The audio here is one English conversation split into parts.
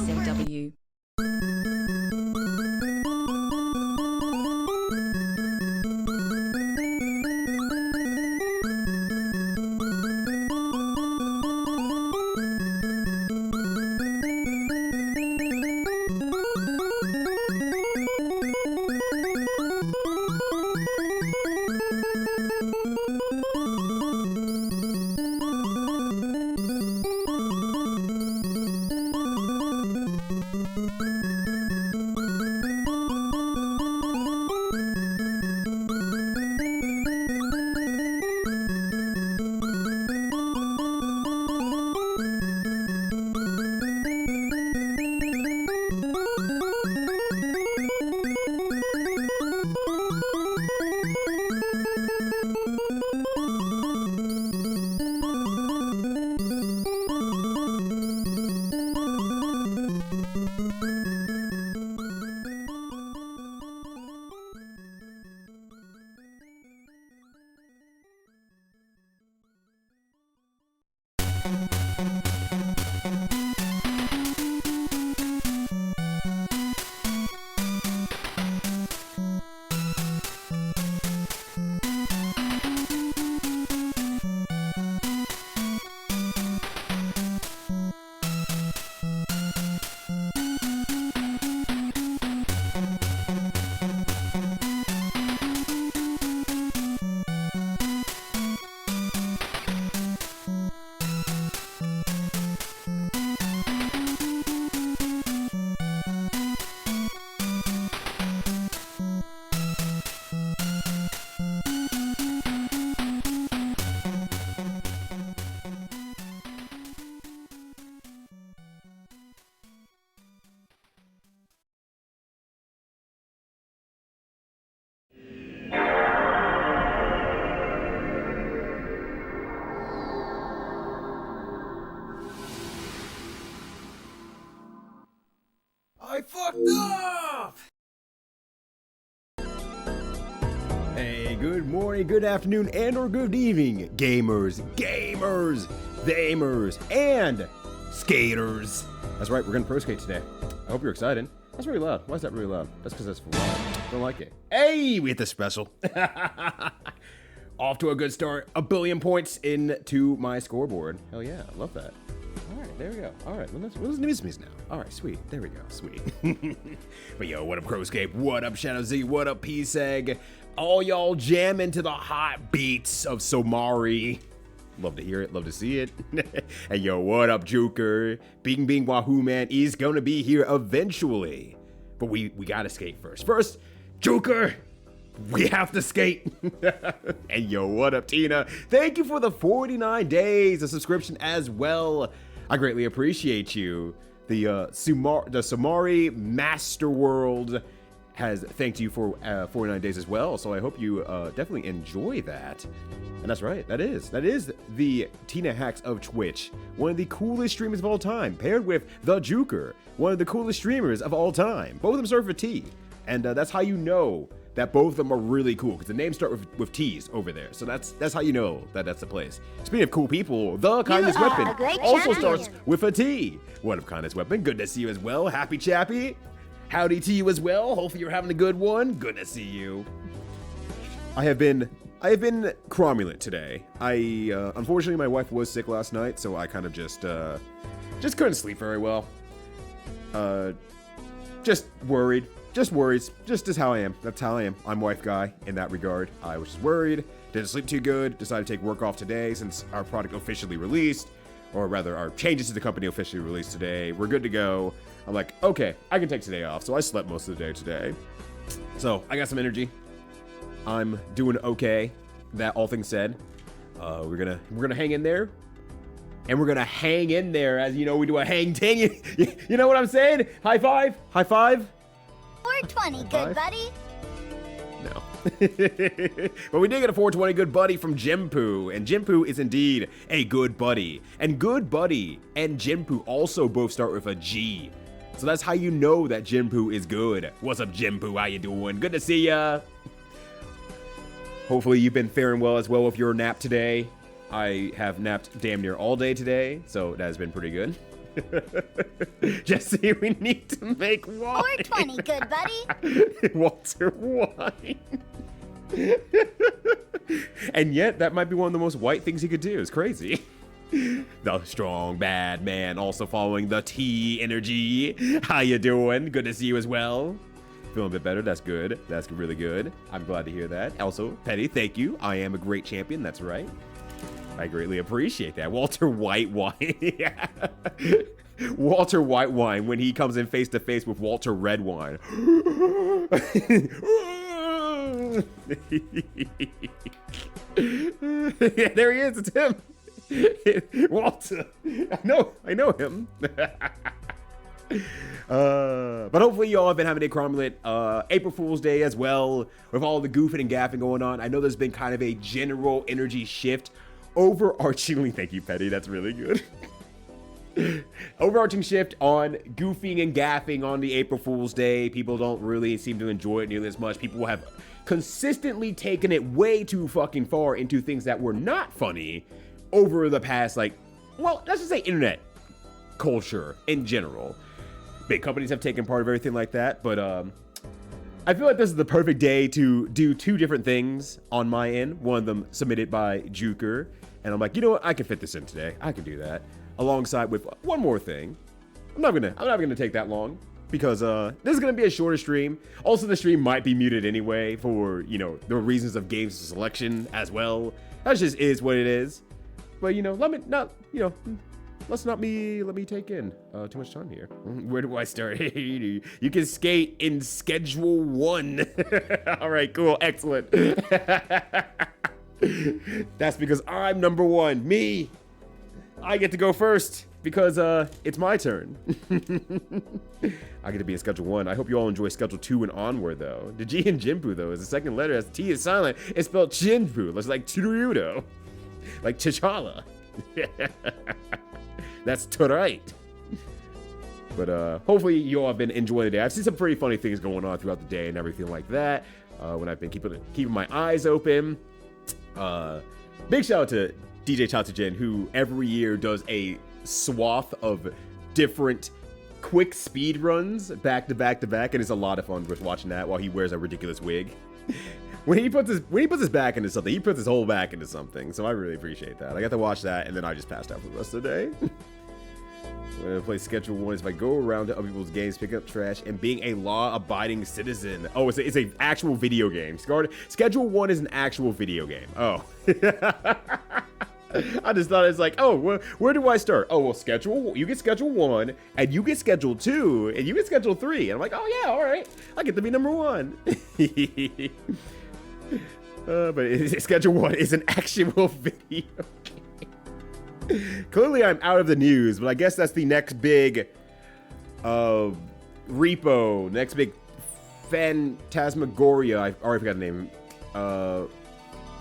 SAW. I fucked up! Hey, good morning, good afternoon, and or good evening, gamers, gamers, and skaters. That's right, we're gonna pro skate today. I hope you're excited. That's really loud. Why is that really loud? That's because that's loud. Don't like it. Hey, we hit the special. Off to a good start. 1 billion points into my scoreboard. Hell yeah, I love that. All right, there we go. All right, let's news now. All right, sweet. There we go, sweet. But yo, what up, Crowscape? What up, Shadow Z? What up, P-Seg? All y'all jam into the hot beats of Somari. Love to hear it, love to see it. Hey yo, what up, Joker? Bing Bing Wahoo Man is gonna be here eventually. But we gotta skate first. First, Joker, we have to skate. Hey yo, what up, Tina? Thank you for the 49 days of subscription as well. I greatly appreciate you. The Somari Master World has thanked you for 49 days as well, so I hope you definitely enjoy that. And that's right, that is the Tina Hacks of Twitch, one of the coolest streamers of all time, paired with the Juker, one of the coolest streamers of all time. Both of them start with T, and that's how you know that both of them are really cool, because the names start with T's over there. So that's how you know that that's the place. Speaking of cool people, the Kindness Weapon also starts with a T. What up, Kindness Weapon? Good to see you as well. Happy Chappy. Howdy to you as well. Hopefully you're having a good one. Good to see you. I have been cromulent today. Unfortunately my wife was sick last night, so I kind of just couldn't sleep very well. Just worried. Just worries. Just as how I am. That's how I am. I'm wife guy in that regard. I was just worried. Didn't sleep too good. Decided to take work off today since our product officially released. Or rather, our changes to the company officially released today. We're good to go. I'm like, okay, I can take today off. So I slept most of the day today. So I got some energy. I'm doing okay. That all things said. We're gonna hang in there. And we're gonna hang in there as, you know, we do a hang 10. You know what I'm saying? High five. High five. 420, good buddy. No. But we did get a 420 good buddy from Jimpu, and Jimpu is indeed a good buddy. And good buddy and Jimpu also both start with a G. So that's how you know that Jimpu is good. What's up, Jimpu? How you doing? Good to see ya. Hopefully you've been faring well as well with your nap today. I have napped damn near all day today, so that has been pretty good. Jesse, we need to make wine. 420, good buddy. Walter White. And yet, that might be one of the most white things he could do. It's crazy. The strong bad man, also following the T energy. How you doing? Good to see you as well. Feeling a bit better. That's good. That's really good. I'm glad to hear that. Also, Petty, thank you. I am a great champion. That's right. I greatly appreciate that. Walter White wine. Walter White wine when he comes in face to face with Walter Red wine. Yeah, there he is. It's him. Walter. I know him. But hopefully y'all have been having a cromulent April Fool's Day as well, with all the goofing and gaffing going on. I know there's been kind of a general energy shift overarchingly. Thank you, Petty. That's really good. Overarching shift on goofing and gaffing on the April Fool's Day. People don't really seem to enjoy it nearly as much. People have consistently taken it way too fucking far into things that were not funny over the past, like, well, let's just say internet culture in general. Big companies have taken part of everything like that, but I feel like this is the perfect day to do two different things on my end. One of them submitted by Juker, and I'm like, you know what? I can fit this in today. I can do that. Alongside with one more thing. I'm not gonna take that long because this is gonna be a shorter stream. Also, the stream might be muted anyway for, you know, the reasons of games selection as well. That just is what it is. But, you know, let's not let me take in too much time here. Where do I start? You can skate in schedule 1. All right, cool, excellent. That's because I'm number 1. Me. I get to go first because it's my turn. I get to be in schedule 1. I hope you all enjoy schedule 2 and onward though. The G in Jinpu though is the second letter as T is silent. It's spelled Jinpu. It's like Tsurudo. Like T'Challa. That's right. But hopefully you all have been enjoying the day. I've seen some pretty funny things going on throughout the day and everything like that. When I've been keeping my eyes open. Big shout out to DJ Tatsujin, who every year does a swath of different quick speed runs back to back to back, and it's a lot of fun with watching that while he wears a ridiculous wig. When he puts his back into something, he puts his whole back into something. So I really appreciate that. I got to watch that, and then I just passed out for the rest of the day. When I play Schedule 1 is if I go around to other people's games, pick up trash, and being a law-abiding citizen. Oh, it's a actual video game. Schedule 1 is an actual video game. Oh. I just thought it's like, oh, where do I start? Oh, well, you get Schedule 1, and you get Schedule 2, and you get Schedule 3. And I'm like, oh yeah, all right. I get to be number 1. But Schedule 1 is an actual video game. Clearly, I'm out of the news, but I guess that's the next big repo, next big phantasmagoria. I already forgot the name.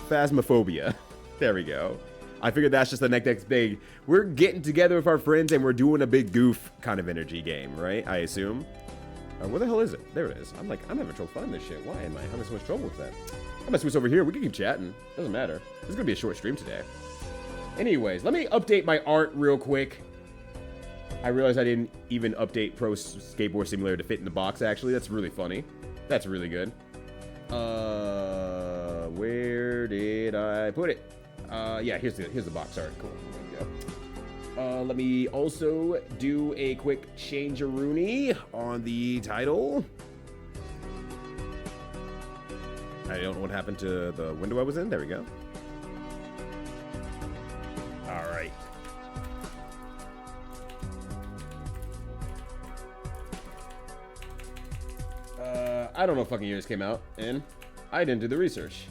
Phasmophobia. There we go. I figured that's just the next big. We're getting together with our friends and we're doing a big goof kind of energy game, right? I assume. Where the hell is it? There it is. I'm having trouble finding this shit. Why am I having so much trouble with that? I'm gonna switch over here. We can keep chatting. Doesn't matter. This is gonna be a short stream today. Anyways, let me update my art real quick. I realized I didn't even update Pro Skateboard Simulator to fit in the box, actually. That's really funny. That's really good. Where did I put it? Yeah, here's the box art. Cool. There we go. Let me also do a quick change-a-rooney on the title. I don't know what happened to the window I was in. There we go. All right. I don't know what fucking year this came out in. I didn't do the research.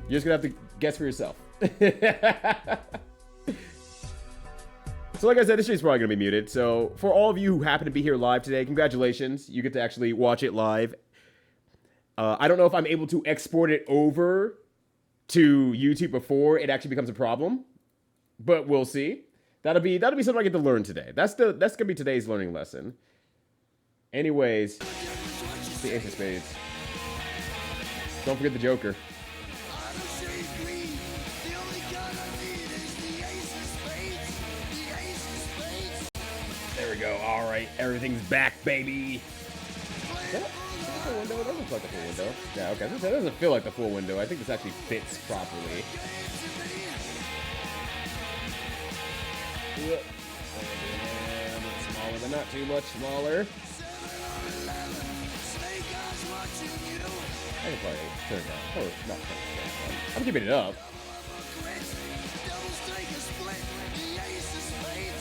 You're just gonna have to guess for yourself. So like I said, this stream's probably gonna be muted. So for all of you who happen to be here live today, congratulations. You get to actually watch it live. I don't know if I'm able to export it over to YouTube before it actually becomes a problem, but we'll see. That'll be something I get to learn today. That's gonna be today's learning lesson. Anyways, the Ace of Spades. Don't forget the Joker. we go. All right, everything's back, baby. Is that a full window? It doesn't look like a full window. Yeah, okay. That doesn't feel like the full window. I think this actually fits properly. And smaller, but not too much smaller. I can probably turn it down. Oh, not turn it down. I'm keeping it up.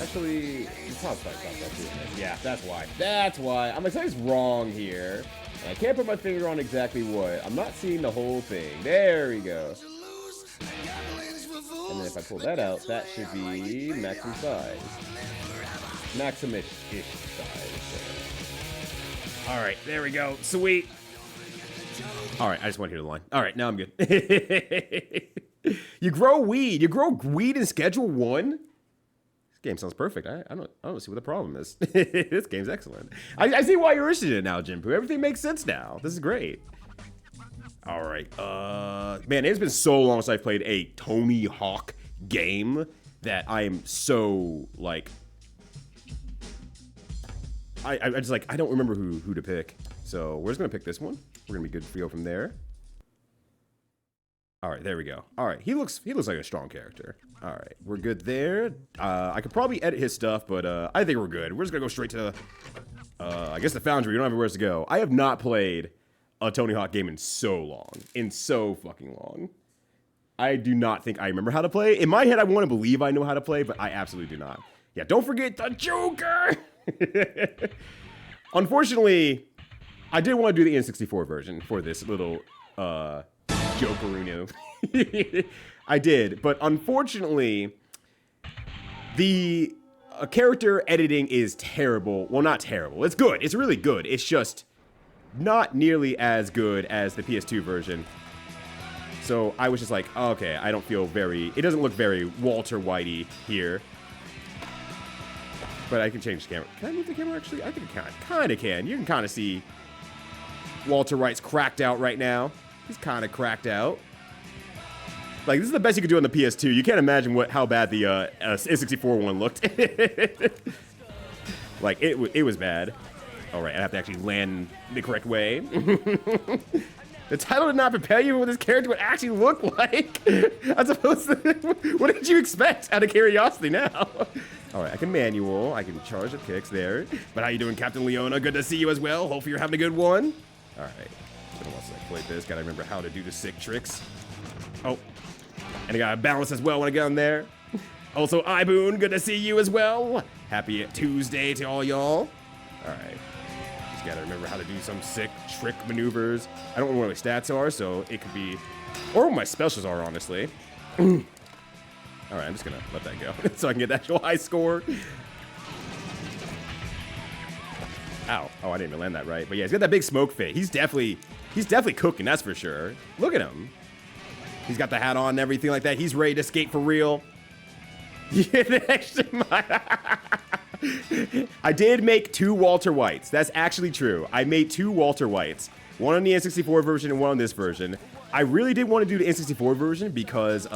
Actually, the top side stopped that too. Yeah, that's why. That's why. I'm like, something's wrong here. And I can't put my finger on exactly what. I'm not seeing the whole thing. There we go. And then if I pull that out, that should be maximum size. Maximish-ish size. All right, there we go. Sweet. All right, I just want to hear the line. All right, now I'm good. You grow weed. You grow weed in Schedule 1? This game sounds perfect. I don't see what the problem is. This game's excellent. I see why you're interested in it now, Jinpoo. Everything makes sense now. This is great. All right. Man, it's been so long since I've played a Tony Hawk game that I am so, like... I just, like, I don't remember who to pick. So we're just going to pick this one. We're going to be good to go from there. All right, there we go. All right, he looks like a strong character. All right, we're good there. I could probably edit his stuff, but I think we're good. We're just going to go straight to, I guess, the Foundry. We don't have anywhere else to go. I have not played a Tony Hawk game in so long. In so fucking long. I do not think I remember how to play. In my head, I want to believe I know how to play, but I absolutely do not. Yeah, don't forget the Joker! Unfortunately, I did want to do the N64 version for this little Jokeruno. I did, but unfortunately, the character editing is terrible. Well, not terrible. It's good. It's really good. It's just not nearly as good as the PS2 version. So I was just like, oh, okay, I don't feel very... It doesn't look very Walter Whitey here. But I can change the camera. Can I move the camera, actually? I think I kind of can. You can kind of see Walter White's cracked out right now. He's kind of cracked out. Like, this is the best you could do on the PS2. You can't imagine how bad the N64 one looked. Like, it was bad. All right, I have to actually land the correct way. The title did not prepare you for what this character would actually look like. As opposed to, what did you expect out of curiosity now? All right, I can manual. I can charge the kicks there. But how you doing, Captain Leona? Good to see you as well. Hopefully you're having a good one. All right, I don't want to play this. Gotta remember how to do the sick tricks. Oh, and I gotta balance as well when I get on there. Also, Iboon, good to see you as well. Happy Tuesday to all y'all. All right. Just gotta remember how to do some sick trick maneuvers. I don't know what my stats are, so it could be... Or what my specials are, honestly. Alright, I'm just gonna let that go so I can get the actual high score. Ow. Oh, I didn't even land that right. But yeah, he's got that big smoke fit. He's definitely cooking, that's for sure. Look at him. He's got the hat on and everything like that. He's ready to skate for real. Yeah, I did make 2 Walter Whites. That's actually true. I made 2 Walter Whites. One on the N64 version and one on this version. I really did want to do the N64 version because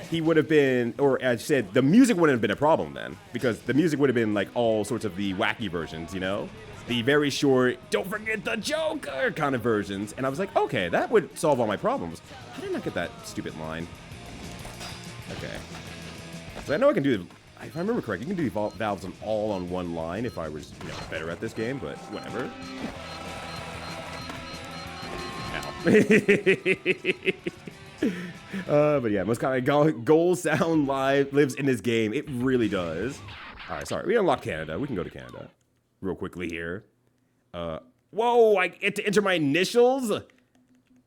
he would have been, or as I said, the music wouldn't have been a problem then. Because the music would have been like all sorts of the wacky versions, you know? The very short, don't forget the Joker kind of versions. And I was like, okay, that would solve all my problems. How did I not get that stupid line? Okay. So I know I can do, if I remember correctly, you can do valves all on one line if I was, you know, better at this game, but whatever. Ow. But yeah, most kind of goal sound lives in this game. It really does. All right, sorry. We unlocked Canada. We can go to Canada real quickly here. Whoa, I get to enter my initials?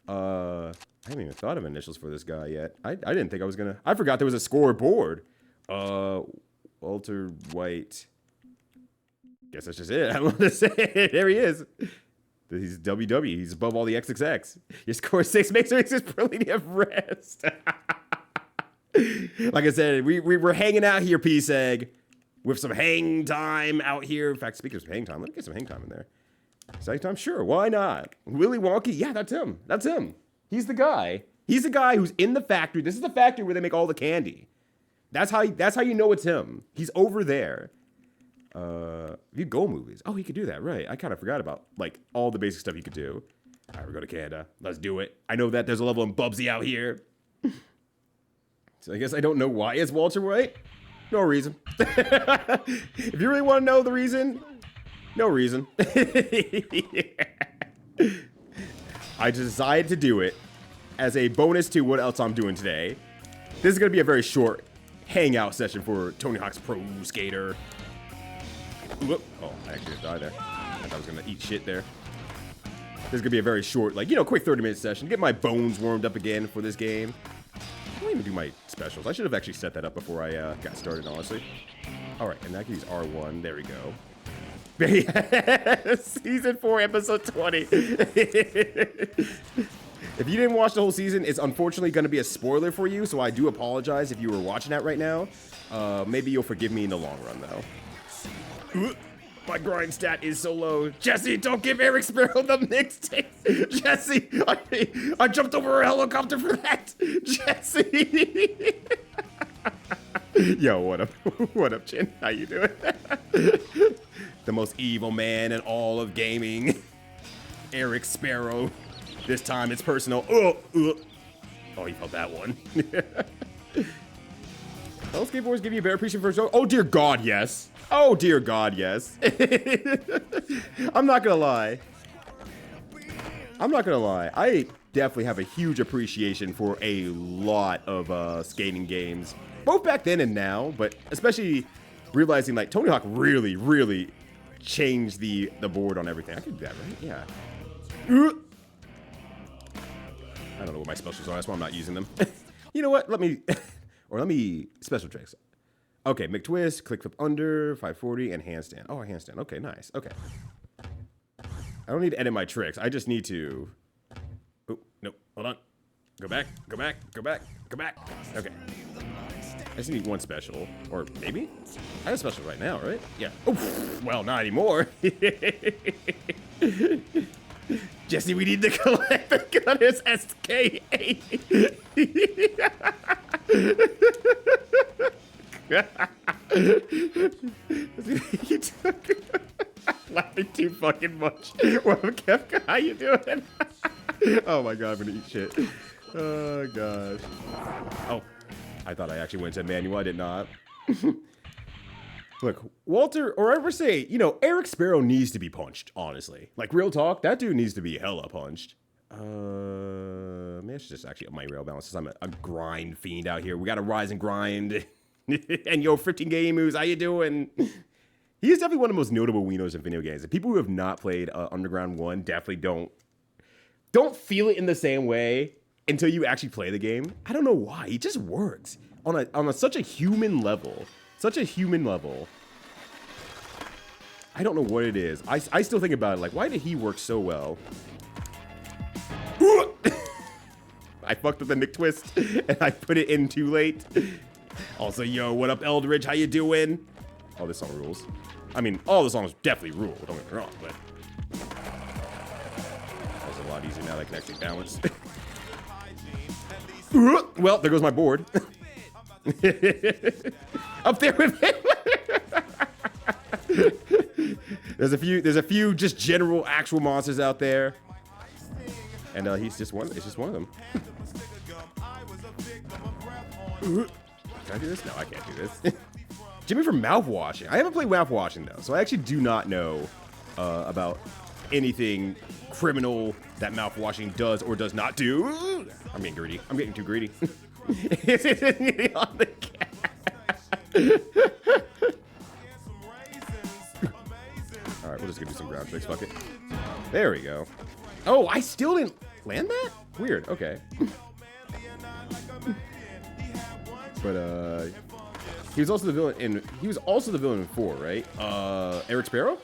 I haven't even thought of initials for this guy yet. I didn't think I was gonna... I forgot there was a scoreboard. Walter White. Guess that's just it. I don't know what to say. There he is. He's WW. He's above all the XXX. Your score 6 makes his probability of rest. Like I said, we're hanging out here, Peace Egg, with some hang time out here. In fact, speaking of hang time, let me get some hang time in there. Psych time? Sure, why not? Willy Wonka? Yeah, that's him. That's him. He's the guy. He's the guy who's in the factory. This is the factory where they make all the candy. That's how you know it's him. He's over there. You go movies. Oh, he could do that, right? I kind of forgot about like all the basic stuff he could do. All right, we're going to Canada. Let's do it. I know that there's a level in Bubsy out here. So I guess I don't know why it's Walter White. No reason. If you really want to know the reason, no reason. I decided to do it as a bonus to what else I'm doing today. This is going to be a very short hangout session for Tony Hawk's Pro Skater. Whoop. Oh, I actually just died there. I thought I was going to eat shit there. This is going to be a very short, like, quick 30-minute session. Get my bones warmed up again for this game. I don't even do my specials. I should have actually set that up before I got started, honestly. All right, and I can use R1. There we go. Season 4, episode 20. If you didn't watch the whole season, it's unfortunately going to be a spoiler for you, so I do apologize if you were watching that right now. Maybe you'll forgive me in the long run, though. My grind stat is so low. Jesse, don't give Eric Sparrow the mixtape. Jesse, I jumped over a helicopter for that. Jesse. Yo, what up? What up, Chin? How you doing? The most evil man in all of gaming. Eric Sparrow. This time it's personal. Oh, you felt that one. All skateboards give you a better appreciation for a show. Oh, dear God, yes. Oh, dear God, yes. I'm not gonna lie. I definitely have a huge appreciation for a lot of skating games. Both back then and now, but especially realizing like Tony Hawk really, really changed the board on everything. I could do that, right? Yeah. I don't know what my specials are. That's why I'm not using them. You know what? Let me special tricks. Okay, McTwist, click flip under, 540, and handstand. Oh, a handstand. Okay, nice. Okay. I don't need to edit my tricks. I just need to... Oh, no. Hold on. Go back. Okay. I just need one special. Or maybe? I have a special right now, right? Yeah. Oh, well, not anymore. Jesse, we need to collect the Gunners SK8. You took laughing too fucking much. Well, Kefka, how you doing? Oh my God, I'm gonna eat shit. Oh gosh. Oh, I thought I actually went to manual. I did not. Look, Walter, or I ever say, Eric Sparrow needs to be punched, honestly. Like, real talk, that dude needs to be hella punched. Maybe I should just actually up my rail balance since I'm a grind fiend out here. We got to rise and grind. And yo, 15 Gamus, how you doing? He is definitely one of the most notable wieners in video games. And people who have not played Underground 1 definitely don't feel it in the same way until you actually play the game. I don't know why. He just works on such a human level. Such a human level. I don't know what it is. I still think about it like, why did he work so well? I fucked with the McTwist and I put it in too late. Also, yo, what up, Eldridge? How you doing? Oh, this song rules. I mean, all the songs definitely rule. Don't get me wrong, but that's a lot easier now that I can actually balance. Well, there goes my board. Up there with him. There's a few just general actual monsters out there. And he's just one. It's just one of them. Can I do this? No, I can't do this. Jimmy from Mouthwashing. I haven't played Mouthwashing though, so I actually do not know about anything criminal that Mouthwashing does or does not do. I'm getting greedy. I'm getting too greedy. On the cat. All right, we'll just give you some ground tricks. Fuck it. There we go. Oh, I still didn't land that? Weird. Okay. But he was also the villain in 4, right? Eric Sparrow?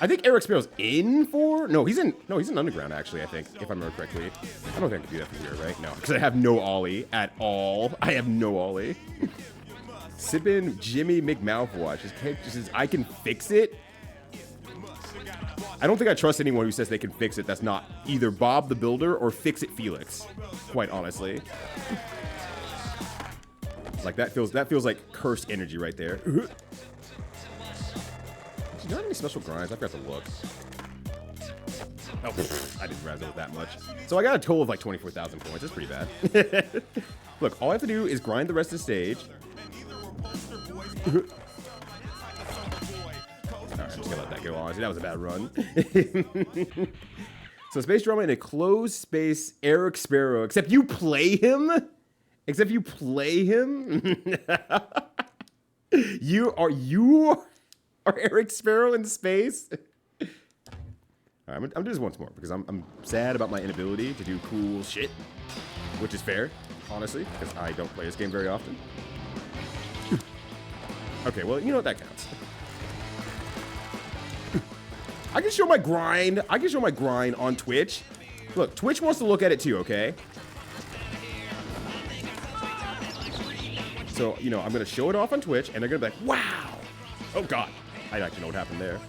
I think Eric Sparrow's in 4? No, he's in Underground actually, I think, if I remember correctly. I don't think I can do that from here, right? No, because I have no ollie at all. I have no ollie. Sippin' Jimmy McMouthwash. His character says, I can fix it. I don't think I trust anyone who says they can fix it that's not either Bob the Builder or Fix It Felix, quite honestly. Like that feels like cursed energy right there. Do you not have any special grinds? I forgot to look. Oh, I didn't realize it was that much. So I got a total of like 24,000 points. That's pretty bad. Look, all I have to do is grind the rest of the stage. Alright, I'm just gonna let that go on. See, that was a bad run. So space drama in a closed space, Eric Sparrow. Except you play him? Except you play him? You are Eric Sparrow in space? I'm gonna do this once more because I'm sad about my inability to do cool shit, which is fair, honestly, because I don't play this game very often. Okay, well, you know what, that counts. I can show my grind. I can show my grind on Twitch. Look, Twitch wants to look at it too, okay? So, you know, I'm gonna show it off on Twitch, and they're gonna be like, wow! Oh, God. I actually know what happened there.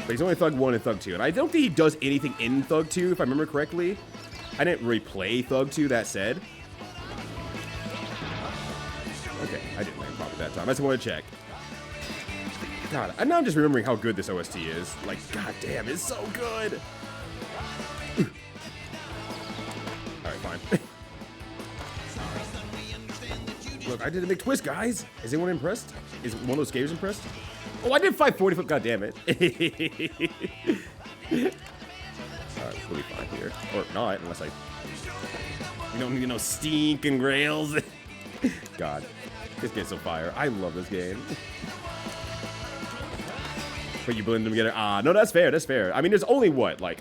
But he's only Thug 1 and Thug 2. And I don't think he does anything in Thug 2, if I remember correctly. I didn't really play Thug 2, that said. Okay, I didn't land properly that time. I just want to check. God, and now I'm just remembering how good this OST is. Like, god damn, it's so good! Alright, fine. Look, I did a big twist, guys! Is anyone impressed? Is one of those skaters impressed? Oh, I did 540 foot, god damn it. Alright, we'll be fine here. Or not, unless I... You don't need no stinking rails. God, this game's so fire. I love this game. But you blend them together. Ah, no, that's fair, that's fair. I mean, there's only what, like...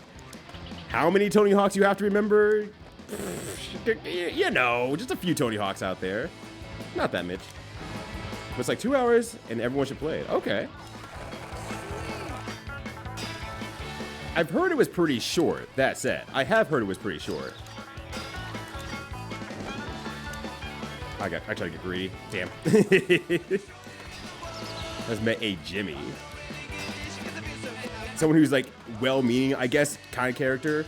How many Tony Hawks you have to remember? You know, just a few Tony Hawks out there. Not that much. But it's like 2 hours, and everyone should play it. Okay. I've heard it was pretty short, that said. I have heard it was pretty short. I tried to get greedy. Damn. That's met a Jimmy. Someone who's like well-meaning, I guess, kind of character.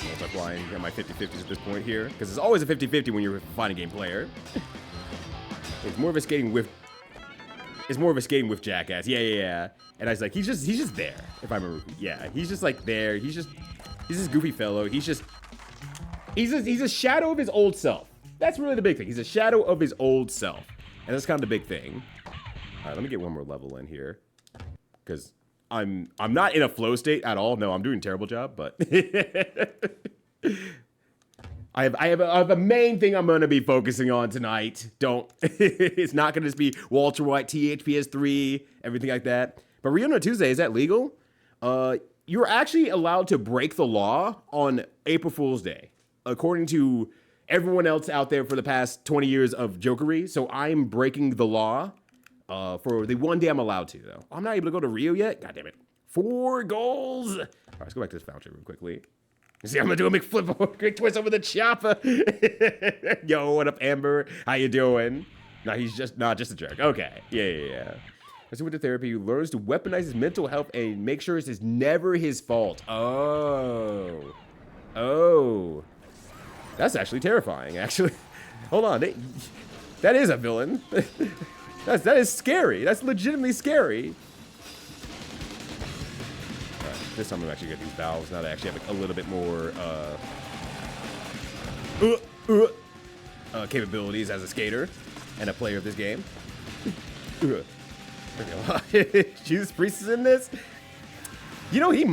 Multiplying at my 50-50s at this point here. Because it's always a 50-50 when you're a fighting game player. It's more of a skating with. It's more of a skating with Jackass. Yeah. And I was like, he's just there. If I remember, yeah, he's just like there. He's this goofy fellow. He's a shadow of his old self. That's really the big thing. He's a shadow of his old self, and that's kind of the big thing. All right, let me get one more level in here, because I'm not in a flow state at all. No, I'm doing a terrible job, but. I have a main thing I'm going to be focusing on tonight. It's not going to just be Walter White, THPS3, everything like that. But Reunion Tuesday, is that legal? You're actually allowed to break the law on April Fool's Day, according to everyone else out there for the past 20 years of jokery. So I'm breaking the law for the one day I'm allowed to, though. I'm not able to go to Rio yet. God damn it. 4 goals. All right, let's go back to this voucher real quickly. See, I'm gonna do a McFlip, quick twist over the chopper. Yo, what up, Amber? How you doing? Nah, he's just a jerk. Okay, yeah. As with the therapy, he learns to weaponize his mental health and make sure it's never his fault. Oh, that's actually terrifying. Actually, hold on, that is a villain. that is scary. That's legitimately scary. This time I'm actually gonna do valves now that I actually have a little bit more capabilities as a skater and a player of this game. Jesus Priest is in this. You know, he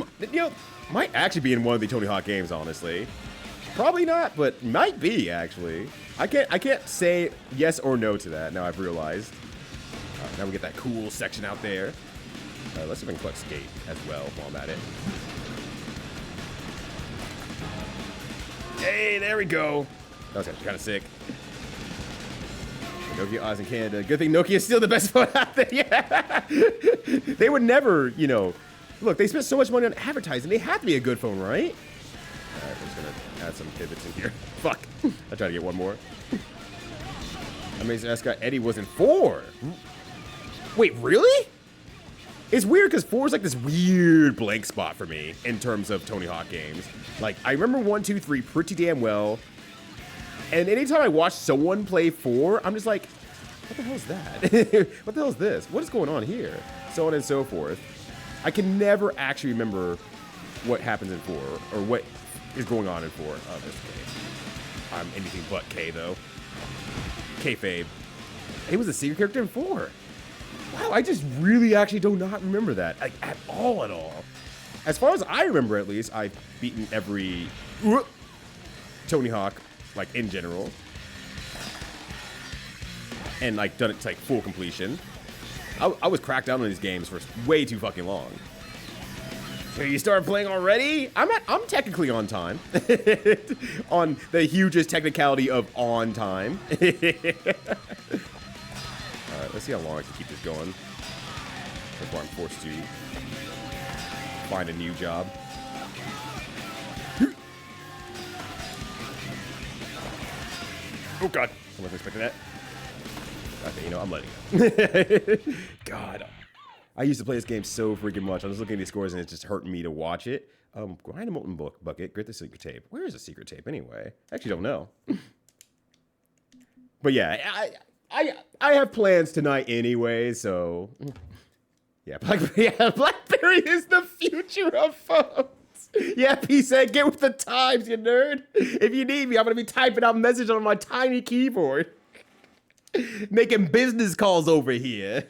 might actually be in one of the Tony Hawk games, honestly. Probably not, but might be actually. I can't say yes or no to that. Now I've realized. All right, now we get that cool section out there. Let's see if I can collect skate as well while I'm at it. Hey, there we go. That was actually kind of sick. Nokia Oz in Canada. Good thing Nokia's still the best phone out there. Yeah. They would never, you know. Look, they spent so much money on advertising. They have to be a good phone, right? All right, I'm just going to add some pivots in here. Fuck. I'll try to get one more. Amazing Ascot Eddie was in 4. Wait, really? It's weird because 4 is like this weird blank spot for me in terms of Tony Hawk games. Like, I remember 1, 2, 3 pretty damn well. And anytime I watch someone play 4, I'm just like, what the hell is that? What the hell is this? What is going on here? So on and so forth. I can never actually remember what happens in 4 or what is going on in 4. Oh, there's K. I'm anything but K, though. Kayfabe. He was a secret character in 4. Wow, I just really actually do not remember that. Like, at all. As far as I remember, at least, I've beaten every Tony Hawk, like, in general. And, like, done it to, like, full completion. I was cracked down on these games for way too fucking long. So you started playing already? I'm technically on time. On the hugest technicality of on time. Alright, let's see how long I can keep this going before I'm forced to find a new job. Oh god, I wasn't expecting that. Okay, you know, I'm letting it. God. I used to play this game so freaking much. I was looking at these scores and it's just hurting me to watch it. Grind a molten bucket, grit the secret tape. Where is the secret tape anyway? I actually don't know. But yeah, I have plans tonight anyway, so yeah, BlackBerry is the future of phones. Yeah, P said, get with the times, you nerd. If you need me, I'm gonna be typing out messages on my tiny keyboard, making business calls over here.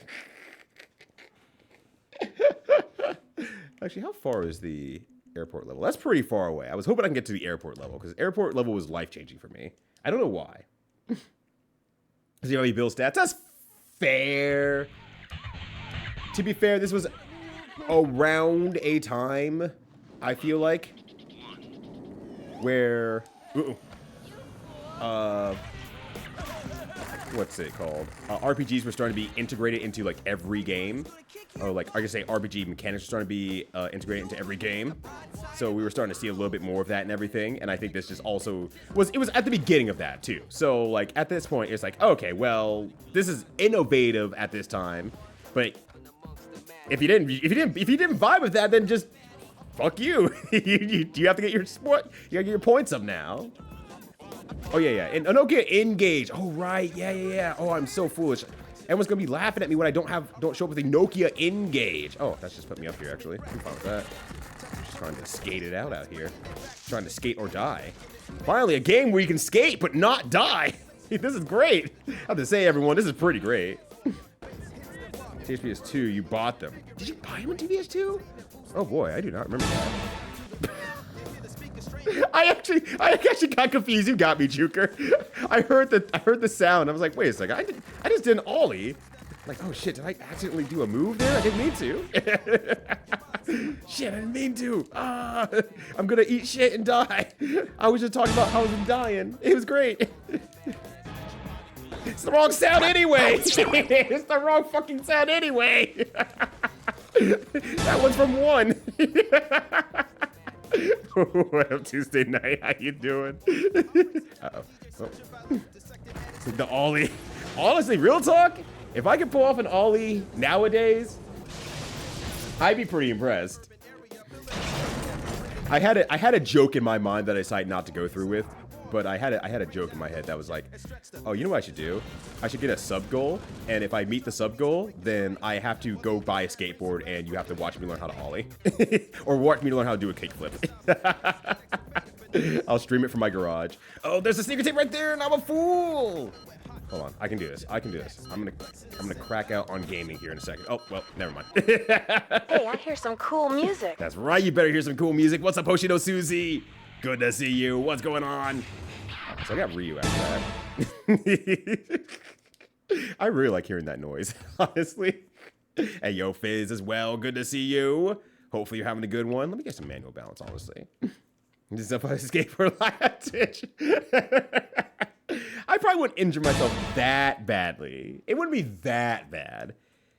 Actually, how far is the airport level? That's pretty far away. I was hoping I can get to the airport level because airport level was life-changing for me. I don't know why. Does he have any bill stats? That's fair. To be fair, this was around a time, I feel like, where, what's it called? RPGs were starting to be integrated into like every game. Oh, like I could say RPG mechanics are starting to be integrated into every game. So we were starting to see a little bit more of that and everything. And I think this just also was at the beginning of that too. So like at this point, it's like, okay, well, this is innovative at this time. But if you didn't vibe with that, then just fuck you. you have to get your sport. You gotta get your points up now. Oh yeah. And Nokia Engage. Oh right, yeah. Oh, I'm so foolish. Everyone's gonna be laughing at me when I don't show up with the Nokia Engage. Oh, that's just put me up here actually. I'm fine with that. I'm just trying to skate it out here. Trying to skate or die. Finally, a game where you can skate but not die. This is great. I have to say, everyone, this is pretty great. TVS 2, you bought them. Did you buy them on TVS 2? Oh boy, I do not remember that. I actually got confused. You got me, Juker. I heard the sound. I was like, wait a second. I just did an ollie. Like, oh shit, did I accidentally do a move there? I didn't mean to. Shit, I didn't mean to. I'm gonna eat shit and die. I was just talking about how I was dying. It was great. It's the wrong sound anyway. It's the wrong fucking sound anyway. That one's from 1. What up, Tuesday night? How you doing? Uh-oh. Oh. The ollie. Honestly, real talk, if I could pull off an ollie nowadays, I'd be pretty impressed. I had a joke in my mind that I decided not to go through with, but I had a joke in my head that was like, oh, you know what I should do? I should get a sub goal, and if I meet the sub goal, then I have to go buy a skateboard, and you have to watch me learn how to ollie, or watch me learn how to do a kickflip. I'll stream it from my garage. Oh, there's a secret tape right there, and I'm a fool. Hold on, I can do this. I'm gonna crack out on gaming here in a second. Oh, well, never mind. Hey, I hear some cool music. That's right, you better hear some cool music. What's up, Hoshino Susie? Good to see you. What's going on? So I got Ryu after that. I really like hearing that noise, honestly. Hey, yo, Fizz as well. Good to see you. Hopefully you're having a good one. Let me get some manual balance, honestly. Just up on a skateboard last ditch. I probably wouldn't injure myself that badly. It wouldn't be that bad.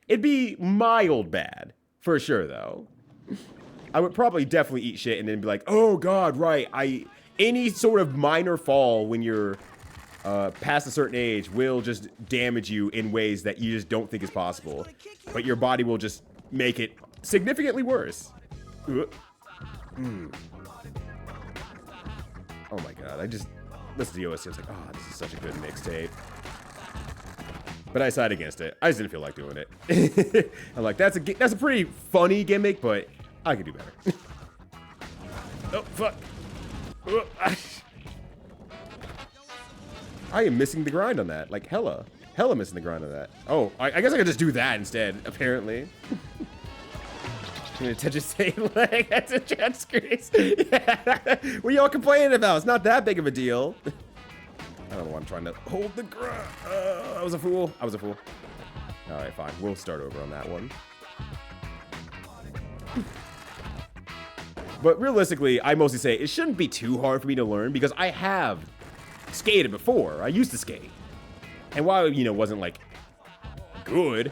It'd be mild bad, for sure, though. I would probably definitely eat shit and then be like, oh god, right, any sort of minor fall when you're past a certain age will just damage you in ways that you just don't think is possible. But your body will just make it significantly worse. Oh my god, listened to OST. I was like, oh, this is such a good mixtape. But I decided against it. I just didn't feel like doing it. I'm like, that's a pretty funny gimmick, but I could do better. Oh, fuck. I am missing the grind on that. Like, hella missing the grind on that. Oh, I guess I could just do that instead, apparently. I'm gonna touch a same leg. That's a transcript. Yeah. What are y'all complaining about? It's not that big of a deal. I don't know why I'm trying to hold the grind. I was a fool. I was a fool. All right, fine. We'll start over on that one. But realistically, I mostly say it shouldn't be too hard for me to learn because I have skated before. I used to skate. And while, you know, wasn't like good,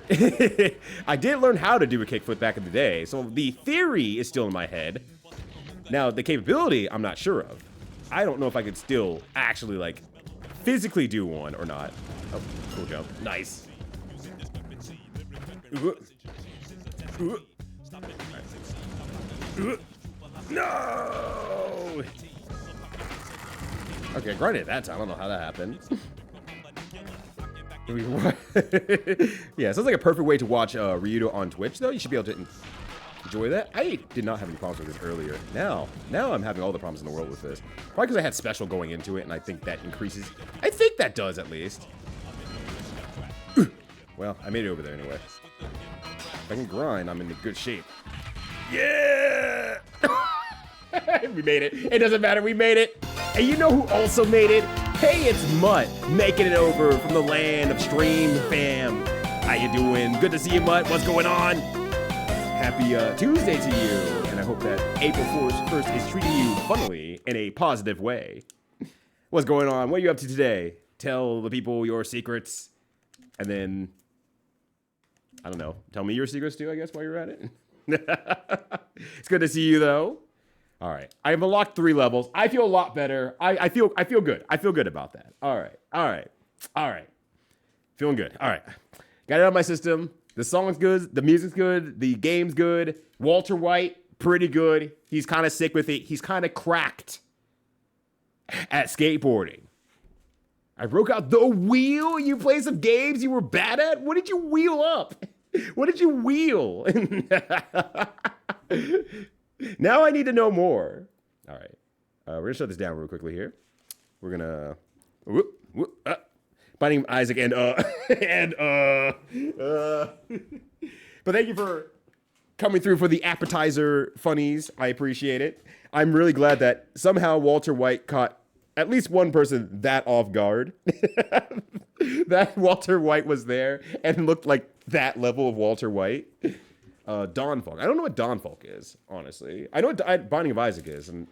I did learn how to do a kickflip back in the day. So the theory is still in my head. Now, the capability, I'm not sure of. I don't know if I could still actually, like, physically do one or not. Oh, cool jump. Nice. No! Okay, I grinded that time. I don't know how that happened. Yeah, sounds like a perfect way to watch Ryudo on Twitch, though. You should be able to enjoy that. I did not have any problems with this earlier. Now I'm having all the problems in the world with this. Probably because I had special going into it, and I think that increases. I think that does, at least. Well, I made it over there anyway. If I can grind, I'm in good shape. Yeah! We made it. It doesn't matter. We made it. And you know who also made it? Hey, it's Mutt, making it over from the land of stream fam. How you doing? Good to see you, Mutt. What's going on? Happy Tuesday to you. And I hope that April 1st is treating you funnily in a positive way. What's going on? What are you up to today? Tell the people your secrets. And then, I don't know, tell me your secrets too, I guess, while you're at it. It's good to see you, though. All right, I have unlocked 3 levels. I feel a lot better. I feel good. I feel good about that. All right. Feeling good. All right, got it out of my system. The song's good. The music's good. The game's good. Walter White, pretty good. He's kind of sick with it. He's kind of cracked at skateboarding. I broke out the wheel. You play some games you were bad at. What did you wheel up? What did you wheel? Now I need to know more. All right. We're going to shut this down real quickly here. We're going to... Binding Isaac and... But thank you for coming through for the appetizer funnies. I appreciate it. I'm really glad that somehow Walter White caught at least one person that off guard. That Walter White was there and looked like that level of Walter White. Dawn Folk. I don't know what Dawn Folk is, honestly. I know what Binding of Isaac is, and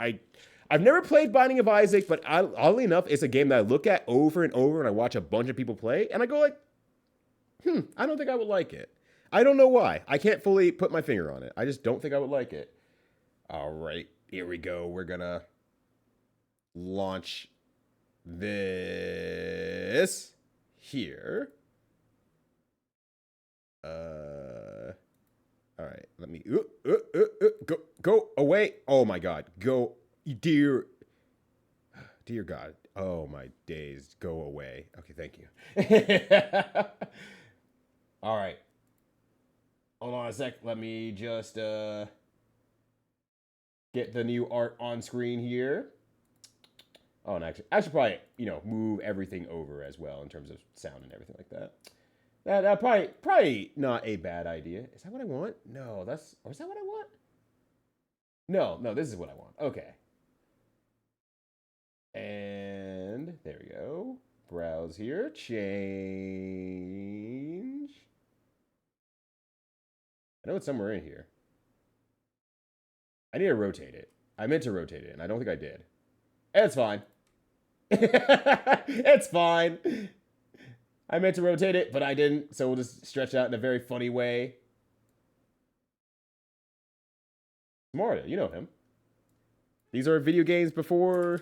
I've never played Binding of Isaac, but oddly enough, it's a game that I look at over and over, and I watch a bunch of people play, and I go like, I don't think I would like it. I don't know why. I can't fully put my finger on it. I just don't think I would like it. All right, here we go. We're gonna launch this here. All right, let me go away. Oh my God, go, dear God. Oh my days, go away. Okay, thank you. All right, hold on a sec. Let me just get the new art on screen here. Oh, and actually, I should probably move everything over as well in terms of sound and everything like that. That probably not a bad idea. Is that what I want? No, or is that what I want? No, this is what I want. Okay. And there we go. Browse here. Change. I know it's somewhere in here. I need to rotate it. I meant to rotate it, and I don't think I did. It's fine. It's fine. I meant to rotate it, but I didn't, so we'll just stretch out in a very funny way. Mario, you know him. These are video games before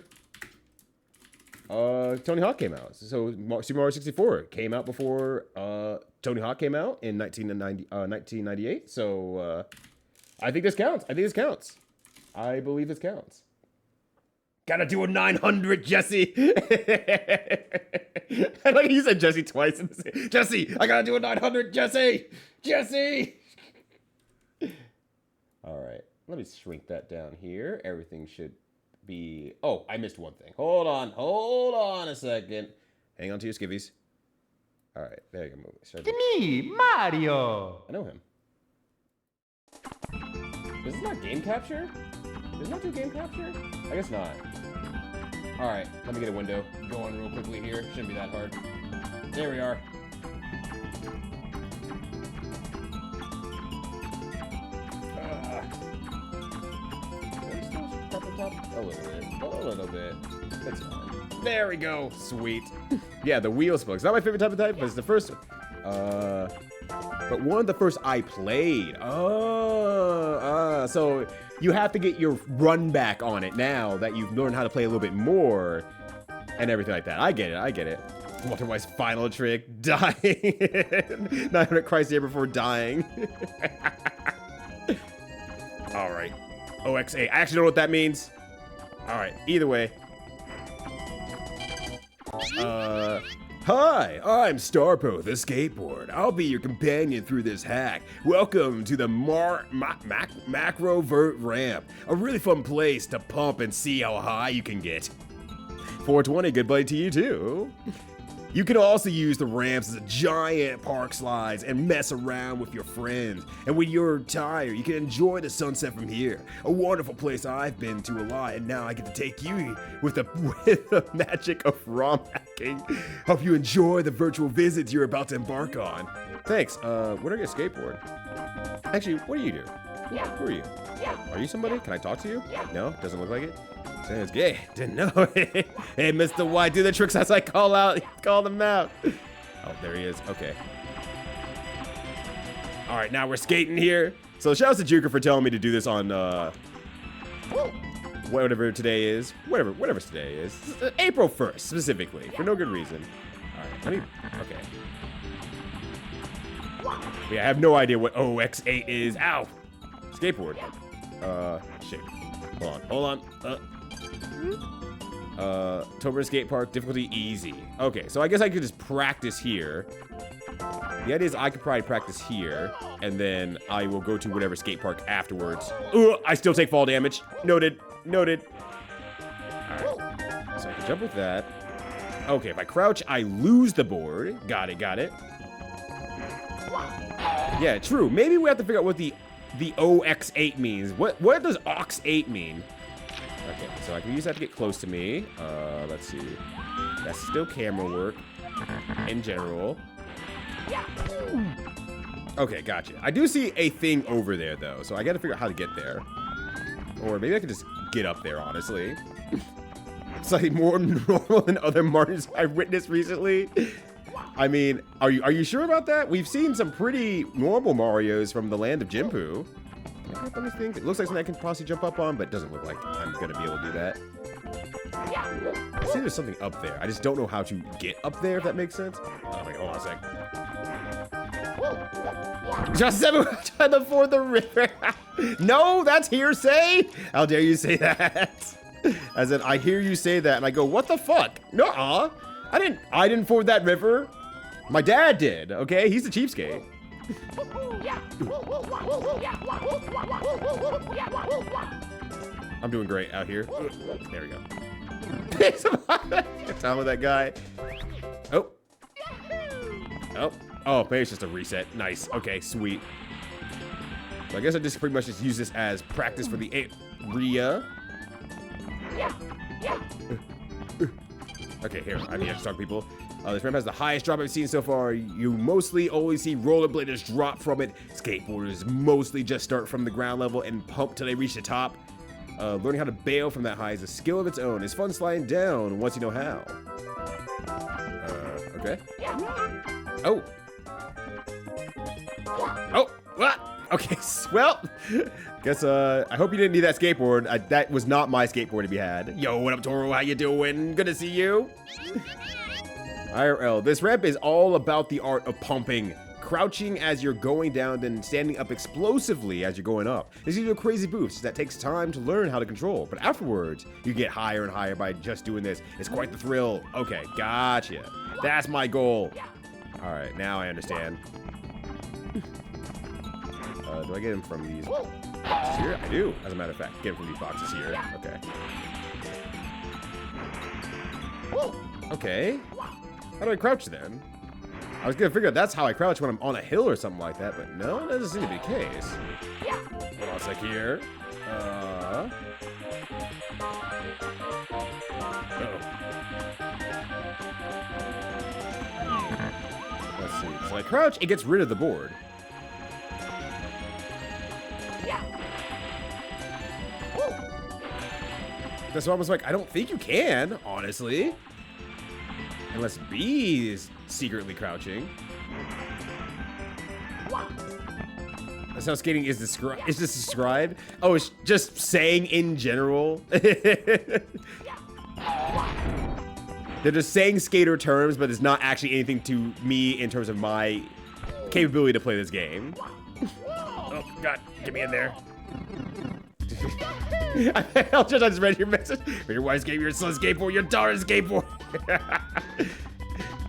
Tony Hawk came out. So Super Mario 64 came out before Tony Hawk came out in 1998. So I think this counts. I believe this counts. Gotta do a 900, Jesse. I like you said Jesse twice. Jesse, I gotta do a 900, Jesse. Jesse. All right, let me shrink that down here. Everything should be... Oh, I missed one thing. Hold on a second. Hang on to your skivvies. All right, there you go. It's me, Mario. I know him. Is this not game capture? Does it not do game capture? I guess not. All right, let me get a window going real quickly here. Shouldn't be that hard. There we are. A little bit. That's fine. There we go. Sweet. Yeah, the wheel spoke. It's not my favorite type of type, but it's the first. But one of the first I played. So you have to get your run back on it now that you've learned how to play a little bit more and everything like that. I get it. Walter White's final trick, dying. 900 Christ here before dying. All right. OX8. I actually don't know what that means. All right. Either way. Hi, I'm Starpo, the skateboard. I'll be your companion through this hack. Welcome to the Macrovert Ramp, a really fun place to pump and see how high you can get. 420, goodbye to you too. You can also use the ramps as a giant park slides and mess around with your friends. And when you're tired, you can enjoy the sunset from here. A wonderful place I've been to a lot, and now I get to take you with the magic of ROM hacking. Hope you enjoy the virtual visits you're about to embark on. Thanks. Where do I get a skateboard? Actually, what do you do? Who are you? Are you somebody? Can I talk to you? No? Doesn't look like it? Sounds gay. Didn't know. Hey, Mr. White, do the tricks as I call them out. Oh, there he is. Okay. All right, now we're skating here. So shout out to Juker for telling me to do this on whatever today is. Whatever today is. April 1st, specifically, for no good reason. All right, let me... Okay. Yeah, I have no idea what OX8 is. Ow! Skateboard. Shit. Hold on. Tobin Skate Park, difficulty easy. Okay, so I guess I could just practice here. The idea is I could probably practice here, and then I will go to whatever skate park afterwards. Ooh, I still take fall damage. Noted. Alright. So I can jump with that. Okay, if I crouch, I lose the board. Got it. Yeah, true. Maybe we have to figure out what the OX8 means. What does OX8 mean? Okay, so I can use that to get close to me. Let's see. That's still camera work in general. Okay, gotcha. I do see a thing over there, though, so I gotta figure out how to get there. Or maybe I could just get up there, honestly. It's like more normal than other Martians I've witnessed recently. I mean, are you sure about that? We've seen some pretty normal Marios from the land of Jinpu. It looks like something I can possibly jump up on, but it doesn't look like I'm gonna be able to do that. I see there's something up there. I just don't know how to get up there, if that makes sense. Oh, wait, hold on a sec. Just trying to ford the river. No, that's hearsay. How dare you say that? As in, I hear you say that, and I go, what the fuck? Nuh-uh. I didn't ford that river. My dad did, okay? He's the cheapskate. I'm doing great out here. There we go. Time with that guy. Oh, maybe it's just a reset. Nice. Okay, sweet. So I guess I just pretty much just use this as practice for the area. Okay, here. I need to start, people. This ramp has the highest drop I've seen so far. You mostly always see rollerbladers drop from it. Skateboarders mostly just start from the ground level and pump till they reach the top. Learning how to bail from that high is a skill of its own. It's fun sliding down once you know how. Okay. Oh, what? Okay, well, guess, I hope you didn't need that skateboard. That was not my skateboard to be had. Yo, what up, Toro? How you doing? Good to see you. IRL, this ramp is all about the art of pumping. crouching as you're going down, then standing up explosively as you're going up. This gives you a crazy boost that takes time to learn how to control, but afterwards, you get higher and higher by just doing this. It's quite the thrill. Okay, gotcha. That's my goal. All right, now I understand. Do I get him from these boxes here? I do, as a matter of fact. Get him from these boxes here. Okay. Okay. How do I crouch then? I was gonna figure out that's how I crouch when I'm on a hill or something like that, but no, that doesn't seem to be the case. Hold on a sec here. Uh-oh. Let's see. So I crouch, it gets rid of the board. That's why I was like, I don't think you can, honestly. Unless B is secretly crouching. That's how skating is described. Is this described? Oh, it's just saying in general. They're just saying skater terms, but it's not actually anything to me in terms of my capability to play this game. Oh, God, get me in there. I just read your message. Your wife's skateboard, your son's skateboard, your daughter's skateboard.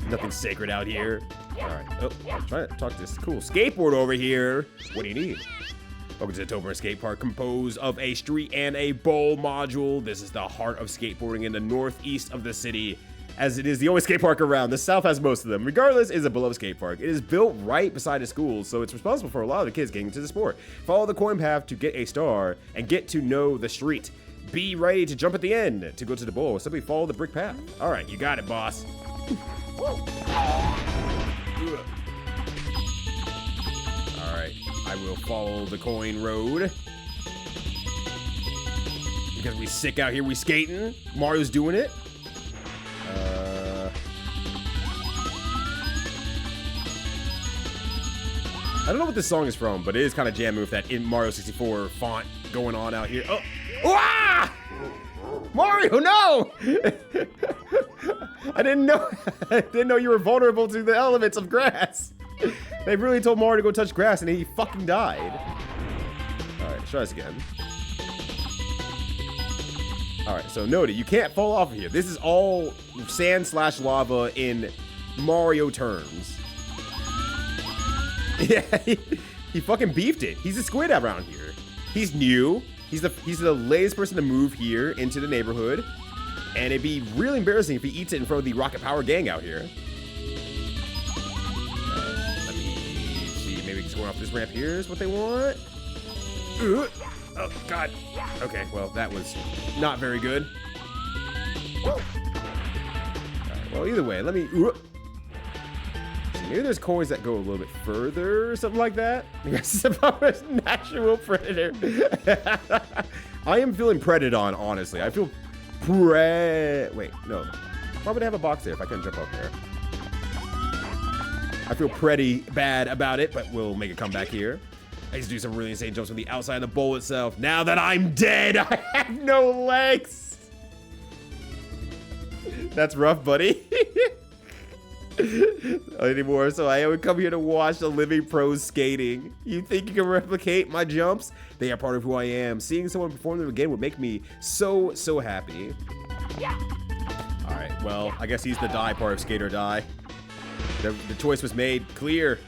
Nothing sacred out here. All right. Oh, I'm trying to talk to this cool skateboard over here. What do you need? Welcome to the Tober Skate Park, composed of a street and a bowl module. This is the heart of skateboarding in the northeast of the city, as it is the only skate park around. The south has most of them. Regardless, it is a beloved skate park. It is built right beside a school, so it's responsible for a lot of the kids getting into the sport. Follow the coin path to get a star and get to know the street. Be ready to jump at the end to go to the bowl. Simply follow the brick path. All right, you got it, boss. All right, I will follow the coin road. Because we sick out here, we skating. Mario's doing it. I don't know what this song is from, but it is kind of jamming with that in Mario 64 font going on out here. Oh, ah! Mario, no! I didn't know you were vulnerable to the elements of grass. They really told Mario to go touch grass, and he fucking died. All right, let's try this again. All right, so noted, you can't fall off of here. This is all sand/lava in Mario terms. Yeah, he fucking beefed it. He's a squid around here. He's new. He's the latest person to move here into the neighborhood, and it'd be really embarrassing if he eats it in front of the Rocket Power gang out here. Let me see. Maybe just going off this ramp here is what they want. Oh God. Okay. Well, that was not very good. All right, well, either way, let me. Maybe there's coins that go a little bit further or something like that. Because it's about a natural predator. I am feeling predated on, honestly. I feel wait, no. Why would I have a box there if I couldn't jump up there? I feel pretty bad about it, but we'll make a comeback here. I used to do some really insane jumps from the outside of the bowl itself. Now that I'm dead, I have no legs. That's rough, buddy. Anymore, so I would come here to watch the living pros skating. You think you can replicate my jumps? They are part of who I am. Seeing someone perform them again would make me so happy. All right, well, I guess he's the die part of Skate or Die. The choice was made clear.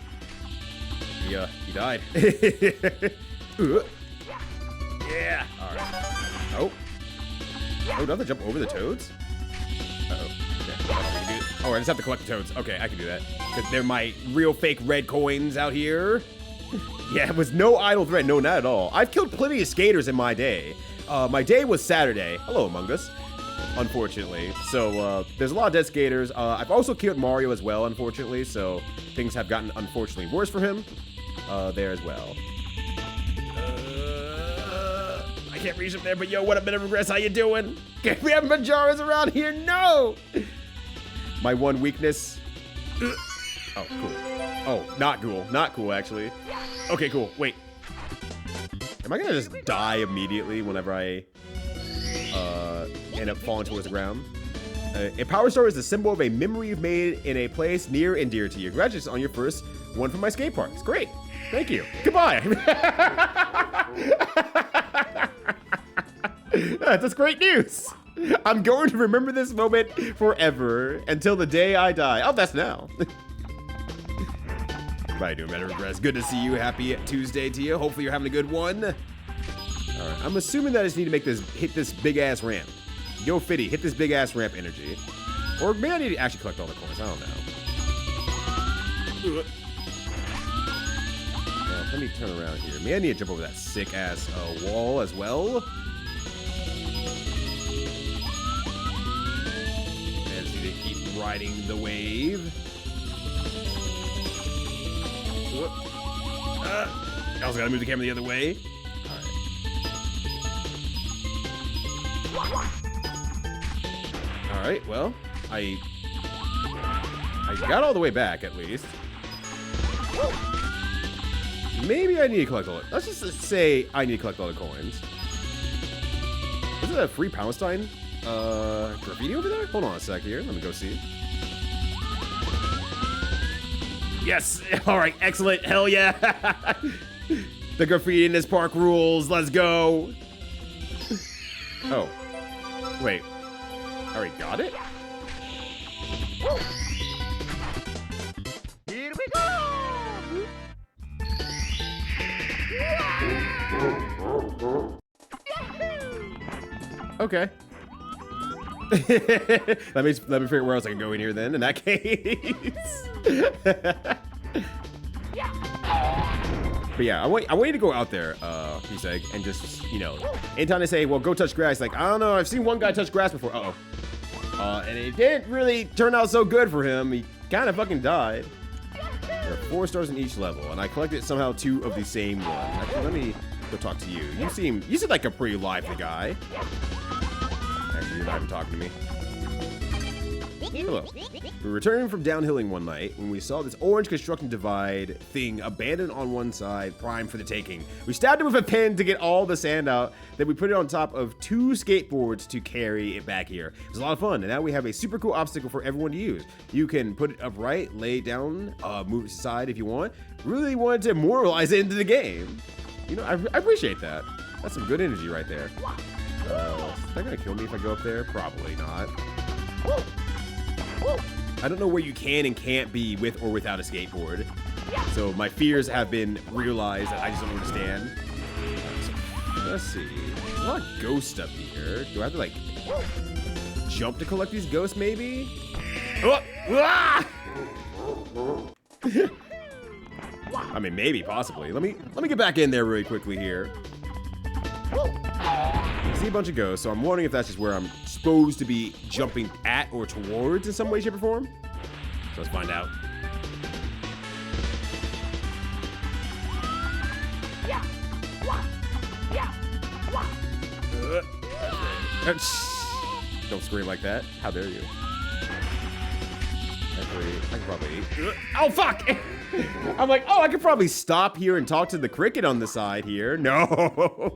He died. Yeah. All right. Oh, another jump over the toads? Uh-oh. Oh, I just have to collect the toads. Okay, I can do that. Because they're my real fake red coins out here. Yeah, it was no idle threat. No, not at all. I've killed plenty of skaters in my day. My day was Saturday. Hello, Among Us. Unfortunately. So, there's a lot of dead skaters. I've also killed Mario as well, unfortunately. So, things have gotten, unfortunately, worse for him. There as well. I can't reach up there, but yo, what a bit of regress. How you doing? Can we have Majora's around here? No! My one weakness. Oh, cool. Oh, not cool. Not cool, actually. Okay, cool. Wait. Am I gonna just die immediately whenever I end up falling towards the ground? A Power Star is the symbol of a memory you've made in a place near and dear to you. Congratulations on your first one from my skate parks. Great. Thank you. Goodbye. That's great news. I'm going to remember this moment forever until the day I die. Oh, that's now. Bye, doing better regrets. Good to see you. Happy Tuesday to you. Hopefully you're having a good one. All right, I'm assuming that I just need to make this hit this big ass ramp. Yo, Fitty, hit this big ass ramp energy. Or maybe I need to actually collect all the coins. I don't know. Let me turn around here. Maybe I need to jump over that sick ass wall as well. And see, they keep riding the wave. I also gotta move the camera the other way. All right, well, I got all the way back at least. Maybe I need to collect all it. Let's just say I need to collect all the coins. Is it a free Palestine graffiti over there? Hold on a sec here. Let me go see. Yes! All right, excellent. Hell yeah! The graffiti in this park rules. Let's go. Oh. Wait. I already got it? Here we go! Okay. let me figure out where else I can go in here then, in that case. But yeah, I want you to go out there, P-Seg, and just, you know, anytime they say, well, go touch grass, like, I don't know, I've seen one guy touch grass before. Uh-oh. And it didn't really turn out so good for him. He kind of fucking died. There are 4 stars in each level, and I collected somehow 2 of the same one. Actually, let me go talk to you. You seem like a pretty lively guy. Actually, you're not even talking to me. Hello. We were returning from downhilling one night when we saw this orange construction divide thing abandoned on one side, primed for the taking. We stabbed it with a pin to get all the sand out, then we put it on top of 2 skateboards to carry it back here. It was a lot of fun, and now we have a super cool obstacle for everyone to use. You can put it upright, lay it down, move it aside if you want. Really wanted to immortalize it into the game. You know, I appreciate that. That's some good energy right there. Is that gonna kill me if I go up there? Probably not. I don't know where you can and can't be with or without a skateboard. So my fears have been realized that I just don't understand. So let's see. There's a lot of ghosts up here. Do I have to like jump to collect these ghosts maybe? Oh! Ah! I mean, maybe, possibly. Let me get back in there really quickly here. I see a bunch of ghosts, so I'm wondering if that's just where I'm supposed to be jumping at or towards in some way, shape, or form. So let's find out. Don't scream like that. How dare you? Actually, I could probably... Oh, fuck! I'm like, oh, I could probably stop here and talk to the cricket on the side here. No.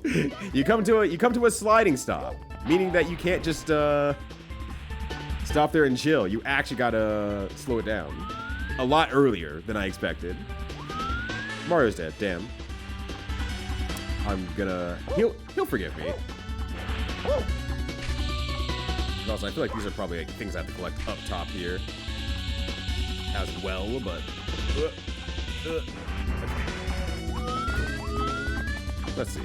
You come to a sliding stop, meaning that you can't just stop there and chill. You actually gotta slow it down. A lot earlier than I expected. Mario's dead, damn. I'm gonna... He'll forgive me. Also, I feel like these are probably like things I have to collect up top here as well, but... Let's see.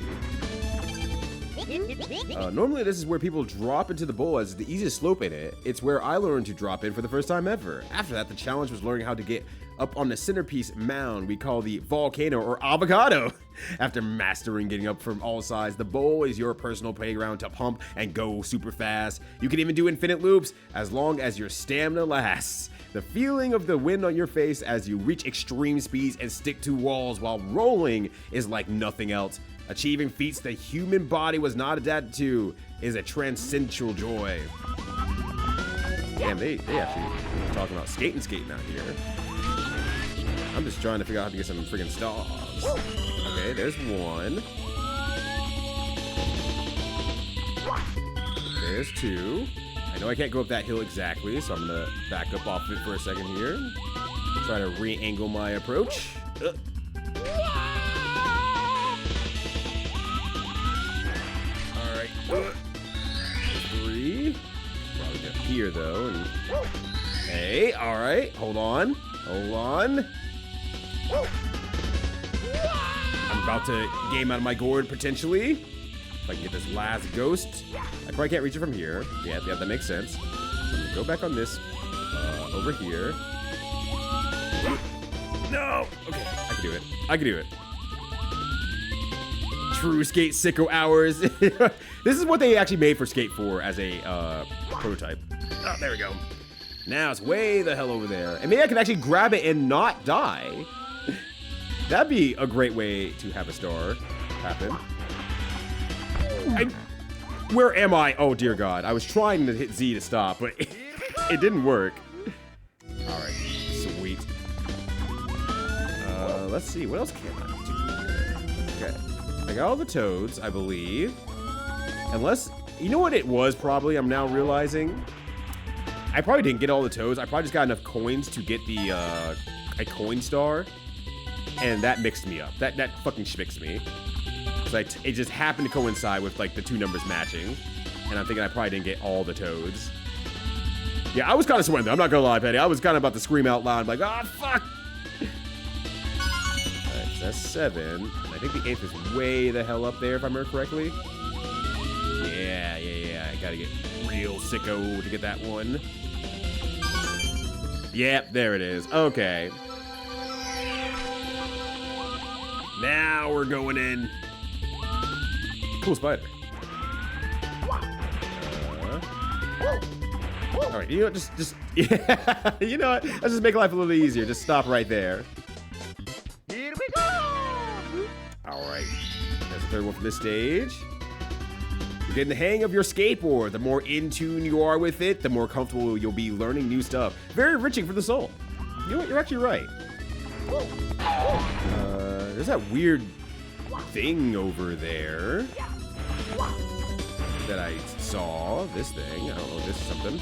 Normally this is where people drop into the bowl as the easiest slope in it. It's where I learned to drop in for the first time ever. After that, the challenge was learning how to get up on the centerpiece mound we call the volcano or avocado. After mastering getting up from all sides, the bowl is your personal playground to pump and go super fast. You can even do infinite loops as long as your stamina lasts. The feeling of the wind on your face as you reach extreme speeds and stick to walls while rolling is like nothing else. Achieving feats the human body was not adapted to is a transcendental joy. Damn, they actually talking about skating out here. I'm just trying to figure out how to get some friggin' stars. Okay, there's one. There's 2. I know I can't go up that hill exactly, so I'm gonna back up off it for a second here. Try to re-angle my approach. Alright. 3. Probably get up here, though. And... Hey, alright. Hold on. Hold on. I'm about to game out of my gourd, potentially. If I can get this last ghost. I probably can't reach it from here. Yeah, that makes sense. So I'm gonna go back on this. Over here. No! Okay, I can do it. I can do it. True Skate Sicko hours. This is what they actually made for Skate 4 as a prototype. Oh, there we go. Now it's way the hell over there. And maybe I can actually grab it and not die. That'd be a great way to have a star happen. Where am I? Oh, dear God. I was trying to hit Z to stop, but it didn't work. All right. Sweet. Let's see. What else can I do here? Okay. I got all the toads, I believe. Unless... You know what it was, probably? I'm now realizing. I probably didn't get all the toads. I probably just got enough coins to get the, a coin star. And that mixed me up. That fucking schmixed me. Because it just happened to coincide with, like, the two numbers matching. And I'm thinking I probably didn't get all the toads. Yeah, I was kind of sweating, though. I'm not gonna lie, Petty. I was kind of about to scream out loud, like, oh, fuck! Alright, so that's 7. And I think the 8th is way the hell up there, if I remember correctly. Yeah. I gotta get real sicko to get that one. Yep, there it is. Okay. Now we're going in. Cool spider. All right, you know what, just yeah, you know what, let's just make life a little easier. Just stop right there. Here we go! All right, that's the third one from this stage. You're getting the hang of your skateboard. The more in tune you are with it, the more comfortable you'll be learning new stuff. Very enriching for the soul. You know what, you're actually right. There's that weird thing over there that I saw. This thing. I don't know if this is something.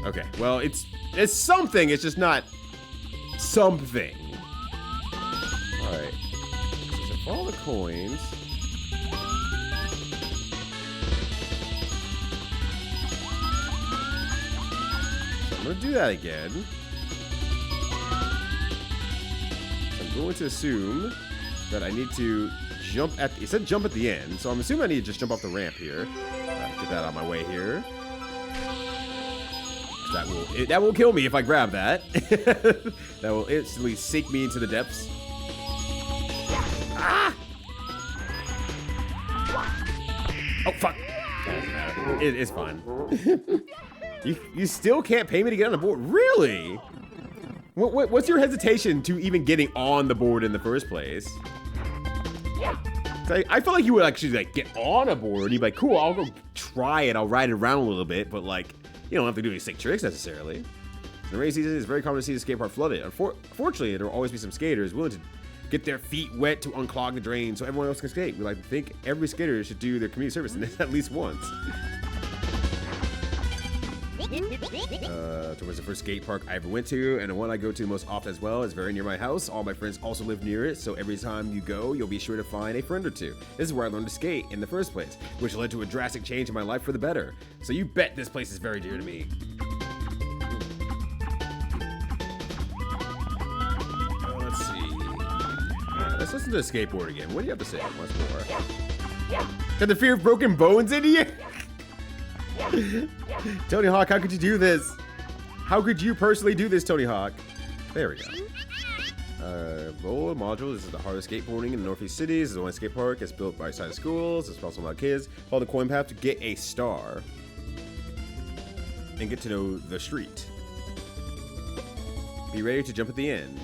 Okay, well, it's something. It's just not something. All right. So for all the coins. So I'm gonna do that again. So I'm going to assume that I need to jump at the, it said jump at the end, so I'm assuming I need to just jump off the ramp here. Get that out of my way here. That will kill me if I grab that. That will instantly sink me into the depths. Ah! Oh fuck! It's fine. You still can't pay me to get on the board, really? What's your hesitation to even getting on the board in the first place? I feel like you would actually like get on a board and you'd be like, cool, I'll go try it, I'll ride it around a little bit, but like, you don't have to do any sick tricks necessarily. In the rainy season, it's very common to see the skate park flooded. Unfortunately, there will always be some skaters willing to get their feet wet to unclog the drain so everyone else can skate. We like to think every skater should do their community service in this at least once. Towards the first skate park I ever went to, and the one I go to most often as well, is very near my house. All my friends also live near it, so every time you go, you'll be sure to find a friend or two. This is where I learned to skate in the first place, which led to a drastic change in my life for the better. So you bet this place is very dear to me. Let's see. Let's listen to the skateboard again. What do you have to say once more? Got the fear of broken bones in here? Tony Hawk, how could you do this? How could you personally do this, Tony Hawk? There we go. Roll module. This is the heart of skateboarding in the Northeast cities. This is the only skate park. It's built by side of schools. It's also a lot of kids. Follow the coin path to get a star and get to know the street. Be ready to jump at the end.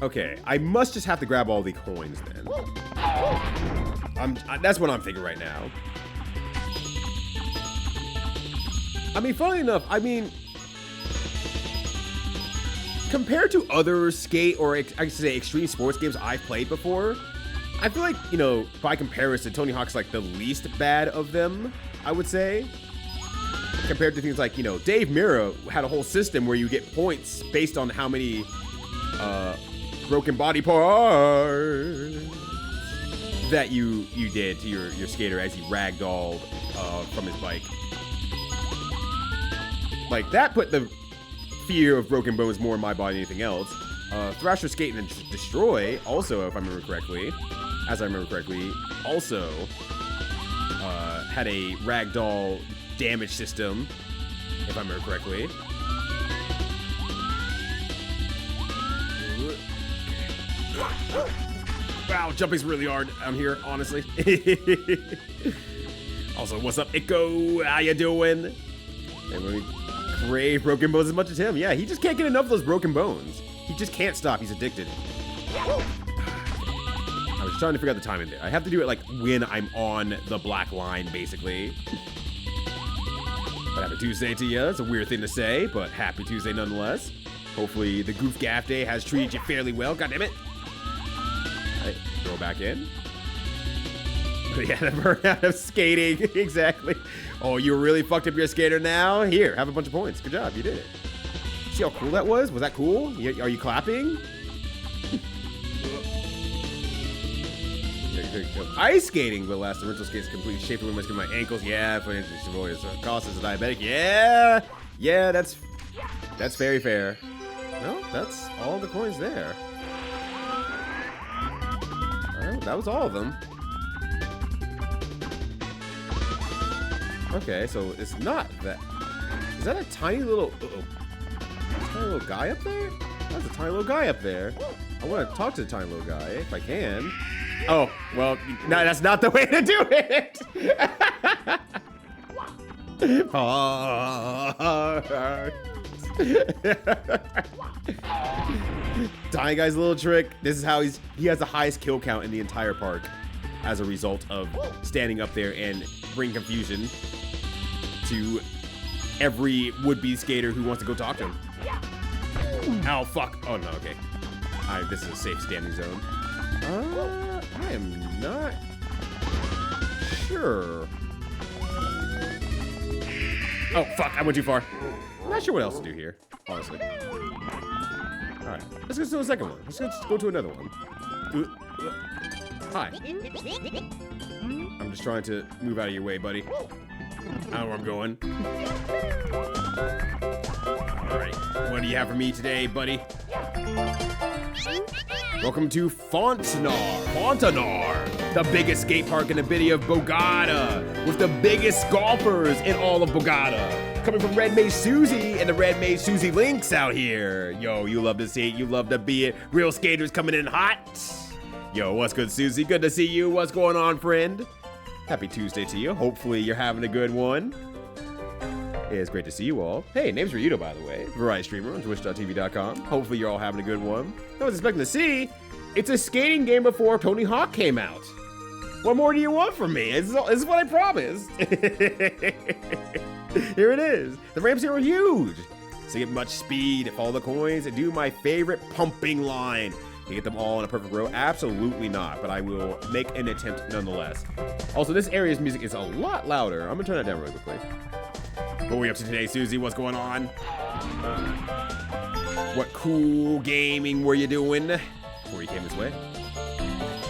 Okay, I must just have to grab all the coins then. That's what I'm thinking right now. I mean, funnily enough, I mean, compared to other skate or I should say extreme sports games I've played before, I feel like, you know, by comparison, Tony Hawk's like the least bad of them, I would say. compared to things like, you know, Dave Mirra had a whole system where you get points based on how many broken body parts that you did to your skater as he ragdolled from his bike. Like, that put the fear of broken bones more in my body than anything else. Thrasher Skate and Destroy, also, if I remember correctly, also had a ragdoll damage system, if I remember correctly. Wow, jumping's really hard down here, honestly. Also, what's up, Ico? How you doing? And we crave broken bones as much as him. Yeah, he just can't get enough of those broken bones. He just can't stop. He's addicted. I was trying to figure out the timing there. I have to do it like when I'm on the black line, basically. But happy Tuesday to you. It's a weird thing to say, but happy Tuesday nonetheless. Hopefully the Goof Gaff Day has treated you fairly well. God damn it. All right, throw back in. Yeah, the burnout of skating. Exactly. Oh, you really fucked up your skater now? Here, have a bunch of points. Good job. You did it. See how cool that was? Was that cool? Are you clapping? Ice skating will last the rental skates complete shape of my ankles. Yeah, cost as a diabetic. Yeah, yeah, that's very fair. No, that's all the coins there. All right, that was all of them. Okay, so it's not that. Is that a tiny little? Tiny little guy up there? That's a tiny little guy up there. I want to talk to the tiny little guy if I can. Oh, well, no, that's not the way to do it. Tiny guy's little trick. This is how he has the highest kill count in the entire park as a result of standing up there and bring confusion to every would-be skater who wants to go talk to him. Oh, fuck. Oh, no, okay. This is a safe standing zone. I am not sure. Oh, fuck. I went too far. I'm not sure what else to do here, honestly. Alright. Let's go to the second one. Let's go to another one. Hi. I'm just trying to move out of your way, buddy. I know where I'm going. Alright. What do you have for me today, buddy? Welcome to Fontanar, the biggest skate park in the city of Bogota, with the biggest golfers in all of Bogota. Coming from Red Maze Susie and the Red Maze Susie Links out here. Yo, you love to see it, you love to be it. Real skaters coming in hot. Yo, what's good, Susie? Good to see you. What's going on, friend? Happy Tuesday to you. Hopefully you're having a good one. It's great to see you all. Hey, name's Ryuto, by the way. Variety streamer on twitch.tv.com. Hopefully you're all having a good one. I was expecting to see. It's a skating game before Tony Hawk came out. What more do you want from me? This is what I promised. Here it is. The ramps here are huge. So get much speed, follow the coins, and do my favorite pumping line. To get them all in a perfect row? Absolutely not, but I will make an attempt nonetheless. Also, this area's music is a lot louder. I'm gonna turn that down really quickly. What are we up to today, Susie? What's going on? What cool gaming were you doing before you came this way?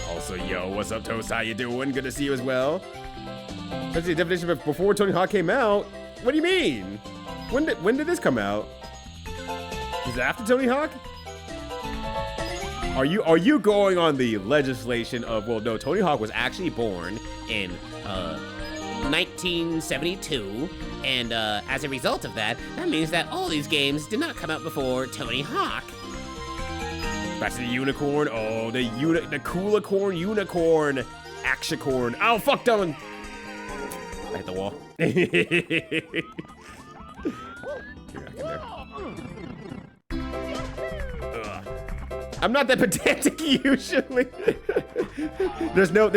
Also, yo, what's up, Toast? How you doing? Good to see you as well. That's the definition of before Tony Hawk came out. What do you mean? When did this come out? Is it after Tony Hawk? Are you going on the legislation of, well, no, Tony Hawk was actually born in 1972, and as a result of that, that means that all these games did not come out before Tony Hawk. Back to the unicorn. Oh, the coolicorn unicorn. Axicorn. Oh, fuck, Dylan. I hit the wall. Get back in there. Ugh. I'm not that pedantic usually. there's no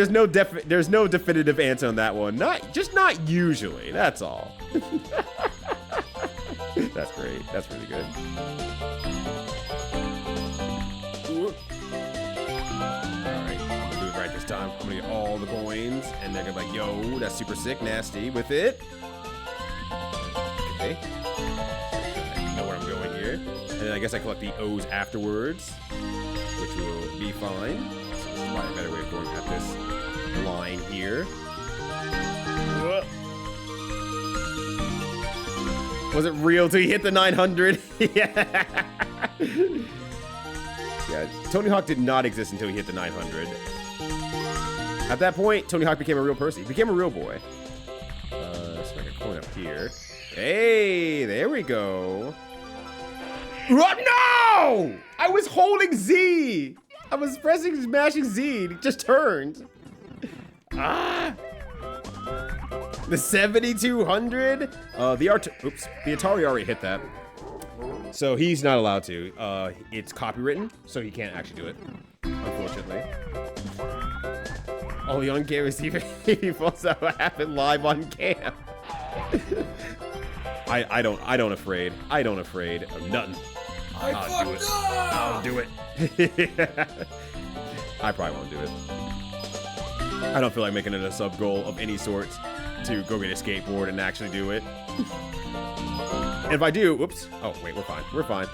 definitive answer on that one. Just not usually. That's all. That's great. That's really good. Alright, I'm gonna do it right this time. I'm gonna get all the coins, and they're gonna be like, yo, that's super sick, nasty with it. And then I guess I collect the O's afterwards, which will be fine. So this is probably a better way of going at this line here. Was it real till he hit the 900? Yeah. Yeah, Tony Hawk did not exist until he hit the 900. At that point, Tony Hawk became a real person. He became a real boy. Let's make a coin up here. Hey, there we go. Oh, no! I was holding Z. I was pressing, smashing Z. It just turned. Ah! The 7200. The Atari already hit that, so he's not allowed to. It's copywritten, so he can't actually do it, unfortunately. Only on cam is even he falls out what happened live on cam. I don't afraid of nothing. I'll do it. I probably won't do it. I don't feel like making it a sub goal of any sort to go get a skateboard and actually do it. And if I do, whoops. Oh wait, we're fine. We're fine.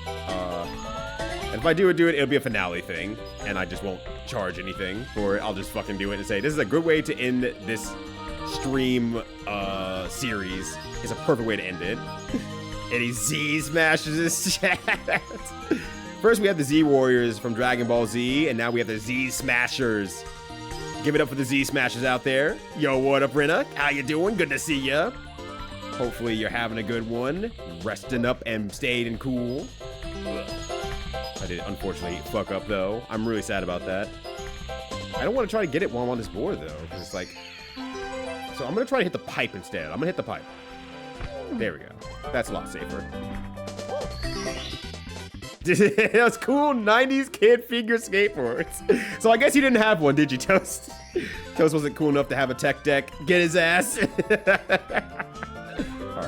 And if I do it, it'll be a finale thing, and I just won't charge anything for it. I'll just fucking do it and say, this is a good way to end this stream series. It's a perfect way to end it. And he Z smashes his chat. First, we have the Z Warriors from Dragon Ball Z, and now we have the Z Smashers. Give it up for the Z Smashers out there. Yo, what up, Brenna? How you doing? Good to see ya. Hopefully you're having a good one. Resting up and staying cool. I did unfortunately fuck up though. I'm really sad about that. I don't want to try to get it while I'm on this board though, because it's like... So I'm going to try to hit the pipe instead. I'm going to hit the pipe. There we go. That's a lot safer. That was cool 90s kid figure skateboards. So I guess you didn't have one, did you, Toast? Toast wasn't cool enough to have a tech deck. Get his ass. Alright,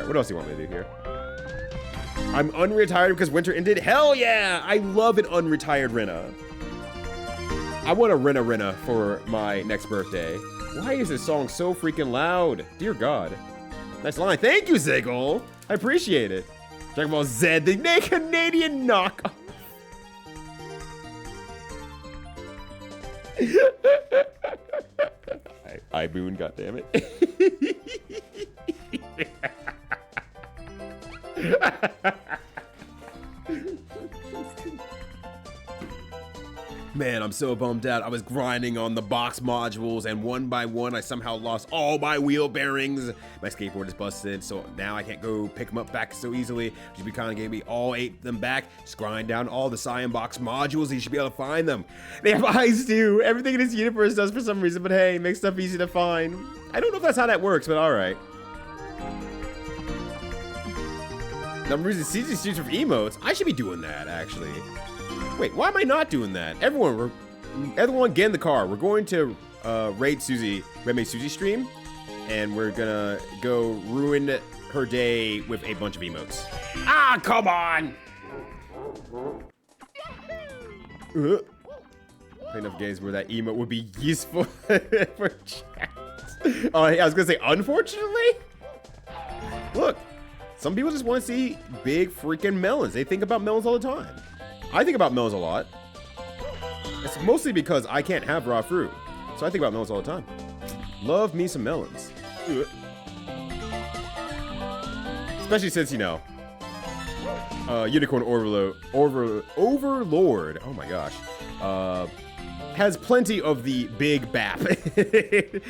what else do you want me to do here? I'm unretired because winter ended. Hell yeah! I love an unretired Rena. I want a Rena for my next birthday. Why is this song so freaking loud? Dear God. Nice line. Thank you, Ziggle. I appreciate it. Dragon Ball Z, the Canadian knockoff. I boon, goddammit. Man, I'm so bummed out. I was grinding on the box modules, and one by one, I somehow lost all my wheel bearings. My skateboard is busted, so now I can't go pick them up back so easily. You be kind of gave me all 8 of them back. Just grind down all the Cyan box modules. You should be able to find them. They have eyes too. Everything in this universe does for some reason, but hey, makes stuff easy to find. I don't know if that's how that works, but all right. Now I'm using CG Streets for emotes. I should be doing that, actually. Wait, why am I not doing that? Everyone get in the car. We're going to raid Susie, Red Susie stream, and we're gonna go ruin her day with a bunch of emotes. Ah, come on! Play enough games where that emote would be useful for chat. Oh, I was gonna say, unfortunately? Look, some people just want to see big freaking melons. They think about melons all the time. I think about melons a lot. It's mostly because I can't have raw fruit. So I think about melons all the time. Love me some melons. Ugh. Especially since, you know, Unicorn Overlord, oh my gosh, has plenty of the big bap. It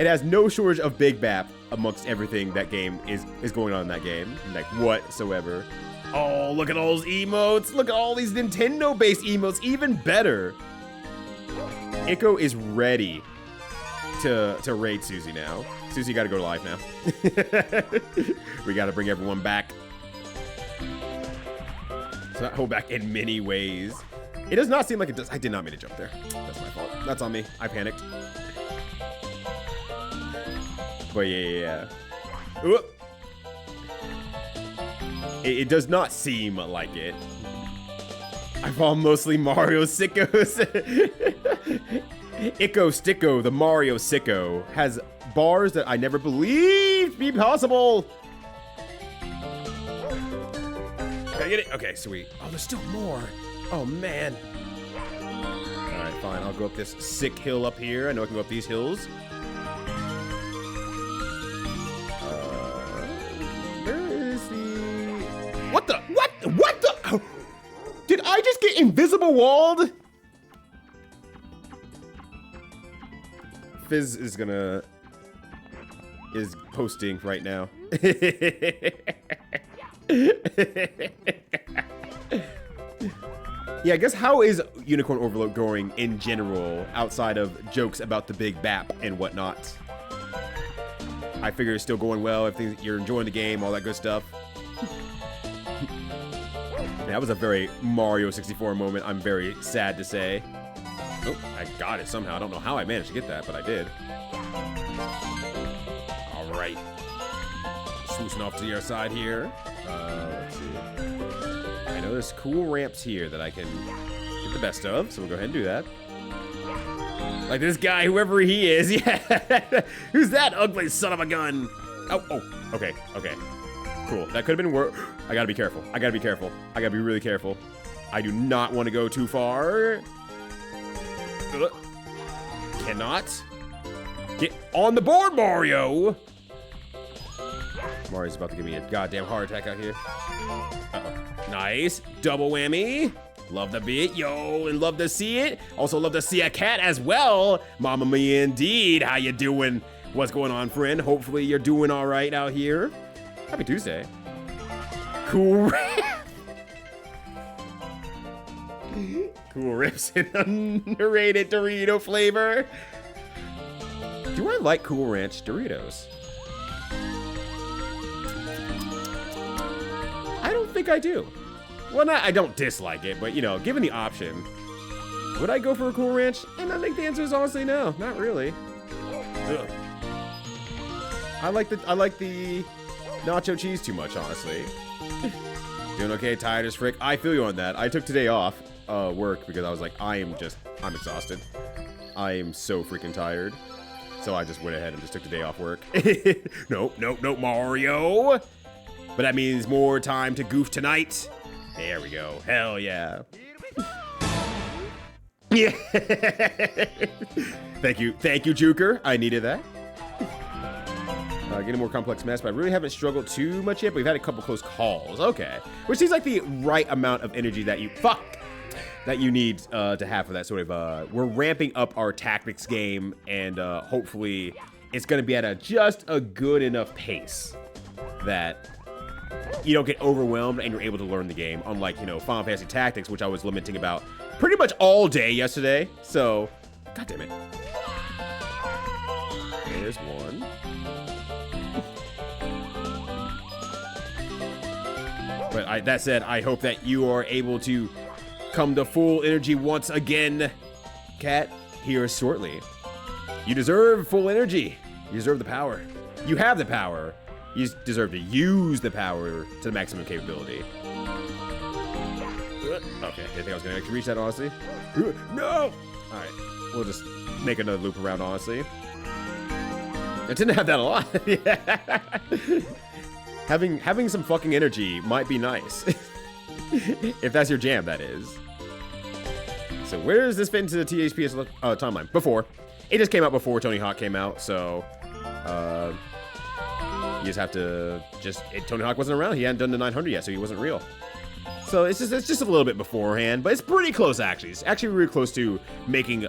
has no shortage of big bap amongst everything that game is going on in that game, like whatsoever. Oh, look at all those emotes. Look at all these Nintendo-based emotes. Even better. Ico is ready to raid Susie now. Susie, you gotta go live now. We gotta bring everyone back. It's not hold back in many ways. It does not seem like it does. I did not mean to jump there. That's my fault. That's on me. I panicked. But yeah. Ooh. It does not seem like it. I follow mostly Mario sickos. Ico Sticko, the Mario sicko, has bars that I never believed be possible. I get it? Okay, sweet. Oh, there's still more. Oh, man. All right, fine. I'll go up this sick hill up here. I know I can go up these hills. Where is the... What the? What? What the? Oh, did I just get invisible walled? Fizz is gonna... is posting right now. Yeah, I guess how is Unicorn Overload going in general, outside of jokes about the big BAP and whatnot? I figure it's still going well, if you're enjoying the game, all that good stuff. That was a very Mario 64 moment, I'm very sad to say. Oh, I got it somehow. I don't know how I managed to get that, but I did. All right. Swoosing off to the other side here. Let's see. I know there's cool ramps here that I can get the best of, so we'll go ahead and do that. Like this guy, whoever he is. Yeah. Who's that ugly son of a gun? Oh, okay, okay. Cool. That could have been worse. I gotta be careful. I gotta be careful. I gotta be really careful. I do not want to go too far. Cannot. Get on the board, Mario! Mario's about to give me a goddamn heart attack out here. Uh-oh. Nice. Double whammy. Love the beat, yo, and love to see it. Also love to see a cat as well. Mamma mia indeed. How you doing? What's going on, friend? Hopefully you're doing all right out here. Happy Tuesday. Cool. Cool rips in underrated Dorito flavor. Do I like Cool Ranch Doritos? I don't think I do. Well, I don't dislike it, but you know, given the option, would I go for a Cool Ranch? And I think the answer is honestly no, not really. Ugh. I like the nacho cheese too much, honestly. Doing okay, tired as frick. I feel you on that. I took today off work because I was like, I'm exhausted. I am so freaking tired. So I just went ahead and just took the day off work. Nope, Mario. But that means more time to goof tonight. There we go. Hell yeah. Yeah. Thank you, Juker. I needed that. Getting a more complex mess, but I really haven't struggled too much yet, but we've had a couple close calls. Okay. Which seems like the right amount of energy that you need to have for that sort of, we're ramping up our tactics game, and hopefully it's going to be at just a good enough pace that you don't get overwhelmed and you're able to learn the game, unlike, you know, Final Fantasy Tactics, which I was lamenting about pretty much all day yesterday. So, god damn it. There's one. But that said, I hope that you are able to come to full energy once again, Cat, here shortly. You deserve full energy. You deserve the power. You have the power. You just deserve to use the power to the maximum capability. Okay, I think I was gonna actually reach that, honestly. No! Alright, we'll just make another loop around, honestly. I didn't have that a lot. Yeah. Having some fucking energy might be nice. If that's your jam, that is. So where does this fit into the THPS timeline? Before. It just came out before Tony Hawk came out, so you just have to Tony Hawk wasn't around. He hadn't done the 900 yet, so he wasn't real. So it's just a little bit beforehand, but it's pretty close actually. It's actually really close to making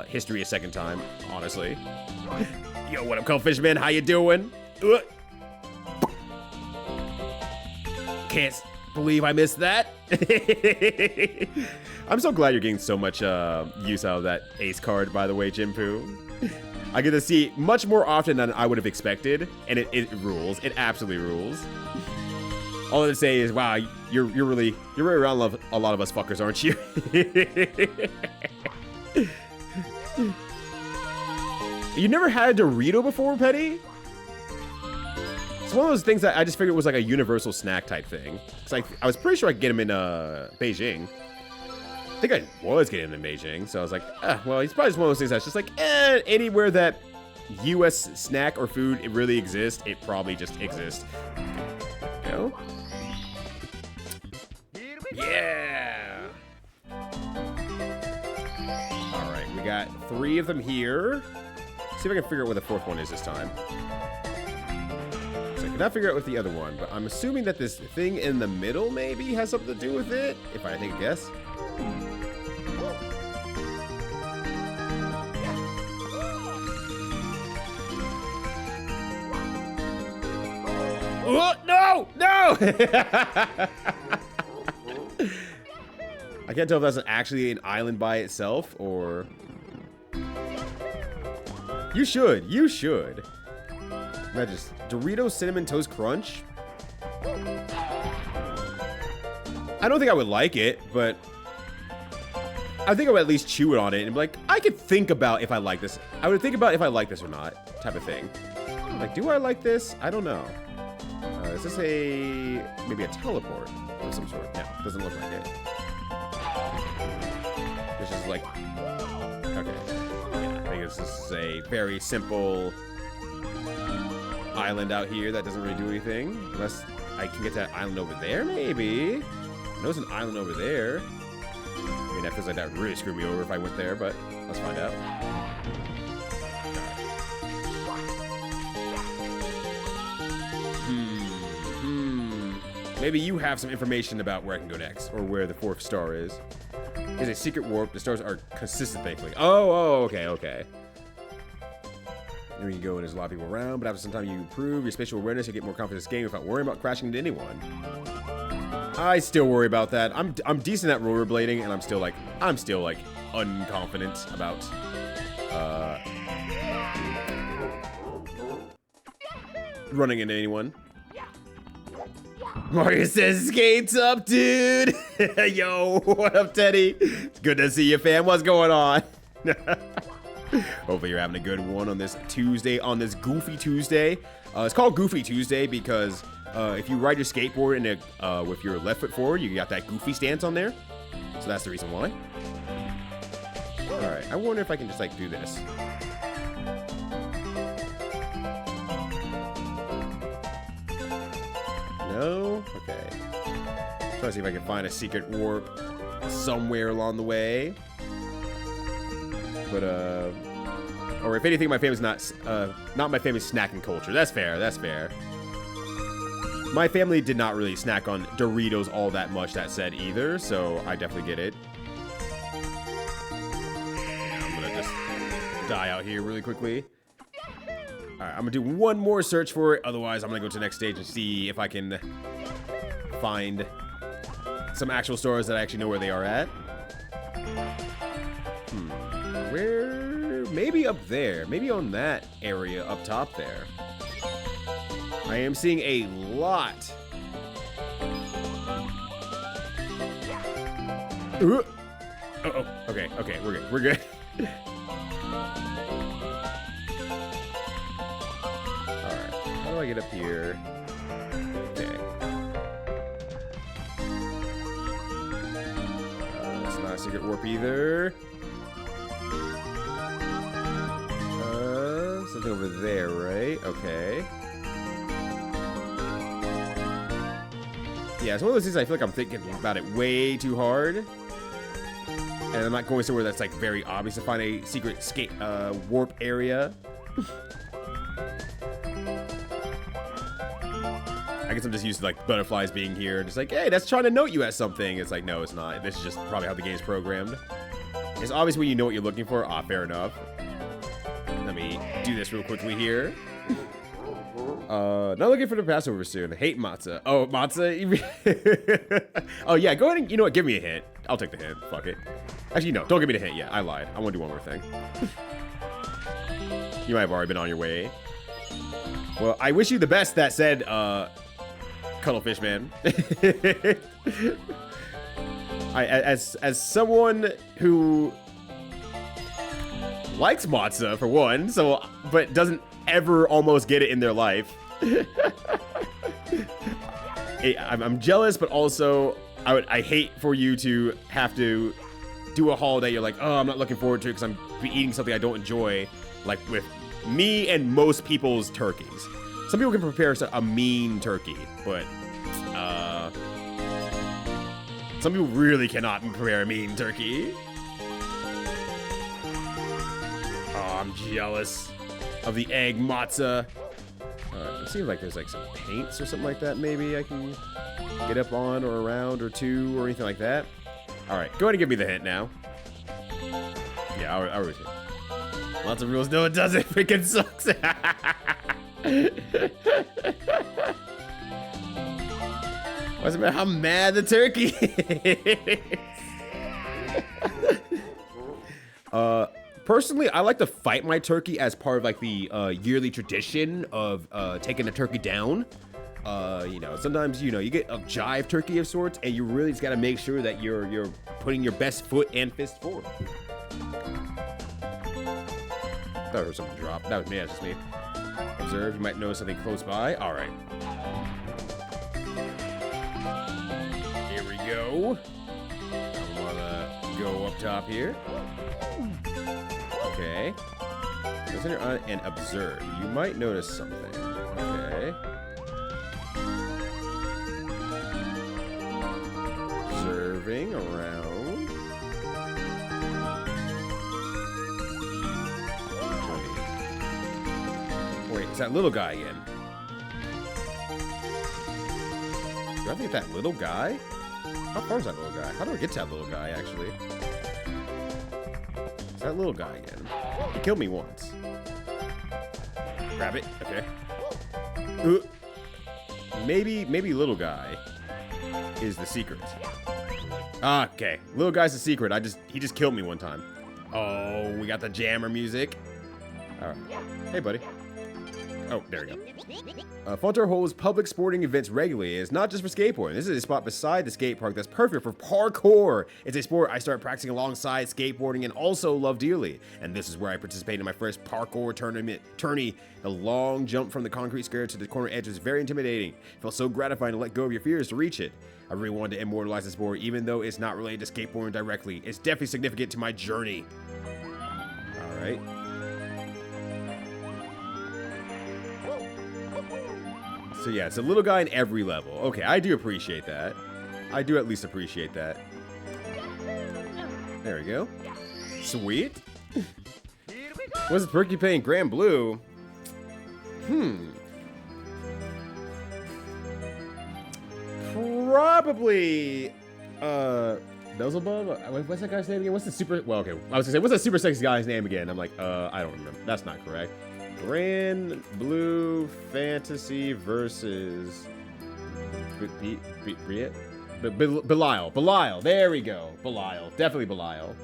history a second time, honestly. Yo, what up, Cullfishman? How you doing? Can't believe I missed that. I'm so glad you're getting so much use out of that ace card, by the way, Jinpoo. I get to see much more often than I would have expected, and it rules. It absolutely rules. All I have to say is, wow, you're really around a lot of us fuckers, aren't you? You never had a Dorito before, Petty? It's one of those things that I just figured was like a universal snack type thing. It's like, I was pretty sure I could get him in Beijing. I think I was getting him in Beijing, so I was like, well, he's probably just one of those things that's just like, anywhere that U.S. snack or food it really exists, it probably just exists. You know? got 3 of them here. See if I can figure out where the 4th one is this time. So I cannot figure out what the other one, but I'm assuming that this thing in the middle maybe has something to do with it, if I take a guess. Oh, no! No! I can't tell if that's actually an island by itself, or... You should. Imagine just Doritos Cinnamon Toast Crunch. I don't think I would like it, but... I think I would at least chew it on it and be like, I could think about if I like this. I would think about if I like this or not, type of thing. Like, do I like this? I don't know. Is this maybe a teleport of some sort? No, doesn't look like it. This is like, okay. Yeah, I think this is a very simple island out here that doesn't really do anything. Unless I can get to that island over there, maybe. I know there's an island over there. I mean, that feels like that would really screw me over if I went there, but let's find out. Maybe you have some information about where I can go next, or where the 4th star is. There's a secret warp. The stars are consistent, thankfully. Oh, okay. There you go, and there's a lot of people around, but after some time you improve your spatial awareness, you get more confident in this game without worrying about crashing into anyone. I still worry about that. I'm decent at rollerblading, and I'm still like unconfident about running into anyone. Mario says, skates up, dude. Yo, what up, Teddy? It's good to see you, fam. What's going on? Hopefully you're having a good one on this Tuesday, on this Goofy Tuesday. It's called Goofy Tuesday because if you ride your skateboard in with your left foot forward, you got that goofy stance on there. So that's the reason why. All right, I wonder if I can just like do this. No? Okay. Trying to see if I can find a secret warp somewhere along the way. But, or if anything, my family's not my family's snacking culture. That's fair, that's fair. My family did not really snack on Doritos all that much, that said, either, so I definitely get it. Yeah, I'm gonna just die out here really quickly. Alright, I'm gonna do one more search for it, otherwise I'm gonna go to the next stage and see if I can find some actual stores that I actually know where they are at. Where? Maybe up there. Maybe on that area up top there. I am seeing a lot. Oh, okay, we're good. We're good. Alright, how do I get up here? Okay. That's not a secret warp either. Something over there, right? Okay. Yeah, it's one of those things I feel like I'm thinking about it way too hard. And I'm not going somewhere that's like very obvious to find a secret skate warp area. I guess I'm just used to like butterflies being here. Just like, hey, that's trying to note you at something. It's like, no, it's not. This is just probably how the game's programmed. It's obvious when you know what you're looking for. Ah, fair enough. Let me do this real quickly here. Not looking for the Passover soon. Hate matzah. Oh, matzah? Oh, yeah, go ahead and, you know what, give me a hint. I'll take the hint. Fuck it. Actually, no, don't give me the hint yet. I lied. I want to do one more thing. You might have already been on your way. Well, I wish you the best, that said, Cuttlefish Man. As someone who likes matzah, for one, but doesn't ever almost get it in their life. I'm jealous, but also I hate for you to have to do a holiday you're like, oh, I'm not looking forward to it because I'm eating something I don't enjoy, like with me and most people's turkeys. Some people can prepare a mean turkey, but some people really cannot prepare a mean turkey. I'm jealous of the egg matzah. It seems like there's like some paints or something like that maybe I can get up on or around or to or anything like that. All right, go ahead and give me the hint now. Yeah, I always hit. Lots of rules. No, it doesn't. Freaking sucks. What's about how mad the turkey is? Personally, I like to fight my turkey as part of like the yearly tradition of taking a turkey down. You know, sometimes you get a jive turkey of sorts, and you really just gotta make sure that you're putting your best foot and fist forward. I thought I heard something drop. That was me. That's just me. Observe. You might notice something close by. All right. Here we go. I wanna go up top here. Okay. Consider on and observe. You might notice something. Okay. Observing around. Wait, it's that little guy again. Do I think that little guy? How far is that little guy? How do I get to that little guy, actually? It's that little guy again. He killed me once. Grab it. Okay. Maybe little guy is the secret. Okay. Little guy's the secret. He just killed me one time. Oh, we got the jammer music. All right. Hey, buddy. Oh, there we go. Fontaine holds public sporting events regularly. It's not just for skateboarding. This is a spot beside the skate park that's perfect for parkour. It's a sport I started practicing alongside skateboarding and also love dearly. And this is where I participated in my first parkour tourney. The long jump from the concrete square to the corner edge was very intimidating. It felt so gratifying to let go of your fears to reach it. I really wanted to immortalize the sport, even though it's not related to skateboarding directly. It's definitely significant to my journey. All right. So yeah, it's a little guy in every level. Okay, I do appreciate that. I do at least appreciate that. There we go. Sweet. Was the turkey playing Grand Blue? Probably Beelzebub? What's that guy's name again? What's the super... Well, okay. I was gonna say, what's the super sexy guy's name again? I'm like, I don't remember. That's not correct. Grand Blue Fantasy versus... Belial. Belial. There we go. Belial. Definitely Belial.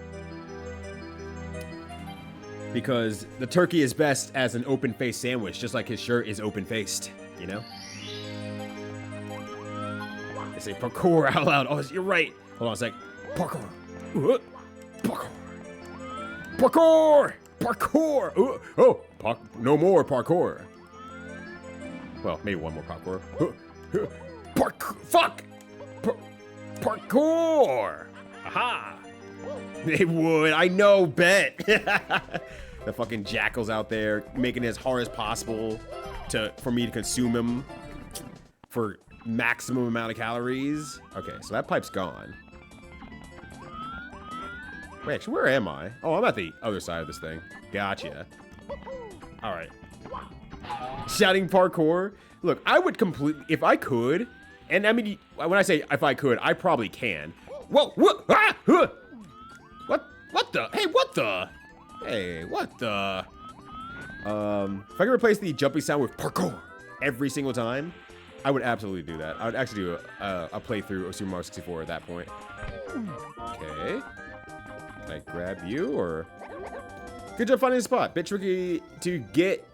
Because the turkey is best as an open-faced sandwich, just like his shirt is open-faced, you know? They say parkour out loud. Oh, you're right. Hold on a sec. Parkour. Parkour. Parkour. Parkour. No more parkour. Well, maybe one more parkour. Fuck. Parkour. Aha. They would. I know. Bet. The fucking jackal's out there making it as hard as possible for me to consume him for maximum amount of calories. Okay, so that pipe's gone. Wait, actually, where am I? Oh, I'm at the other side of this thing. Gotcha. All right. Shouting parkour. Look, I would completely, if I could, and I mean, when I say if I could, I probably can. Whoa, what? Ah, huh. What the? Hey, what the? Hey, what the? If I could replace the jumping sound with parkour every single time, I would absolutely do that. I would actually do a playthrough of Super Mario 64 at that point. Okay. Can I grab you, or? Good job finding a spot. Bit tricky to get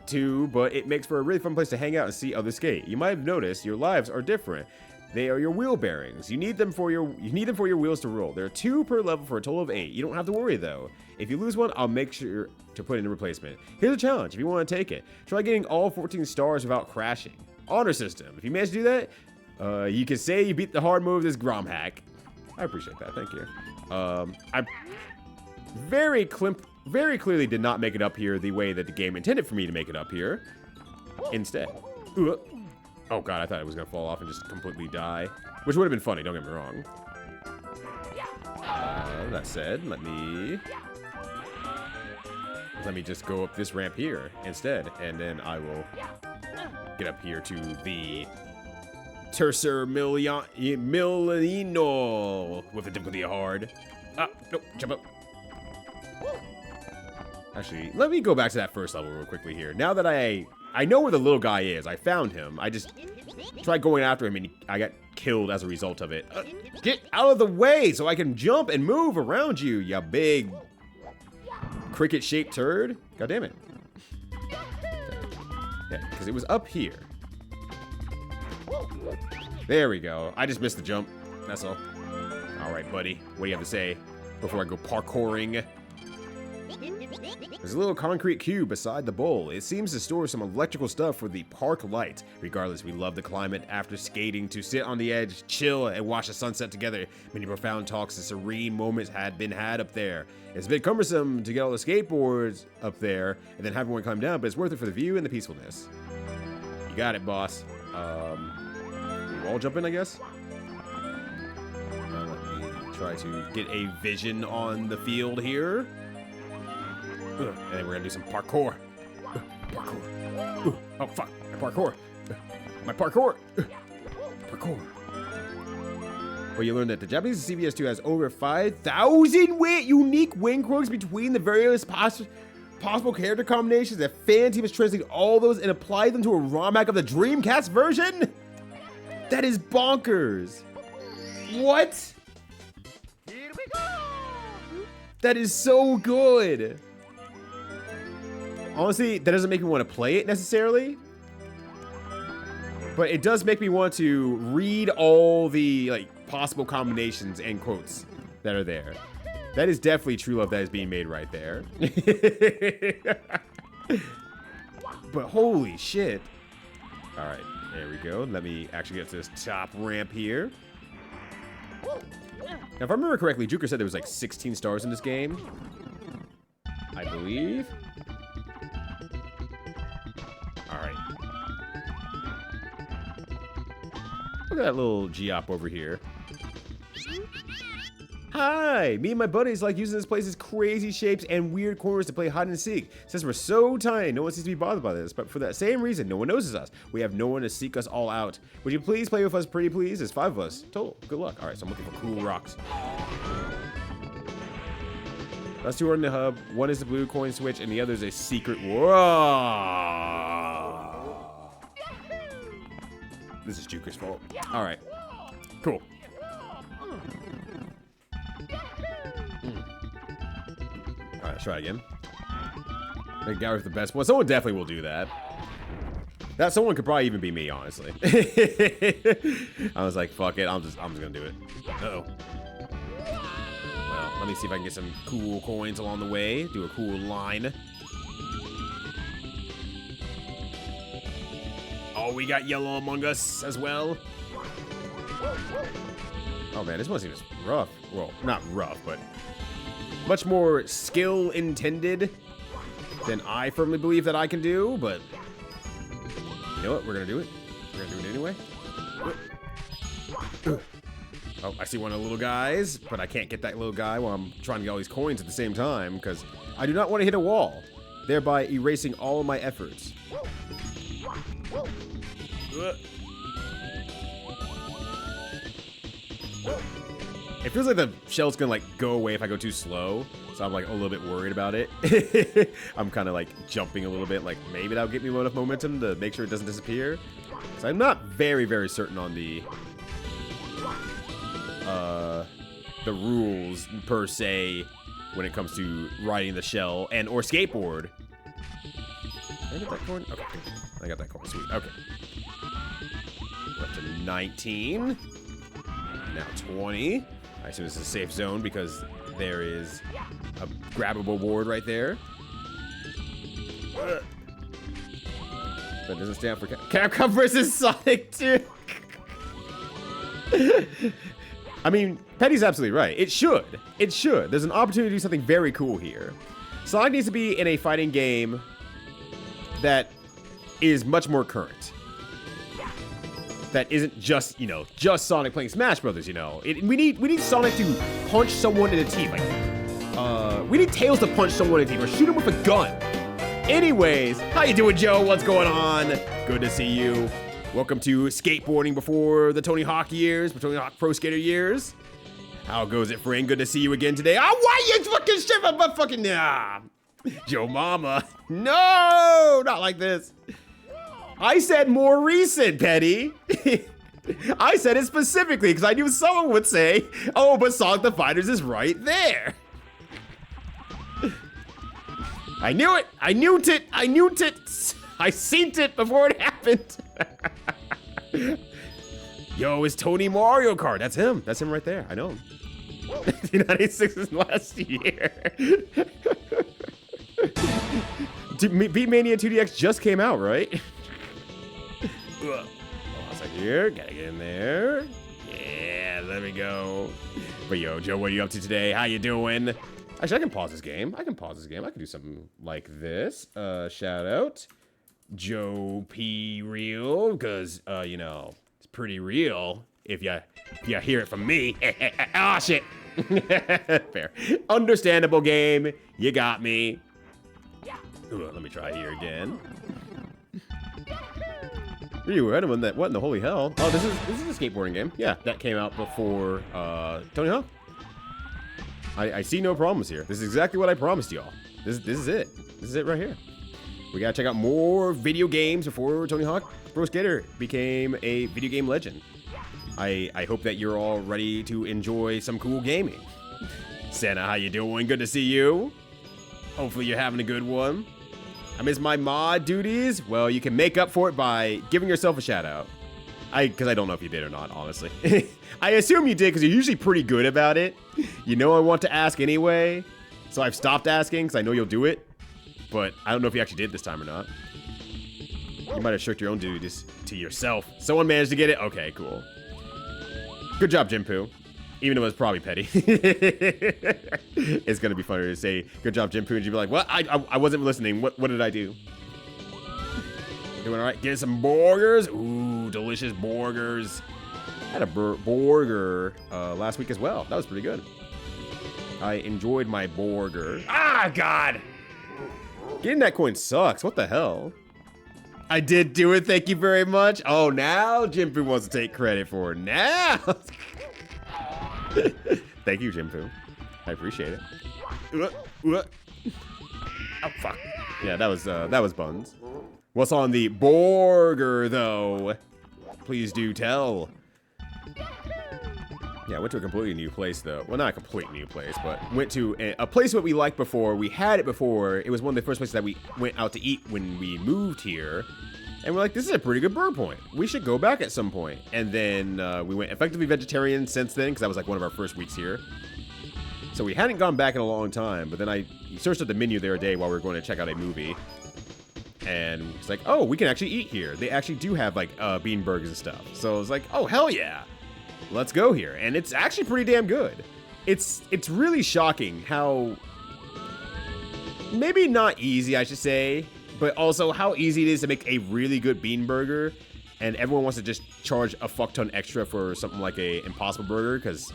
to, but it makes for a really fun place to hang out and see others skate. You might have noticed your lives are different. They are your wheel bearings. You need them for your wheels to roll. There are 2 per level for a total of 8. You don't have to worry though. If you lose one, I'll make sure to put in a replacement. Here's a challenge if you want to take it. Try getting all 14 stars without crashing. Honor system. If you manage to do that, you can say you beat the hard move this Grom hack. I appreciate that. Thank you. I very clearly did not make it up here the way that the game intended for me to make it up here. Instead. Oh god, I thought it was gonna fall off and just completely die. Which would have been funny, don't get me wrong. That said, let me let me just go up this ramp here instead, and then I will get up here to the Tercer Millino with the difficulty hard. Ah, nope, jump up. Actually, let me go back to that first level real quickly here. Now that I know where the little guy is, I found him. I just tried going after him and I got killed as a result of it. Get out of the way so I can jump and move around you, you big cricket-shaped turd. God damn it. Yeah, because it was up here. There we go. I just missed the jump. That's all. All right, buddy. What do you have to say before I go parkouring? There's a little concrete cube beside the bowl. It seems to store some electrical stuff for the park light. Regardless, we love the climate. After skating, to sit on the edge, chill, and watch the sunset together. Many profound talks and serene moments had been had up there. It's a bit cumbersome to get all the skateboards up there and then have everyone climb down, but it's worth it for the view and the peacefulness. You got it, boss. Wall jumping, I guess? Let me try to get a vision on the field here. And then we're gonna do some parkour. Parkour. Oh, fuck. My parkour. My parkour. Parkour. Well, you learned that the Japanese CVS2 has over 5,000 unique wing quirks between the various possible character combinations. The fan team has translated all those and applied them to a ROM hack of the Dreamcast version? That is bonkers. What? Here we go! That is so good. Honestly, that doesn't make me want to play it necessarily, but it does make me want to read all the possible combinations and quotes that are there. That is definitely true love that is being made right there. But holy shit. All right, there we go. Let me actually get to this top ramp here. Now, if I remember correctly, Juker said there was like 16 stars in this game, I believe. Alright. Look at that little Geop over here. Hi! Me and my buddies like using this place's crazy shapes and weird corners to play hide and seek. Since we're so tiny, no one seems to be bothered by this, but for that same reason, no one notices us. We have no one to seek us all out. Would you please play with us, pretty please? There's 5 of us. Total. Good luck. Alright, so I'm looking for cool rocks. That's 2 are in the hub. One is the blue coin switch, and the other is a secret. Whoa! This is Juker's fault. Alright. Cool. Alright, let's try again. The guy with the best one. Someone definitely will do that. That someone could probably even be me, honestly. I was like, fuck it. I'm just gonna do it. Uh-oh. Well, let me see if I can get some cool coins along the way. Do a cool line. Oh, we got yellow among us as well. Oh man, this one seems rough. Well, not rough, but much more skill intended than I firmly believe that I can do, but you know what? We're gonna do it. We're gonna do it anyway. Oh, I see one of the little guys, but I can't get that little guy while I'm trying to get all these coins at the same time, because I do not want to hit a wall, thereby erasing all of my efforts. It feels like the shell's gonna go away if I go too slow, so I'm a little bit worried about it. I'm kind of jumping a little bit, maybe that'll get me enough momentum to make sure it doesn't disappear. So I'm not very, very certain on the rules per se when it comes to riding the shell and or skateboard. Did I get that coin? Okay, I got that coin. Sweet. Okay. We're up to 19. Now 20. I assume this is a safe zone because there is a grabbable board right there. That doesn't stand for Capcom versus Sonic 2. I mean, Petty's absolutely right. It should. It should. There's an opportunity to do something very cool here. Sonic needs to be in a fighting game that is much more current. That isn't just, just Sonic playing Smash Brothers, We need Sonic to punch someone in the teeth. We need Tails to punch someone in the teeth or shoot him with a gun. Anyways, how you doing, Joe? What's going on? Good to see you. Welcome to skateboarding before the Tony Hawk years, Tony Hawk Pro Skater years. How goes it, friend? Good to see you again today. Oh, why you fucking shit my fucking Joe Mama? No, not like this. I said more recent, Petty. I said it specifically because I knew someone would say, oh, but Sonic the Fighters is right there. I knew it. I knew it. I knew it. I seen it before it happened. Yo, it's Tony Mario Kart. That's him. That's him right there. I know him. 96 is last year. Beat Mania 2DX just came out, right? Here, gotta get in there. Yeah, there we go. But yo, Joe, what are you up to today? How you doing? Actually, I can pause this game. I can do something like this. Shout out Joe P. Real, because you know, it's pretty real if you hear it from me. Oh shit. Fair. Understandable game. You got me. Ooh, let me try here again. You read him that? What in the holy hell? Oh, this is a skateboarding game. Yeah, that came out before Tony Hawk. I see no problems here. This is exactly what I promised y'all. This is it. This is it right here. We gotta check out more video games before Tony Hawk Pro Skater became a video game legend. I hope that you're all ready to enjoy some cool gaming. Santa, how you doing? Good to see you. Hopefully you're having a good one. I miss my mod duties. Well, you can make up for it by giving yourself a shout out. Because I don't know if you did or not, honestly. I assume you did because you're usually pretty good about it. You know I want to ask anyway. So I've stopped asking because I know you'll do it. But I don't know if you actually did this time or not. You might have shirked your own duties to yourself. Someone managed to get it? Okay, cool. Good job, Jimpu. Even though it's probably petty. It's gonna be funny to say, good job, Jimpu, and you'd be like, what? I wasn't listening. What did I do? Doing all right? Get some burgers. Ooh, delicious burgers. I had a burger last week as well. That was pretty good. I enjoyed my burger. Ah, God! Getting that coin sucks. What the hell? I did do it. Thank you very much. Oh, now Jimpu wants to take credit for it. Now! Thank you, Jimpu. I appreciate it. Oh, fuck. Yeah, that was Buns. What's on the burger, though? Please do tell. Yeah, I went to a completely new place, though. Well, not a completely new place, but went to a place that we liked before. We had it before. It was one of the first places that we went out to eat when we moved here. And we're like, this is a pretty good burger point. We should go back at some point. And then we went effectively vegetarian since then, because that was like one of our first weeks here. So we hadn't gone back in a long time, but then I searched at the menu the other day while we were going to check out a movie. And it's like, oh, we can actually eat here. They actually do have like bean burgers and stuff. So I was like, oh, hell yeah. Let's go here. And it's actually pretty damn good. It's really shocking how, maybe not easy, I should say, but also how easy it is to make a really good bean burger, and everyone wants to just charge a fuck ton extra for something like a Impossible Burger, because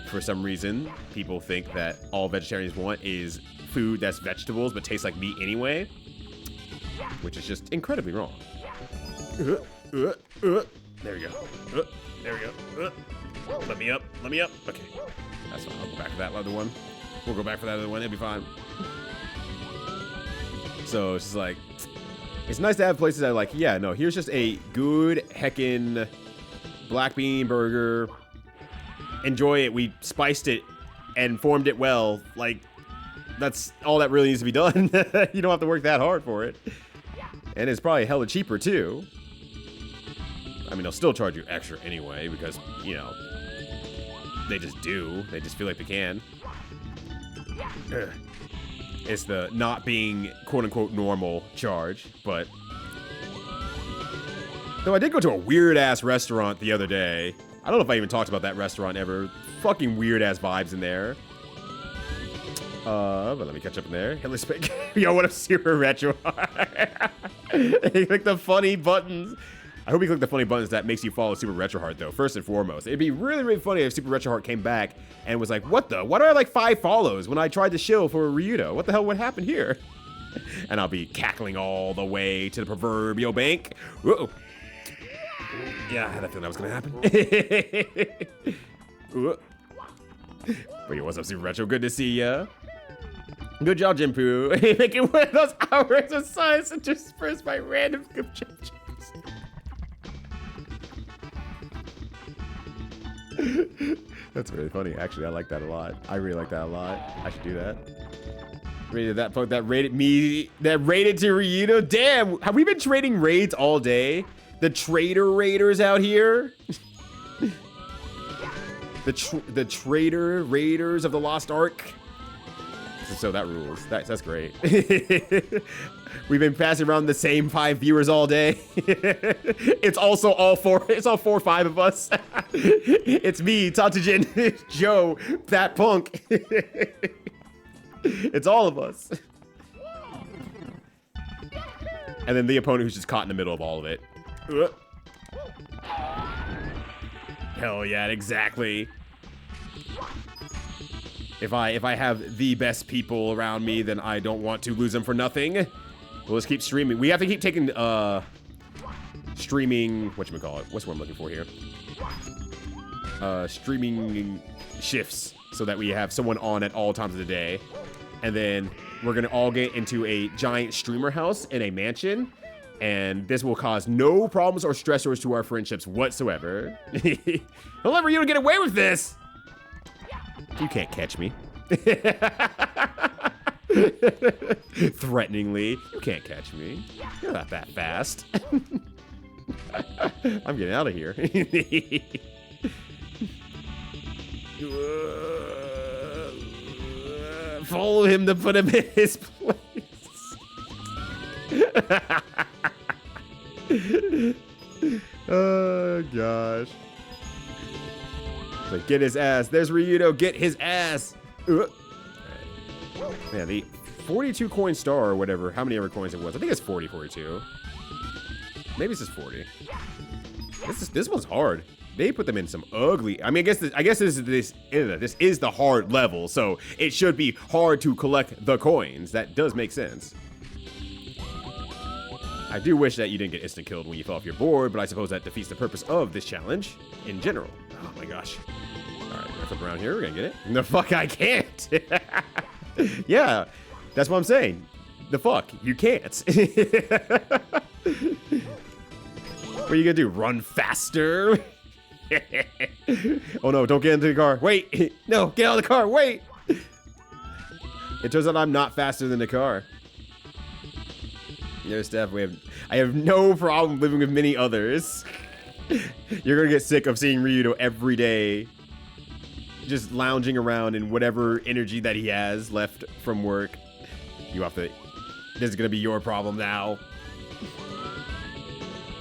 for some reason, people think that all vegetarians want is food that's vegetables but tastes like meat anyway, which is just incredibly wrong. There we go. There we go. Let me up. Okay. That's fine. I'll go back to that other one. We'll go back for that other one. It'll be fine. So it's just like, it's nice to have places that are like, yeah, no, here's just a good heckin' black bean burger. Enjoy it. We spiced it and formed it well. Like, that's all that really needs to be done. You don't have to work that hard for it. And it's probably hella cheaper, too. I mean, they'll still charge you extra anyway, because, you know, they just do. They just feel like they can. Ugh. It's the not being quote-unquote normal charge, but... Though I did go to a weird-ass restaurant the other day. I don't know if I even talked about that restaurant ever. Fucking weird-ass vibes in there. But let me catch up in there. Hitler Yo, what a super retro. Like the funny buttons. I hope you click the funny buttons that makes you follow Super Retro Heart, though, first and foremost. It'd be really, really funny if Super Retro Heart came back and was like, what the? Why do I have like 5 follows when I tried to shill for Ryudo? What the hell would happen here? And I'll be cackling all the way to the proverbial bank. Whoa. Yeah, I had a feeling that was gonna happen. But yo, what's up, Super Retro? Good to see ya. Good job, Jinpoo. Making one of those hours of science interspersed by random objections. That's really funny. Actually, I like that a lot. I really like that a lot. I should do that. Rated that poke that rated me, that rated to Ryudo. Damn, have we been trading raids all day? The trader raiders out here. The trader raiders of the Lost Ark. So that rules. That's great. We've been passing around the same 5 viewers all day. It's also all 4. It's all 4 or 5 of us. It's me, Tatsujin, Joe, that punk. It's all of us. And then the opponent who's just caught in the middle of all of it. Hell yeah, exactly. If I have the best people around me, then I don't want to lose them for nothing. We'll just keep streaming. We have to keep taking streaming, whatchamacallit? What's what I'm looking for here? Streaming shifts so that we have someone on at all times of the day. And then we're gonna all get into a giant streamer house in a mansion. And this will cause no problems or stressors to our friendships whatsoever. Don't let you get away with this. You can't catch me. Threateningly, you can't catch me. You're not that fast. I'm getting out of here. Follow him to put him in his place. Oh gosh. Like, get his ass. There's Ryudo. Get his ass. Right. Man, the 42 coin star or whatever, how many ever coins it was. I think it's 42. Maybe it's just 40. This one's hard. They put them in some ugly. I mean, I guess this is the hard level, so it should be hard to collect the coins. That does make sense. I do wish that you didn't get instant killed when you fell off your board, but I suppose that defeats the purpose of this challenge in general. Oh my gosh. All right, we're gonna flip around here. We're gonna get it. The fuck, I can't. Yeah, that's what I'm saying. The fuck, you can't. What are you gonna do? Run faster? Oh no, don't get into the car. Wait, no, get out of the car, wait. It turns out I'm not faster than the car. No, Steph, I have no problem living with many others. You're gonna get sick of seeing Ryudo every day, just lounging around in whatever energy that he has left from work. You have to. This is gonna be your problem now.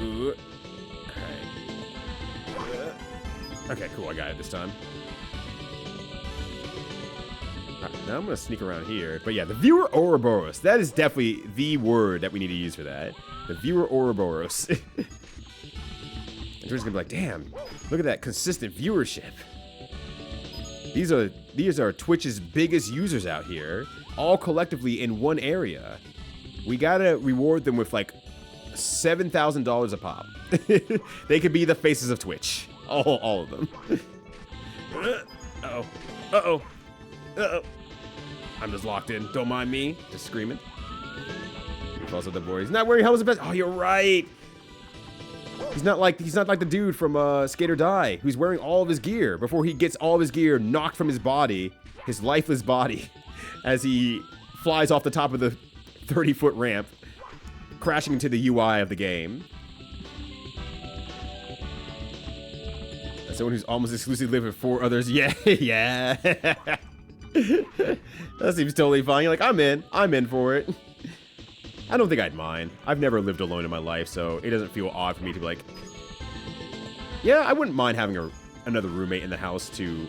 Ooh. Okay, cool. I got it this time. Right, now I'm gonna sneak around here. But yeah, the viewer Ouroboros. That is definitely the word that we need to use for that. The viewer Ouroboros. And Drew's gonna be like, damn, look at that consistent viewership. These are Twitch's biggest users out here, all collectively in one area. We gotta reward them with like $7,000 a pop. They could be the faces of Twitch. All of them. Uh-oh. Uh-oh. Uh-oh. I'm just locked in. Don't mind me. Just screaming. He falls with the boy. He's not wearing helmets. Best. Oh, you're right. He's not like the dude from Skate or Die, who's wearing all of his gear before he gets all of his gear knocked from his body, his lifeless body, as he flies off the top of the 30-foot ramp, crashing into the UI of the game. As someone who's almost exclusively lived with 4 others. Yeah, yeah. That seems totally fine. You're like, I'm in for it. I don't think I'd mind. I've never lived alone in my life, so it doesn't feel odd for me to be like, yeah, I wouldn't mind having another roommate in the house to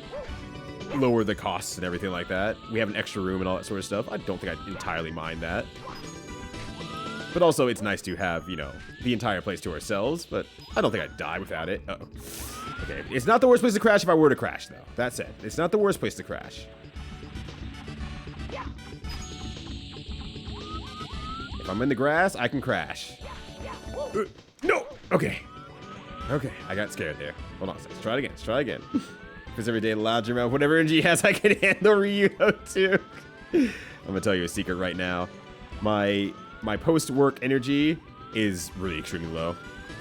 lower the costs and everything like that. We have an extra room and all that sort of stuff. I don't think I'd entirely mind that. But also, it's nice to have, you know, the entire place to ourselves, but I don't think I'd die without it. Uh-oh. Okay, it's not the worst place to crash if I were to crash, though. That's it. It's not the worst place to crash. If I'm in the grass, I can crash. No! Okay. Okay, I got scared there. Hold on a second. Let's try it again. Let's try it again. Because every day lounge around whatever energy he has, I can handle Ryu too. I'm gonna tell you a secret right now. My post-work energy is really extremely low.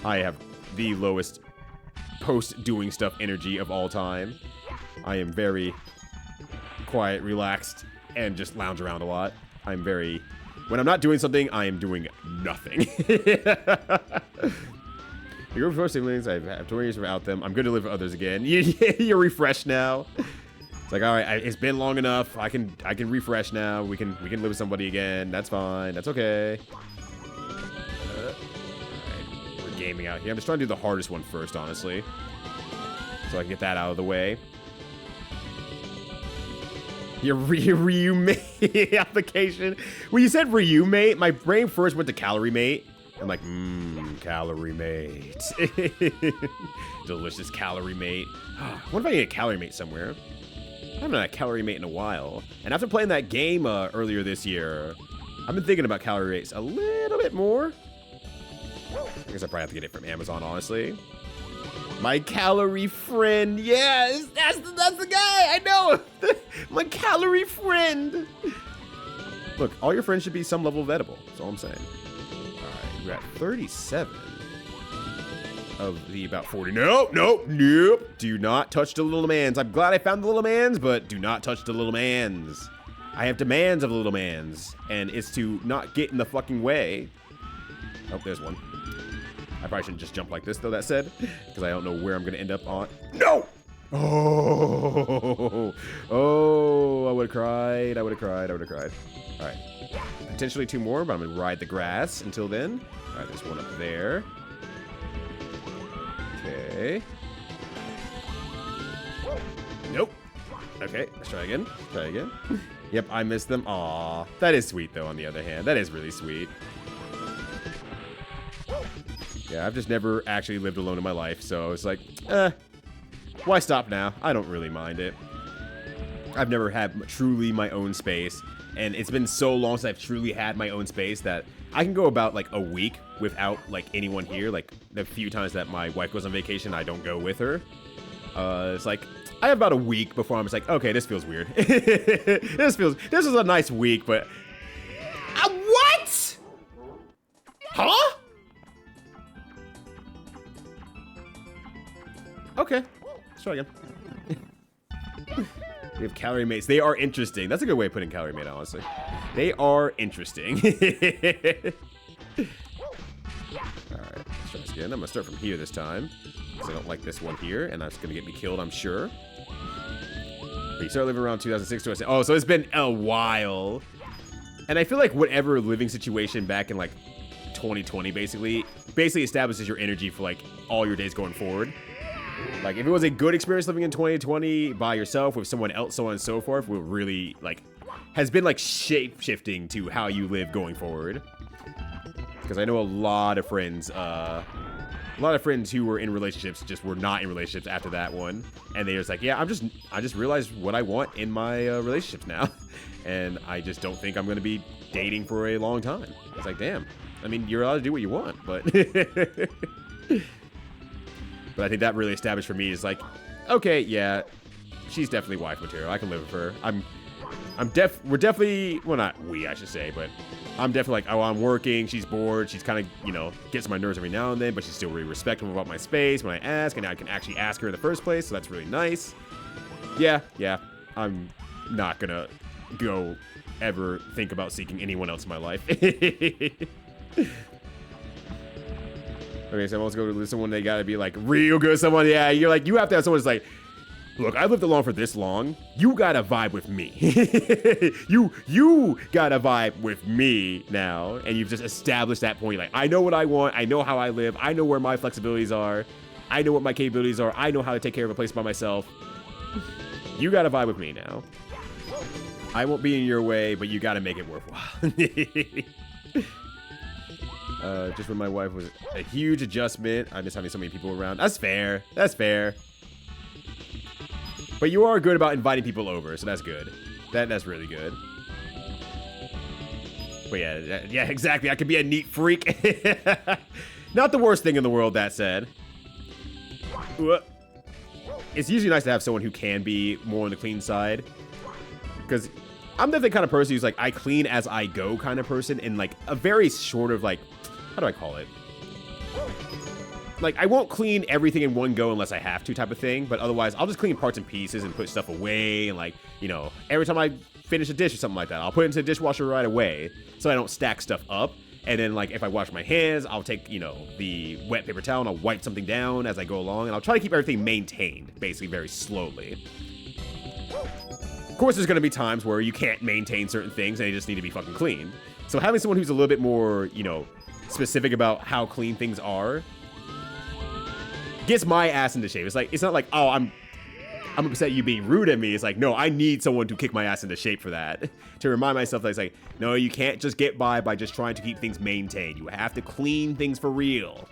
I have the lowest post-doing stuff energy of all time. I am very quiet, relaxed, and just lounge around a lot. I'm very... When I'm not doing something, I am doing nothing. You're before siblings. I have 20 years without them. I'm good to live with others again. You're refreshed now. It's like, all right, it's been long enough. I can refresh now. We can live with somebody again. That's fine. That's okay. All right, we're gaming out here. I'm just trying to do the hardest one first, honestly, so I can get that out of the way. Your Ryu-mate application. When you said Ryu-mate, my brain first went to Calorie Mate. I'm like, Calorie Mate. Delicious Calorie Mate. What if I get a Calorie Mate somewhere? I haven't had a Calorie Mate in a while. And after playing that game earlier this year, I've been thinking about Calorie Mates a little bit more. I guess I probably have to get it from Amazon, honestly. My calorie friend. Yes, that's the guy. I know. My calorie friend. Look, all your friends should be some level of edible. That's all I'm saying. All right, we're at 37 of the about 40. Nope. Do not touch the little mans. I'm glad I found the little mans, but do not touch the little mans. I have demands of the little mans, and it's to not get in the fucking way. Oh, there's one. I probably shouldn't just jump like this, though, that said, because I don't know where I'm going to end up on. No! Oh, I would have cried. All right. Potentially two more, but I'm going to ride the grass until then. All right, there's one up there. Okay. Nope. Okay, let's try again. Yep, I missed them. Aw, that is sweet, though, on the other hand. That is really sweet. Yeah, I've just never actually lived alone in my life, so it's like, why stop now? I don't really mind it. I've never had truly my own space, and it's been so long since I've truly had my own space that I can go about, like, a week without, like, anyone here. Like, the few times that my wife goes on vacation, I don't go with her. It's like, I have about a week before I'm just like, okay, this feels weird. This is a nice week, but... what? Huh? Okay, let's try again. We have Calorie Mates. They are interesting. That's a good way of putting Calorie Mate, honestly. They are interesting. Alright, let's try this again. I'm gonna start from here this time, because I don't like this one here, and that's gonna get me killed, I'm sure. But you started living around 2006 to oh, so it's been a while. And I feel like whatever living situation back in like 2020 basically establishes your energy for like all your days going forward. Like, if it was a good experience living in 2020 by yourself with someone else, so on and so forth, will really, like, has been, like, shape-shifting to how you live going forward. Because I know a lot of friends who were in relationships just were not in relationships after that one. And they were just like, yeah, I just realized what I want in my relationships now. And I just don't think I'm going to be dating for a long time. It's like, damn. I mean, you're allowed to do what you want, but... But I think that really established for me is like, okay, yeah, she's definitely wife material. I can live with her. We're definitely, well, not we, I should say, but I'm definitely like, oh, I'm working. She's bored. She's kind of, you know, gets on my nerves every now and then, but she's still really respectful about my space when I ask, and I can actually ask her in the first place, so that's really nice. Yeah, I'm not gonna go ever think about seeking anyone else in my life. Okay, so let's go to someone they gotta be like real good. Someone, yeah, you're like, you have to have someone that's like, look, I lived alone for this long. You gotta vibe with me. you gotta vibe with me now. And you've just established that point. Like, I know what I want. I know how I live. I know where my flexibilities are. I know what my capabilities are. I know how to take care of a place by myself. You gotta vibe with me now. I won't be in your way, but you gotta make it worthwhile. Just when my wife was a huge adjustment. I miss having so many people around. That's fair. That's fair. But you are good about inviting people over, so that's good. That's really good. But yeah, exactly. I could be a neat freak. Not the worst thing in the world, that said. It's usually nice to have someone who can be more on the clean side. Because I'm definitely the kind of person who's like, I clean as I go kind of person. And like a very sort of like, how do I call it? Like, I won't clean everything in one go unless I have to type of thing. But otherwise, I'll just clean parts and pieces and put stuff away. And like, you know, every time I finish a dish or something like that, I'll put it into the dishwasher right away. So I don't stack stuff up. And then, like, if I wash my hands, I'll take, you know, the wet paper towel and I'll wipe something down as I go along. And I'll try to keep everything maintained, basically, very slowly. Of course, there's going to be times where you can't maintain certain things and they just need to be fucking cleaned. So having someone who's a little bit more, you know, specific about how clean things are gets my ass into shape. It's like, it's not like, oh, I'm upset you being rude at me. It's like, no, I need someone to kick my ass into shape for that. To remind myself that it's like, no, you can't just get by just trying to keep things maintained. You have to clean things for real.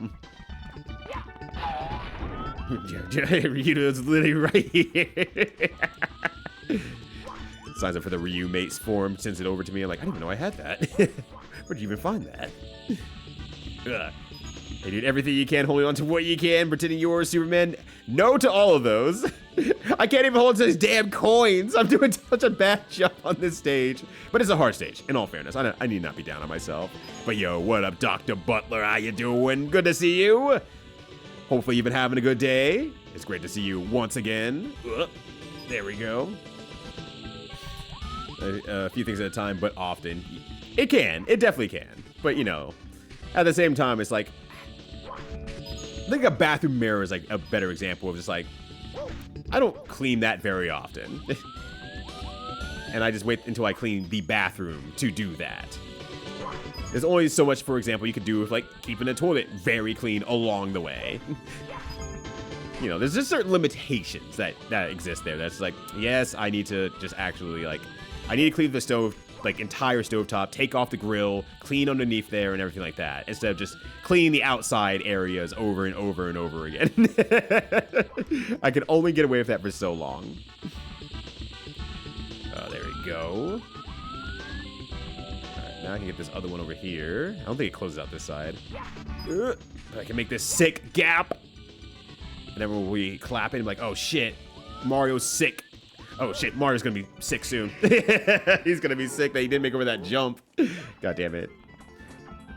Ryu's literally right here. Signs up for the Ryu Mates form, sends it over to me. I'm like, I didn't even know I had that. Where'd you even find that? Hey, dude, everything you can, holding on to what you can, pretending you're Superman. No to all of those. I can't even hold on to these damn coins. I'm doing such a bad job on this stage. But it's a hard stage, in all fairness. I need not be down on myself. But yo, what up, Dr. Butler? How you doing? Good to see you. Hopefully you've been having a good day. It's great to see you once again. There we go. A few things at a time, but often. It definitely can. But, you know, at the same time, it's like, I think a bathroom mirror is like a better example of just like, I don't clean that very often. And I just wait until I clean the bathroom to do that. There's only so much, for example, you could do with like keeping the toilet very clean along the way. You know, there's just certain limitations that exist there. That's like, yes, I need to just actually like, I need to clean the stove, like entire stovetop, take off the grill, clean underneath there and everything like that, instead of just cleaning the outside areas over and over and over again. I could only get away with that for so long. There we go. Alright, now I can get this other one over here. I don't think it closes out this side. But I can make this sick gap. And then when we clap it, I'm like, oh shit, Mario's sick. Oh shit, Mario's gonna be sick soon. He's gonna be sick that he didn't make over that jump. God damn it.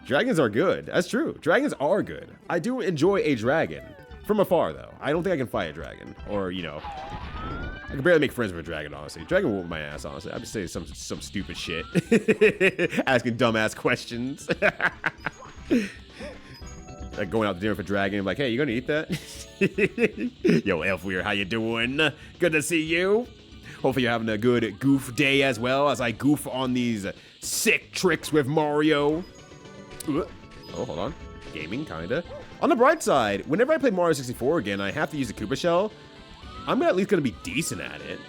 Dragons are good. That's true. Dragons are good. I do enjoy a dragon. From afar, though. I don't think I can fight a dragon. Or, you know, I can barely make friends with a dragon, honestly. Dragon whoop my ass, honestly. I'd be saying some stupid shit. Asking dumbass questions. Like going out to dinner with a dragon. I'm like, hey, you gonna eat that? Yo, Elfweir, how you doing? Good to see you. Hopefully you're having a good goof day as well as I goof on these sick tricks with Mario. Oh, hold on. Gaming, kinda. On the bright side, whenever I play Mario 64 again, I have to use the Koopa Shell. I'm at least gonna be decent at it.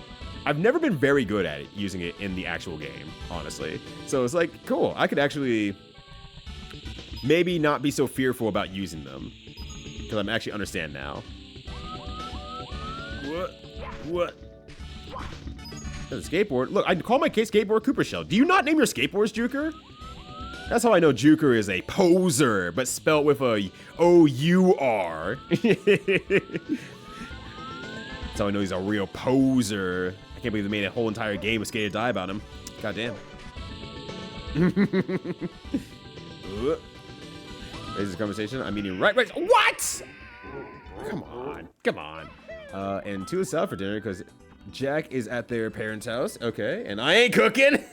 I've never been very good at it, using it in the actual game, honestly. So it's like, cool. I could actually maybe not be so fearful about using them. Because I'm actually understand now. What? That's a skateboard. Look, I call my skateboard Koopa Shell. Do you not name your skateboards Juker? That's how I know Juker is a poser, but spelt with a O-U-R. That's how I know he's a real poser. I can't believe they made a whole entire game with Skate or Die about him. God damn. Raise this conversation. I'm eating right. What? Come on. And to the south for dinner because Jack is at their parents' house. Okay, and I ain't cooking.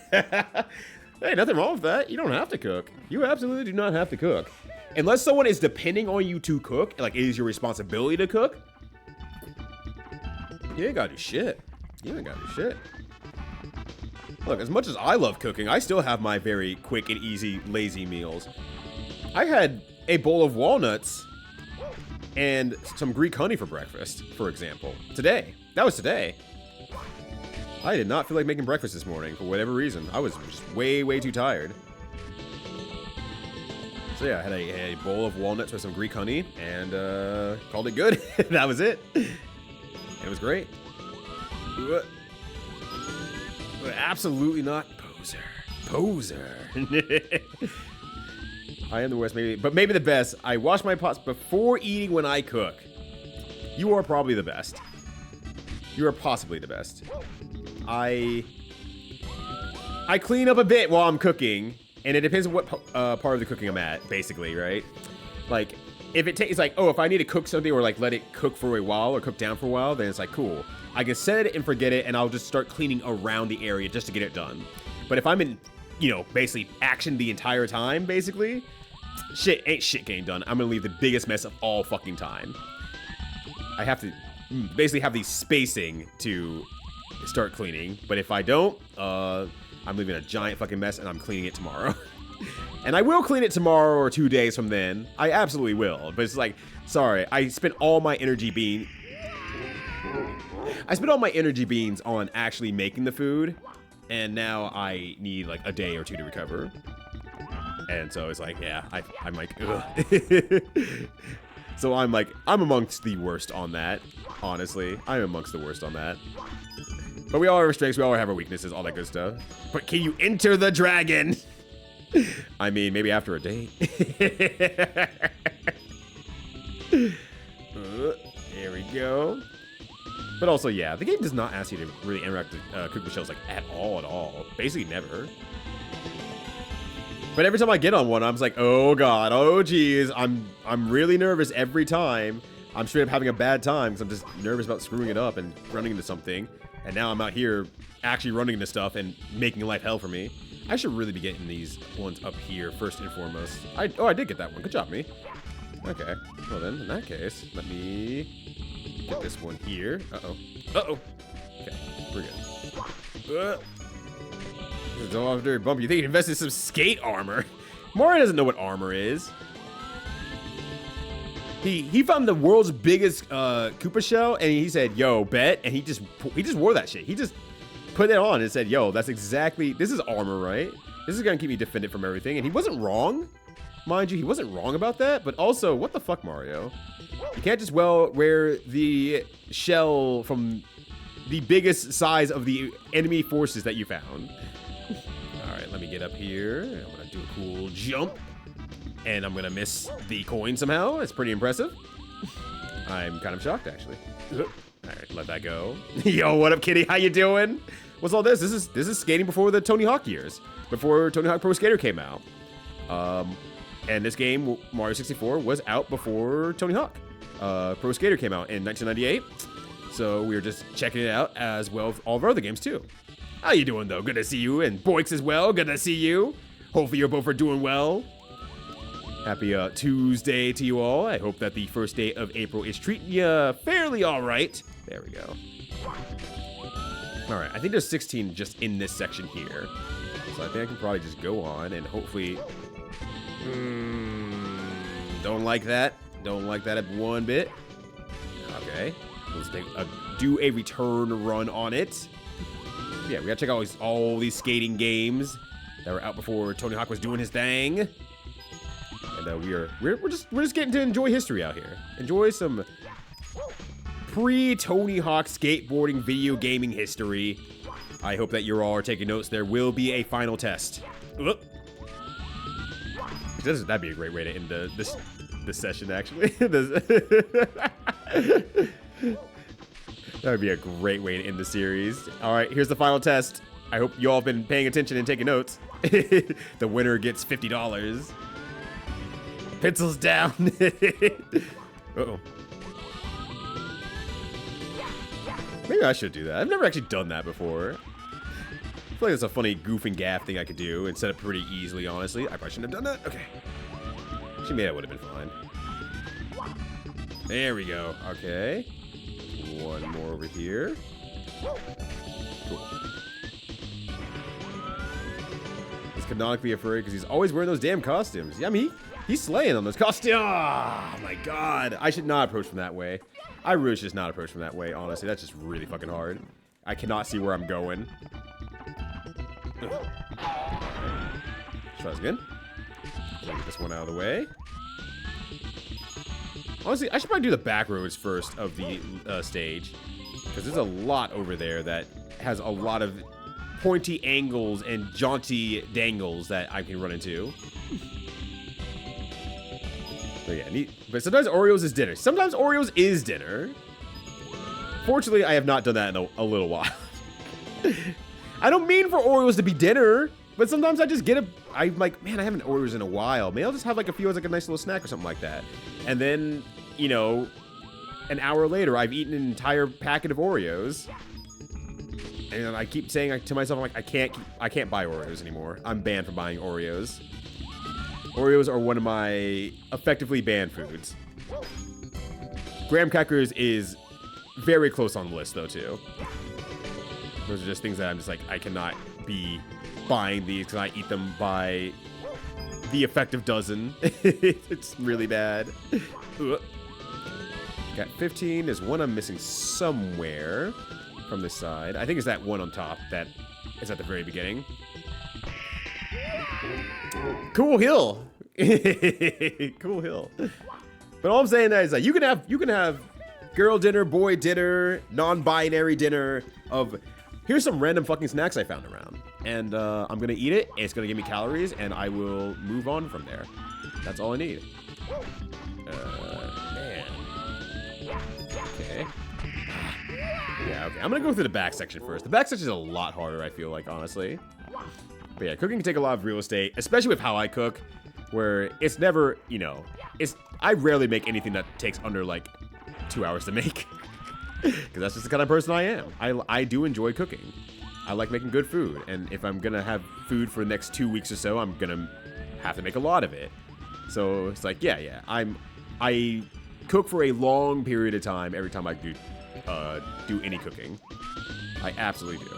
Hey, nothing wrong with that. You don't have to cook. You absolutely do not have to cook. Unless someone is depending on you to cook, like it is your responsibility to cook, you ain't gotta do shit. Look, as much as I love cooking, I still have my very quick and easy, lazy meals. I had a bowl of walnuts and some Greek honey for breakfast, for example. Today. That was today. I did not feel like making breakfast this morning for whatever reason. I was just way, way too tired. So yeah, I had a bowl of walnuts with some Greek honey and called it good. That was it. It was great. Absolutely not. Poser. I am the worst, maybe, but maybe the best. I wash my pots before eating when I cook. You are probably the best. You are possibly the best. I clean up a bit while I'm cooking, and it depends on what part of the cooking I'm at, basically, right? Like, if it takes, like, oh, if I need to cook something or, like, let it cook for a while or cook down for a while, then it's like, cool. I can set it and forget it, and I'll just start cleaning around the area just to get it done. But if I'm in, you know, basically action the entire time, basically, ain't shit getting done. I'm gonna leave the biggest mess of all fucking time. I have to basically have the spacing to start cleaning, but if I don't, I'm leaving a giant fucking mess and I'm cleaning it tomorrow. And I will clean it tomorrow or 2 days from then. I absolutely will, but it's like, sorry, I spent all my energy beans on actually making the food, and now I need like a day or two to recover. And so it's like, yeah, I'm like, ugh. So I'm amongst the worst on that, honestly. I'm amongst the worst on that. But we all have our strengths, we all have our weaknesses, all that good stuff. But can you enter the dragon? I mean, maybe after a date. There we go. But also, yeah, the game does not ask you to really interact with cook with shells like at all. Basically never. But every time I get on one, I'm just like, oh god, oh geez, I'm really nervous every time. I'm straight up having a bad time because I'm just nervous about screwing it up and running into something. And now I'm out here actually running into stuff and making life hell for me. I should really be getting these ones up here first and foremost. I did get that one. Good job, me. Okay. Well then, in that case, let me get this one here. Uh-oh. Okay, we're good. It's all very bumpy. You think you invested in some skate armor? Mario doesn't know what armor is. He found the world's biggest Koopa shell, and he said, "Yo, bet," and he just wore that shit. He just put it on and said, "Yo, this is armor, right? This is gonna keep me defended from everything." And he wasn't wrong, mind you. He wasn't wrong about that. But also, what the fuck, Mario? You can't just wear the shell from the biggest size of the enemy forces that you found. All right, let me get up here. I'm gonna do a cool jump. And I'm gonna miss the coin somehow. It's pretty impressive. I'm kind of shocked, actually. All right, let that go. Yo, what up, kitty? How you doing? What's all this? This is skating before the Tony Hawk years, before Tony Hawk Pro Skater came out. And this game, Mario 64, was out before Tony Hawk Pro Skater came out in 1998. So we were just checking it out as well as all of our other games too. How you doing though? Good to see you, and Boix as well. Good to see you. Hopefully you both are doing well. Happy Tuesday to you all. I hope that the first day of April is treating you fairly all right. There we go. All right, I think there's 16 just in this section here. So I think I can probably just go on and hopefully... don't like that. Don't like that one bit. Okay. Let's do a return run on it. Yeah, we gotta check out all these skating games that were out before Tony Hawk was doing his thing. And we're just getting to enjoy history out here. Enjoy some pre-Tony Hawk skateboarding video gaming history. I hope that you all are taking notes. There will be a final test. That'd be a great way to end this session, actually. That would be a great way to end the series. All right, here's the final test. I hope you all have been paying attention and taking notes. The winner gets $50. Pencils down. Uh-oh. Maybe I should do that. I've never actually done that before. I feel like it's a funny goof and gaff thing I could do and set up pretty easily, honestly. I probably shouldn't have done that. Okay. Actually, maybe that would have been fine. There we go. Okay. One more over here. Cool. He's canonically a furry because he's always wearing those damn costumes. Yeah, I mean, he's slaying on those costumes. Oh, my God. I should not approach from that way. I really should just not approach from that way, honestly. That's just really fucking hard. I cannot see where I'm going. Try this again. Get this one out of the way. Honestly, I should probably do the back roads first of the stage. Because there's a lot over there that has a lot of pointy angles and jaunty dangles that I can run into. But yeah, neat. But sometimes Oreos is dinner. Sometimes Oreos is dinner. Fortunately, I have not done that in a little while. I don't mean for Oreos to be dinner, but sometimes I just get I'm like, man, I haven't Oreos in a while. Maybe I'll just have like a few as like a nice little snack or something like that. And then, you know, an hour later, I've eaten an entire packet of Oreos. And I keep saying to myself, I'm like, I can't buy Oreos anymore. I'm banned from buying Oreos. Oreos are one of my effectively banned foods. Graham crackers is very close on the list, though, too. Those are just things that I'm just like, I cannot be buying these because I eat them by the effective dozen. It's really bad. Got 15. There's one I'm missing somewhere from this side. I think it's that one on top that is at the very beginning. Cool hill. Cool hill. But all I'm saying is that you can have girl dinner, boy dinner, non-binary dinner of here's some random fucking snacks I found around. And I'm gonna eat it, it's gonna give me calories, and I will move on from there. That's all I need. Man. Okay. Yeah, okay. I'm gonna go through the back section first. The back section is a lot harder, I feel like, honestly. But yeah, cooking can take a lot of real estate, especially with how I cook, where it's never, you know, I rarely make anything that takes under like 2 hours to make. Because that's just the kind of person I am. I do enjoy cooking. I like making good food. And if I'm going to have food for the next 2 weeks or so, I'm going to have to make a lot of it. So it's like, yeah. I cook for a long period of time every time I do any cooking. I absolutely do.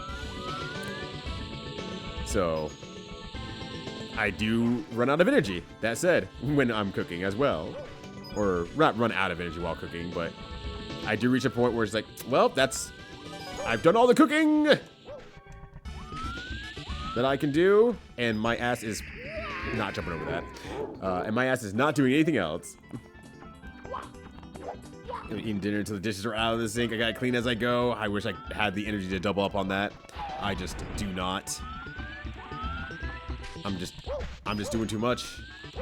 So I do run out of energy, that said, when I'm cooking as well. Or not run out of energy while cooking, but I do reach a point where it's like, well, I've done all the cooking that I can do, and my ass is not jumping over that. And my ass is not doing anything else. I'm eating dinner until the dishes are out of the sink. I gotta clean as I go. I wish I had the energy to double up on that. I just do not. I'm just doing too much.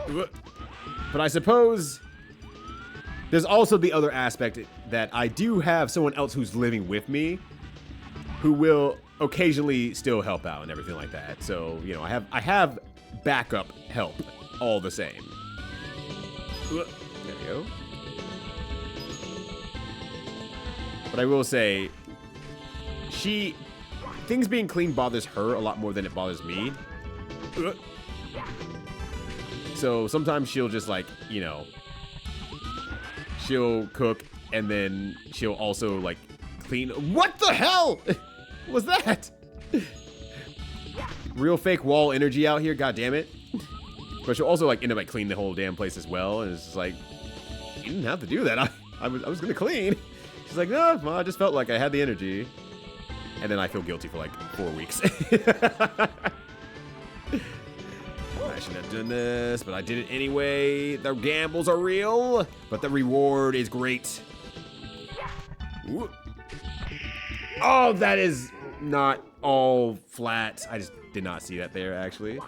But I suppose there's also the other aspect that I do have someone else who's living with me who will occasionally still help out and everything like that. So, you know, I have backup help all the same. There we go. But I will say, things being clean bothers her a lot more than it bothers me. So sometimes she'll just like, you know, she'll cook and then she'll also like clean. What the hell was that? Real fake wall energy out here, god damn it. But she'll also like end up like cleaning the whole damn place as well, and it's just like, you didn't have to do that. I was gonna clean. She's like, no, well, I just felt like I had the energy. And then I feel guilty for like 4 weeks. I shouldn't have done this, but I did it anyway. The gambles are real, but the reward is great. Ooh. Oh, that is not all flat. I just did not see that there, actually.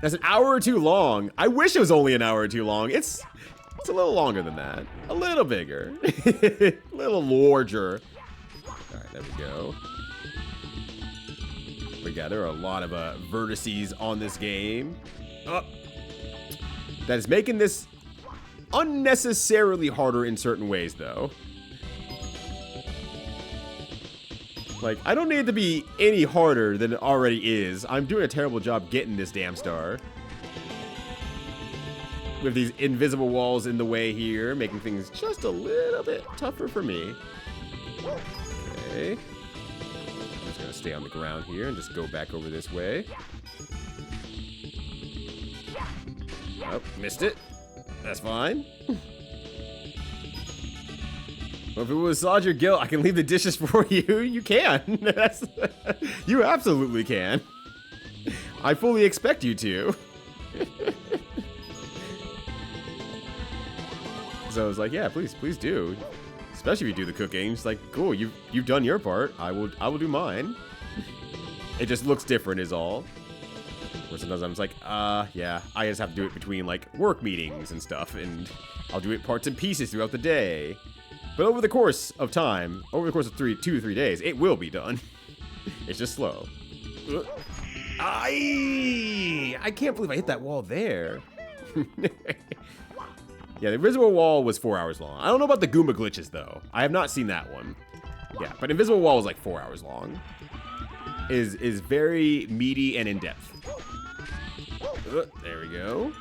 That's an hour or two long. I wish it was only an hour or two long. It's a little longer than that. A little bigger. A little larger. All right, there we go. There are a lot of vertices on this game. That is making this unnecessarily harder in certain ways, though. Like, I don't need it to be any harder than it already is. I'm doing a terrible job getting this damn star. With these invisible walls in the way here, making things just a little bit tougher for me. Okay. I'm just gonna stay on the ground here and just go back over this way. Oh, missed it. That's fine. Well, if it was massage your guilt, I can leave the dishes for you. You can. You absolutely can. I fully expect you to. So I was like, yeah, please do. Especially if you do the cooking. It's like, cool, you've done your part. I will do mine. It just looks different is all. Or sometimes I'm just like, yeah, I just have to do it between like work meetings and stuff, and I'll do it parts and pieces throughout the day. But over the course of time, over the course of 2 to 3 days, it will be done. It's just slow. I can't believe I hit that wall there. Yeah, the invisible wall was 4 hours long. I don't know about the Goomba glitches, though. I have not seen that one. Yeah, but invisible wall was like 4 hours long. Is very meaty and in-depth. There we go.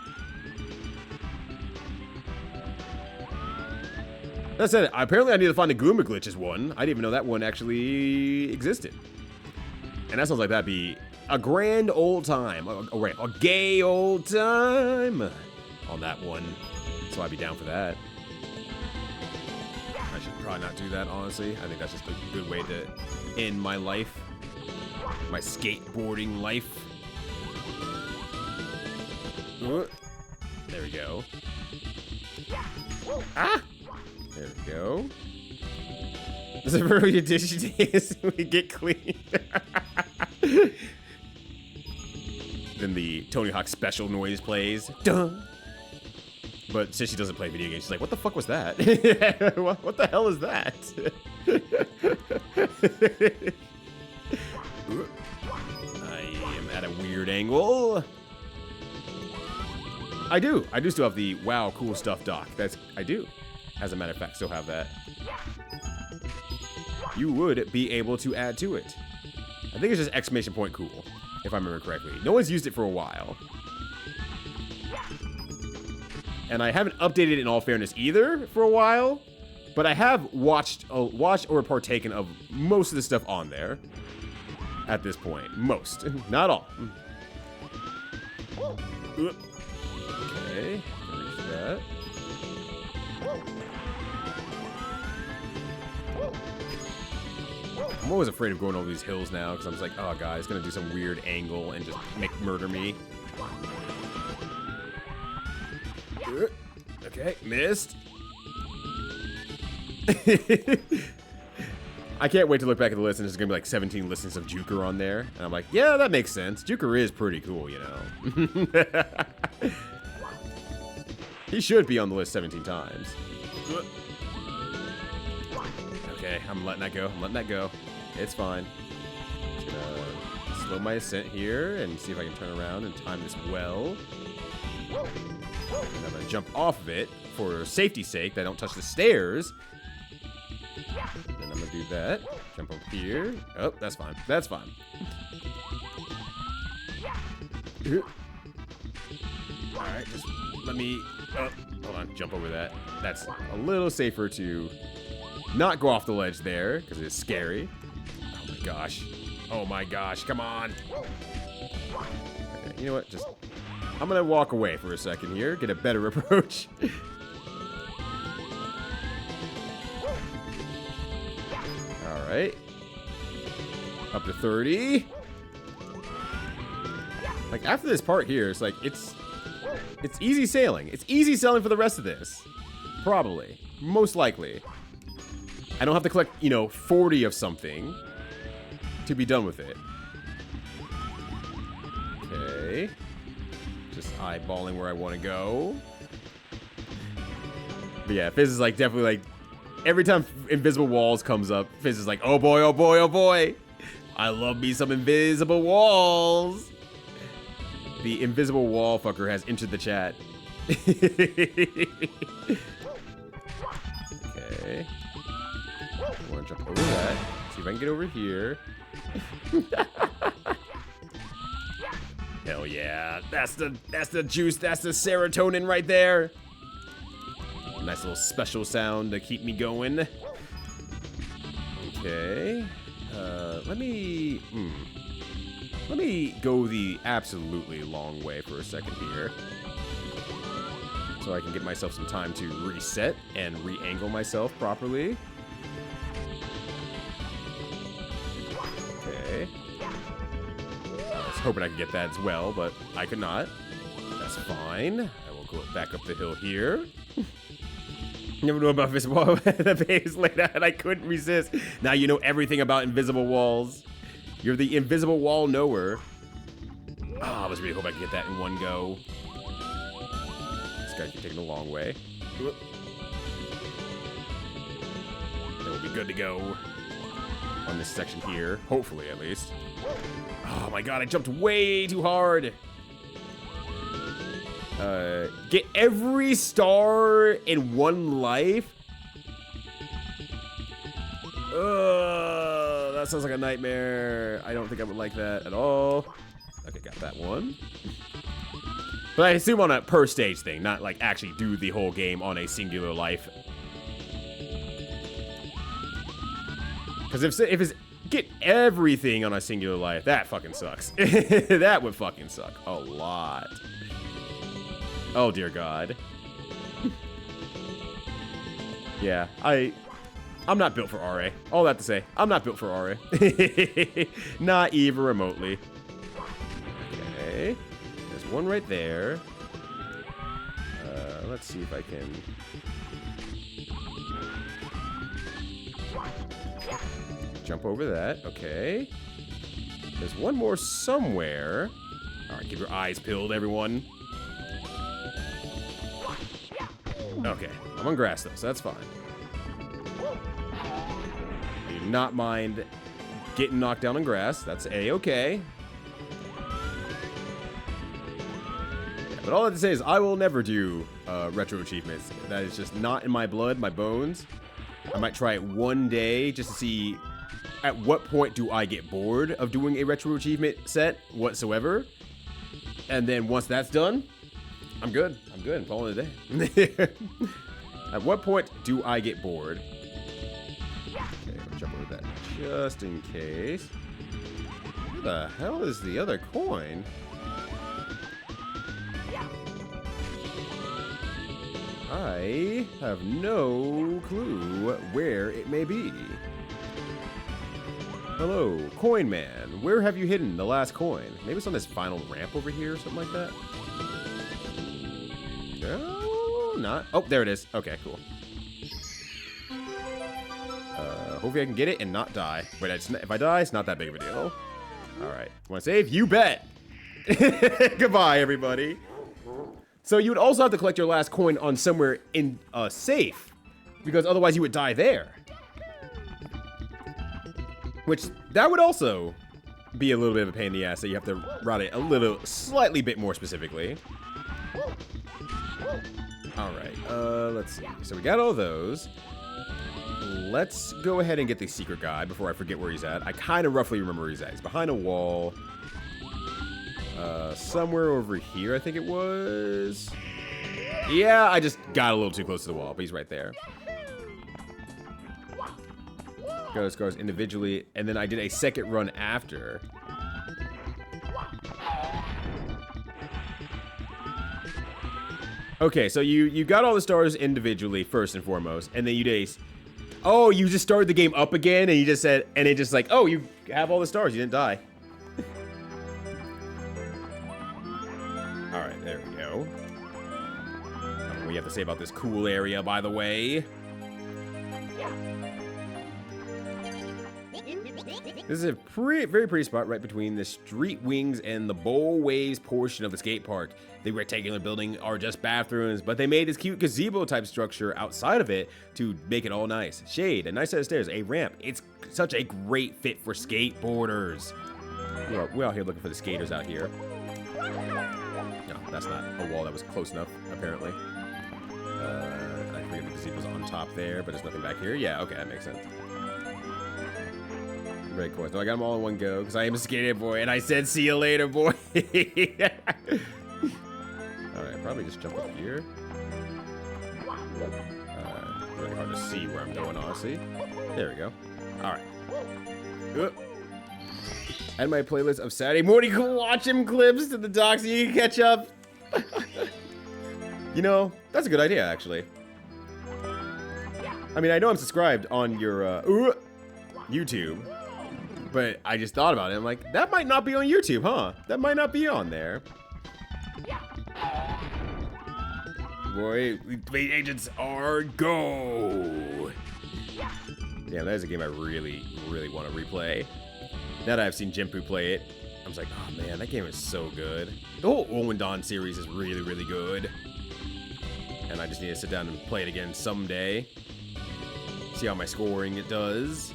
That said, apparently I need to find the Goomba glitches one. I didn't even know that one actually existed. And that sounds like that'd be a grand old time. Oh, right, a gay old time on that one. So I'd be down for that. I should probably not do that, honestly. I think that's just a good way to end my life. My skateboarding life. There we go. Ah! There we go. This is a really dish days we get clean. Then the Tony Hawk special noise plays. Dun! But since she doesn't play video games, she's like, what the fuck was that? What the hell is that? I am at a weird angle. I do still have the wow, cool stuff doc. I do. As a matter of fact, still have that. You would be able to add to it. I think it's just exclamation point cool, if I remember correctly. No one's used it for a while. And I haven't updated it in all fairness either for a while, but I have watched or partaken of most of the stuff on there at this point. Most, not all. Okay, reach that. I'm always afraid of going over these hills now because I'm just like, oh god, it's gonna do some weird angle and just murder me. Okay, missed. I can't wait to look back at the list and there's gonna be like 17 listings of Juker on there. And I'm like, yeah, that makes sense. Juker is pretty cool, you know. He should be on the list 17 times. Okay, I'm letting that go. It's fine. Just gonna slow my ascent here and see if I can turn around and time this well. And I'm gonna jump off of it for safety's sake that I don't touch the stairs. Then I'm gonna do that. Jump up here. Oh, that's fine. That's fine. Alright, just let me... Oh, hold on. Jump over that. That's a little safer to not go off the ledge there, because it's scary. Oh my gosh. Oh my gosh. Come on. Okay, you know what? Just... I'm gonna walk away for a second here, get a better approach. Alright. Up to 30. Like, after this part here, it's like, it's easy sailing. It's easy sailing for the rest of this. Probably. Most likely. I don't have to collect, you know, 40 of something to be done with it. Okay. Just eyeballing where I want to go. But yeah, Fizz is like definitely like every time Invisible Walls comes up, Fizz is like, oh boy, oh boy, oh boy. I love me some invisible walls. The invisible wall fucker has entered the chat. Okay. I want to jump over that. See if I can get over here. Hell yeah. That's the juice. That's the serotonin right there. Nice little special sound to keep me going. Okay. Let me go the absolutely long way for a second here. So I can give myself some time to reset and re-angle myself properly. Okay. I was hoping I could get that as well, but I could not. That's fine. I will go back up the hill here. Never knew about invisible wall. The page laid out and I couldn't resist. Now you know everything about invisible walls. You're the invisible wall knower. Oh, I was really hoping I could get that in one go. This guy keep taking the long way. Then we'll be good to go on this section here. Hopefully, at least. Oh my god, I jumped way too hard. Get every star in one life? That sounds like a nightmare. I don't think I would like that at all. Okay, got that one. But I assume on a per stage thing, not like actually do the whole game on a singular life. Because if it's get everything on a singular life, that fucking sucks. That would fucking suck a lot. Oh dear God. Yeah, I'm not built for RA. All that to say, I'm not built for RA. Not even remotely. Okay, there's one right there. Let's see if I can. Jump over that. Okay. There's one more somewhere. All right, keep your eyes peeled, everyone. Okay, I'm on grass though, so that's fine. I do not mind getting knocked down on grass. That's A-okay. Yeah, but all I have to say is I will never do retro achievements. That is just not in my blood, my bones. I might try it one day just to see at what point do I get bored of doing a retro achievement set whatsoever. And then once that's done, I'm good. I'm good. I'm calling it a day. At what point do I get bored? Okay, I'll jump over that just in case. Where the hell is the other coin? I have no clue where it may be. Hello, Coin Man. Where have you hidden the last coin? Maybe it's on this final ramp over here or something like that. No, not. Oh, there it is. Okay, cool. Hopefully I can get it and not die. Wait, if I die, it's not that big of a deal. All right. Want to save? You bet. Goodbye, everybody. So you would also have to collect your last coin on somewhere in a safe, because otherwise you would die there. Which, that would also be a little bit of a pain in the ass, so you have to route it slightly bit more specifically. Alright, let's see. So we got all those. Let's go ahead and get the secret guy before I forget where he's at. I kind of roughly remember where he's at. He's behind a wall. Somewhere over here, I think it was. Yeah, I just got a little too close to the wall, but he's right there. Got those scars individually, and then I did a second run after. Okay, so you got all the stars individually first and foremost, and then you did oh, you just started the game up again, and you just said, and it just like, oh, you have all the stars, you didn't die. All right, there we go. We have to say about this cool area, by the way. This is a very pretty spot right between the street wings and the bowl waves portion of the skate park. The rectangular building are just bathrooms, but they made this cute gazebo type structure outside of it to make it all nice. Shade, a nice set of stairs, a ramp. It's such a great fit for skateboarders. We're out here looking for the skaters out here. No, that's not a wall that was close enough, apparently. I forget the gazebo's on top there, but there's nothing back here. Yeah, okay, that makes sense. Very cool. So I got them all in one go because I am a skater boy, and I said, "See you later, boy." All right, probably just jump up here. Really hard to see where I'm going, honestly. There we go. All right. Add my playlist of Saturday morning watch him clips to the doc so you can catch up. You know, that's a good idea, actually. I mean, I know I'm subscribed on your YouTube. But I just thought about it. I'm like, that might not be on YouTube, huh? That might not be on there. boy. Elite Agents are go. Damn, that is a game I really, really want to replay. Now that I've seen Jinpu play it, I was like, oh man, that game is so good. The whole Owen Dawn series is really, really good. And I just need to sit down and play it again someday. See how my scoring it does.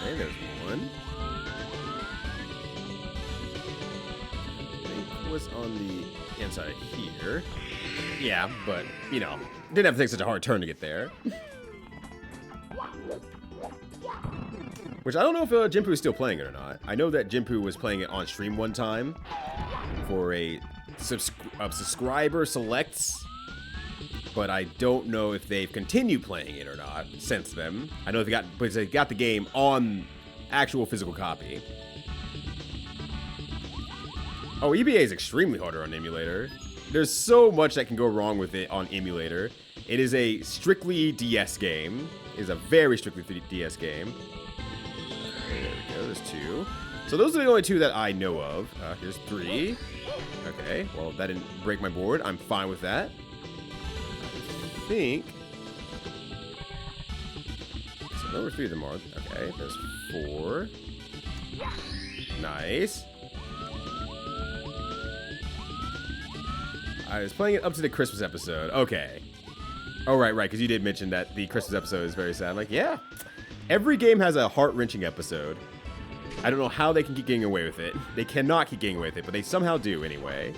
Okay, there's one. I think it was on the inside here. Yeah, but, you know, didn't have to take such a hard turn to get there. Which I don't know if Jinpu is still playing it or not. I know that Jinpu was playing it on stream one time for a subscriber selects, but I don't know if they've continued playing it or not since then. I know they got the game on actual physical copy. Oh, EBA is extremely harder on emulator. There's so much that can go wrong with it on emulator. It is a strictly DS game. It is a very strictly DS game. Okay, there we go. There's two. So those are the only two that I know of. Here's three. Okay, well, that didn't break my board. I'm fine with that. I think. So number three of them are. Okay, there's four. Nice. I was playing it up to the Christmas episode. Okay. Oh, right, because you did mention that the Christmas episode is very sad. Like, yeah. Every game has a heart-wrenching episode. I don't know how they can keep getting away with it. They cannot keep getting away with it, but they somehow do anyway.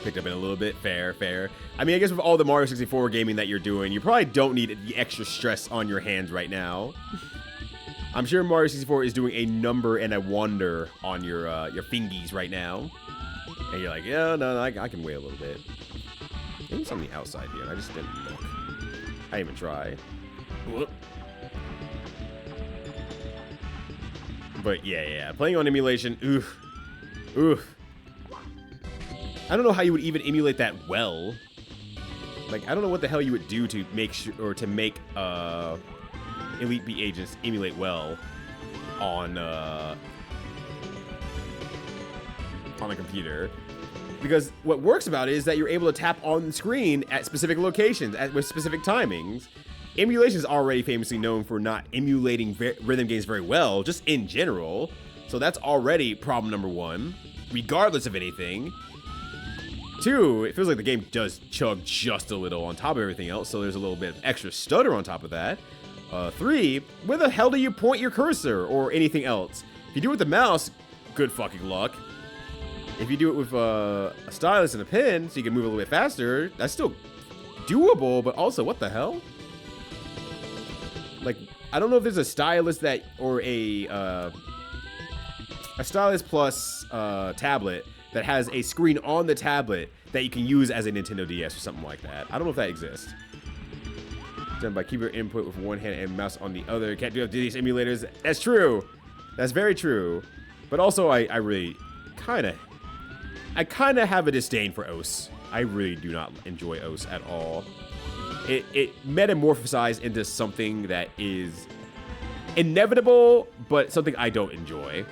Picked up in a little bit. Fair. I mean, I guess with all the Mario 64 gaming that you're doing, you probably don't need the extra stress on your hands right now. I'm sure Mario 64 is doing a number and a wonder on your fingies right now. And you're like, yeah, no, I can wait a little bit. Maybe it's on the outside here. I just didn't look. I didn't even try. Whoop. But yeah. Playing on emulation, oof. I don't know how you would even emulate that well. Like, I don't know what the hell you would do to make sure, or to make Elite Beat Agents emulate well on a computer. Because what works about it is that you're able to tap on the screen at specific locations with specific timings. Emulation is already famously known for not emulating rhythm games very well, just in general. So that's already problem number one, regardless of anything. Two, it feels like the game does chug just a little on top of everything else, so there's a little bit of extra stutter on top of that. Three, where the hell do you point your cursor or anything else? If you do it with the mouse, good fucking luck. If you do it with a stylus and a pen, so you can move a little bit faster, that's still doable, but also, what the hell? Like, I don't know if there's a stylus that, or a stylus plus tablet that has a screen on the tablet that you can use as a Nintendo DS or something like that. I don't know if that exists. Done by keyboard input with one hand and mouse on the other. Can't do these emulators. That's true. That's very true. But also, I really kind of have a disdain for OS. I really do not enjoy OS at all. It metamorphosized into something that is inevitable, but something I don't enjoy.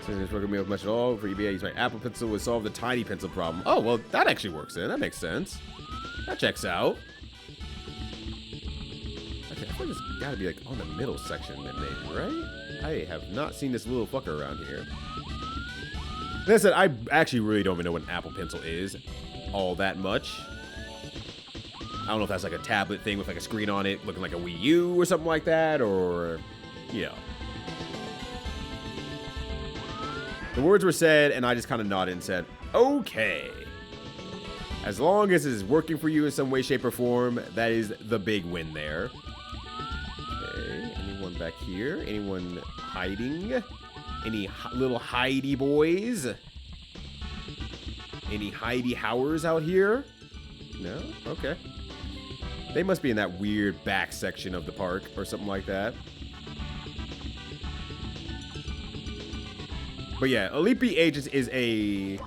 So this working me with much at all. For EBA, use my Apple Pencil would solve the tiny pencil problem. Oh, well, that actually works in. That makes sense. That checks out. Okay, I think it's gotta be like on the middle section then maybe, right? I have not seen this little fucker around here. Like I said, I actually really don't even know what an Apple Pencil is all that much. I don't know if that's like a tablet thing with like a screen on it looking like a Wii U or something like that, or, you know. The words were said, and I just kind of nodded and said, okay. As long as it is working for you in some way, shape, or form, that is the big win there. Okay, anyone back here? Anyone hiding? Any little hidey boys? Any hidey howers out here? No? Okay. They must be in that weird back section of the park or something like that. But yeah, Elite Beat Agents is a,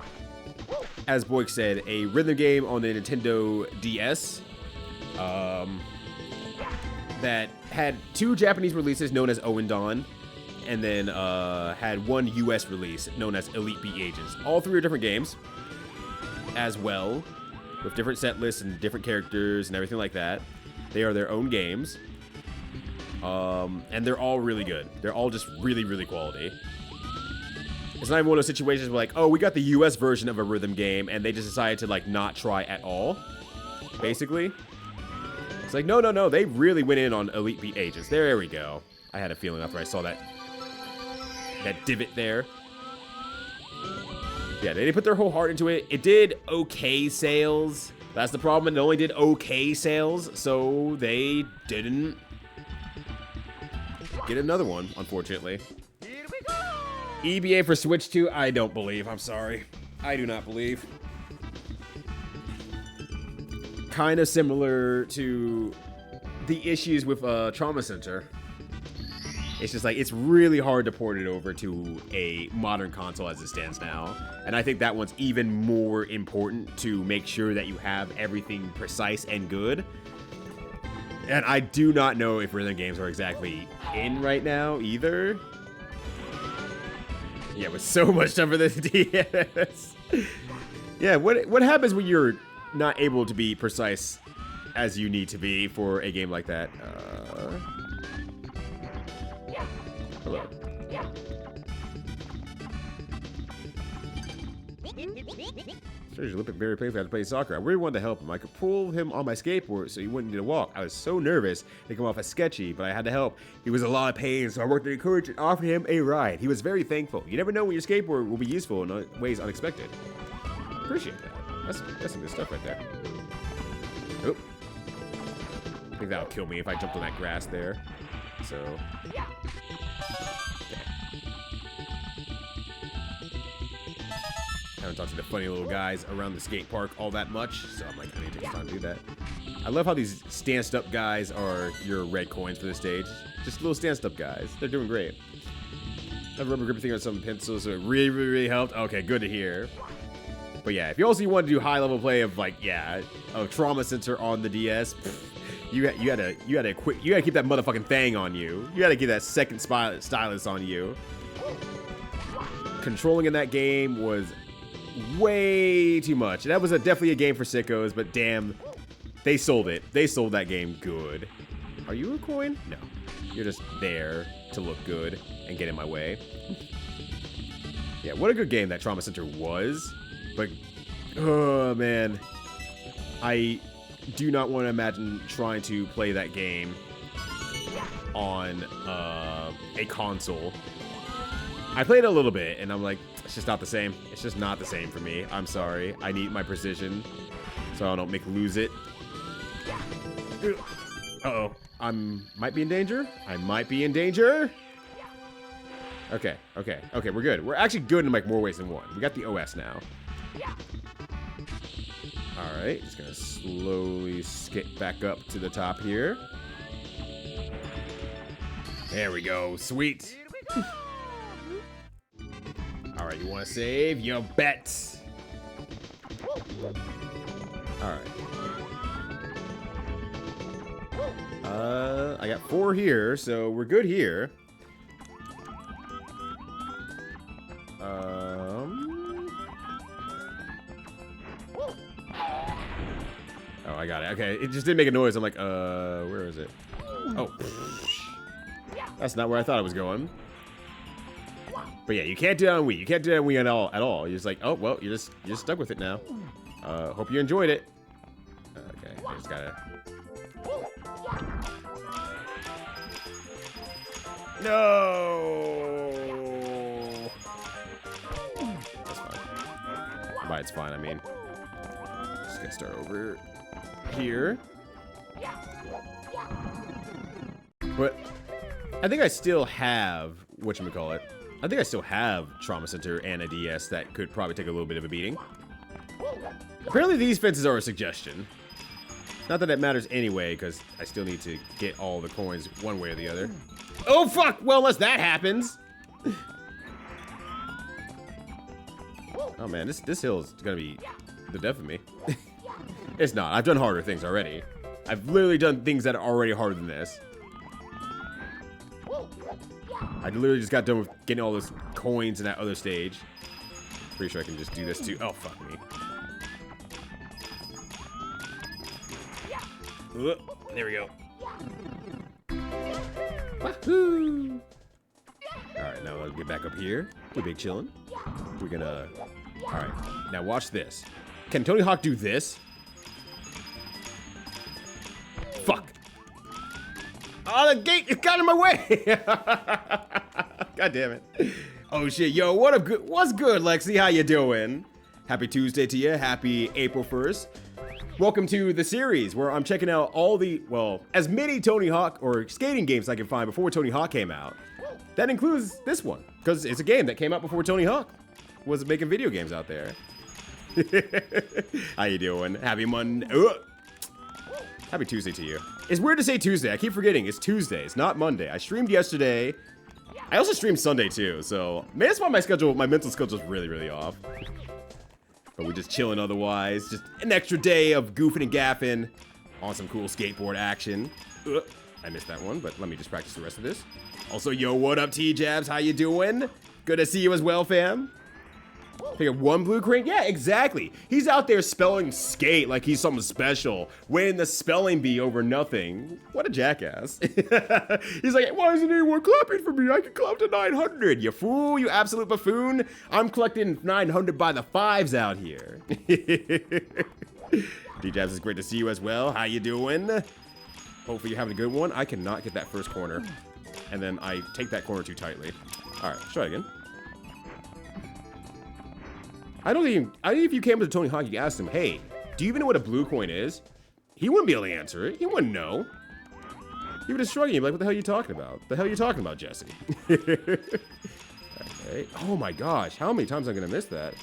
as Boyk said, a rhythm game on the Nintendo DS that had two Japanese releases known as Owen Dawn and then had one US release known as Elite Beat Agents. All three are different games as well, with different set lists and different characters and everything like that. They are their own games. And they're all really good. They're all just really, really quality. It's not even one of those situations where like, oh, we got the US version of a rhythm game and they just decided to like not try at all. Basically. It's like, no, they really went in on Elite Beat Agents. There we go. I had a feeling after I saw that divot there. Yeah, they put their whole heart into it. It did okay sales. That's the problem. It only did okay sales, so they didn't get another one, unfortunately. Here we go! EBA for Switch 2, I don't believe. I'm sorry. I do not believe. Kind of similar to the issues with Trauma Center. It's just like, it's really hard to port it over to a modern console as it stands now. And I think that one's even more important to make sure that you have everything precise and good. And I do not know if rhythm games are exactly in right now either. Yeah, with so much stuff for the DS. Yeah, what happens when you're not able to be precise as you need to be for a game like that? Hello. Serge looked very painful after playing soccer. I really wanted to help him. I could pull him on my skateboard so he wouldn't need to walk. I was so nervous to come off as sketchy, but I had to help. He was in a lot of pain, so I worked to encourage and offer him a ride. He was very thankful. You never know when your skateboard will be useful in ways unexpected. Appreciate that. That's some good stuff right there. Oop. I think that'll kill me if I jumped on that grass there. So. Okay. I haven't talked to the funny little guys around the skate park all that much, so I'm like, I need to take time to do that. I love how these stanced up guys are your red coins for the stage. Just little stanced up guys. They're doing great. I have a rubber grip thing on some pencils, so it really, really, really helped. Okay, good to hear. But yeah, if you also want to do high level play of like, yeah, a Trauma Center on the DS, you gotta keep that motherfucking thing on you. You gotta get that second stylus on you. Controlling in that game was way too much. That was definitely a game for sickos, but damn, they sold it. They sold that game good. Are you a coin? No. You're just there to look good and get in my way. Yeah, what a good game that Trauma Center was. But, oh man. I do not want to imagine trying to play that game on a console. I played it a little bit, and I'm like, it's just not the same. It's just not the same for me. I'm sorry. I need my precision, so I don't lose it. Uh-oh. Might be in danger. I might be in danger. Okay, we're good. We're actually good in like more ways than one. We got the OS now. Alright, just gonna slowly skip back up to the top here. There we go. Sweet. Alright, you want to save? You bet. Alright. I got 4 here, so we're good here. Oh, I got it. Okay, it just didn't make a noise. I'm like, where is it? Oh, that's not where I thought it was going. But yeah, you can't do that on Wii. You can't do that on Wii at all. You're just like, oh, well, you're just stuck with it now. Hope you enjoyed it. Okay, I just gotta. No. That's fine. But it's fine. I mean, just gonna start over here. But I think I still have whatchamacallit. I think I still have Trauma Center and a DS that could probably take a little bit of a beating. Apparently these fences are a suggestion. Not that it matters anyway, because I still need to get all the coins one way or the other. Oh, fuck! Well, unless that happens. Oh, man, this hill is going to be the death of me. It's not. I've done harder things already. I've literally done things that are already harder than this. I literally just got done with getting all those coins in that other stage. Pretty sure I can just do this too. Oh, fuck me. There we go. Wahoo! Alright, now let's get back up here. We're big chillin'. We're gonna... Alright, now watch this. Can Tony Hawk do this? Fuck! Oh, the gate got in my way! God damn it. Oh shit, yo, what's good, Lexi? How you doing? Happy Tuesday to you. Happy April 1st. Welcome to the series where I'm checking out all the, well, as many Tony Hawk or skating games I can find before Tony Hawk came out. That includes this one, because it's a game that came out before Tony Hawk was making video games out there. How you doing? Happy Monday. Happy Tuesday to you. It's weird to say Tuesday. I keep forgetting. It's Tuesday. It's not Monday. I streamed yesterday. I also streamed Sunday too, so maybe that's why my mental schedule's really, really off. But we're just chilling otherwise. Just an extra day of goofing and gaffing on some cool skateboard action. I missed that one, but let me just practice the rest of this. Also, yo, what up, T-Jabs? How you doing? Good to see you as well, fam. Pick up one blue crane? Yeah, exactly. He's out there spelling skate like he's something special, winning the spelling bee over nothing. What a jackass. He's like, why isn't anyone clapping for me? I can clap to 900. You fool, you absolute buffoon. I'm collecting 900 by the fives out here. D-Jabs, it's great to see you as well. How you doing? Hopefully you're having a good one. I cannot get that first corner. And then I take that corner too tightly. All right, let's try it again. I don't think if you came to Tony Hawk, you asked him, hey, do you even know what a blue coin is? He wouldn't be able to answer it. He wouldn't know. He would just shrug at you like, what the hell are you talking about? The hell are you talking about, Jesse? Okay. Oh my gosh, how many times am I gonna miss that?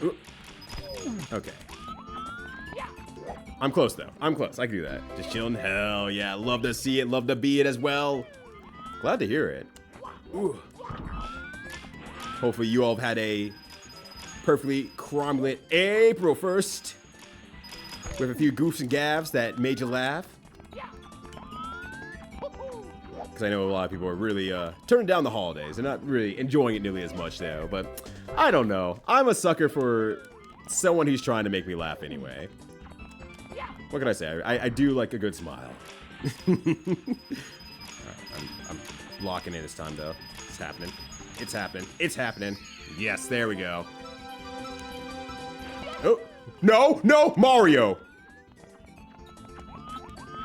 Ooh. Okay. I'm close though. I'm close. I can do that. Just chilling. Hell yeah. Love to see it. Love to be it as well. Glad to hear it. Ooh. Hopefully you all have had a perfectly cromlet April 1st with a few goofs and gaffs that made you laugh. Because I know a lot of people are really turning down the holidays. They're not really enjoying it nearly as much though. But I don't know. I'm a sucker for someone who's trying to make me laugh anyway. What can I say? I do like a good smile. Alright, I'm locking in this time though. It's happening. It's happening. It's happening. Yes, there we go. Oh, no, no, Mario.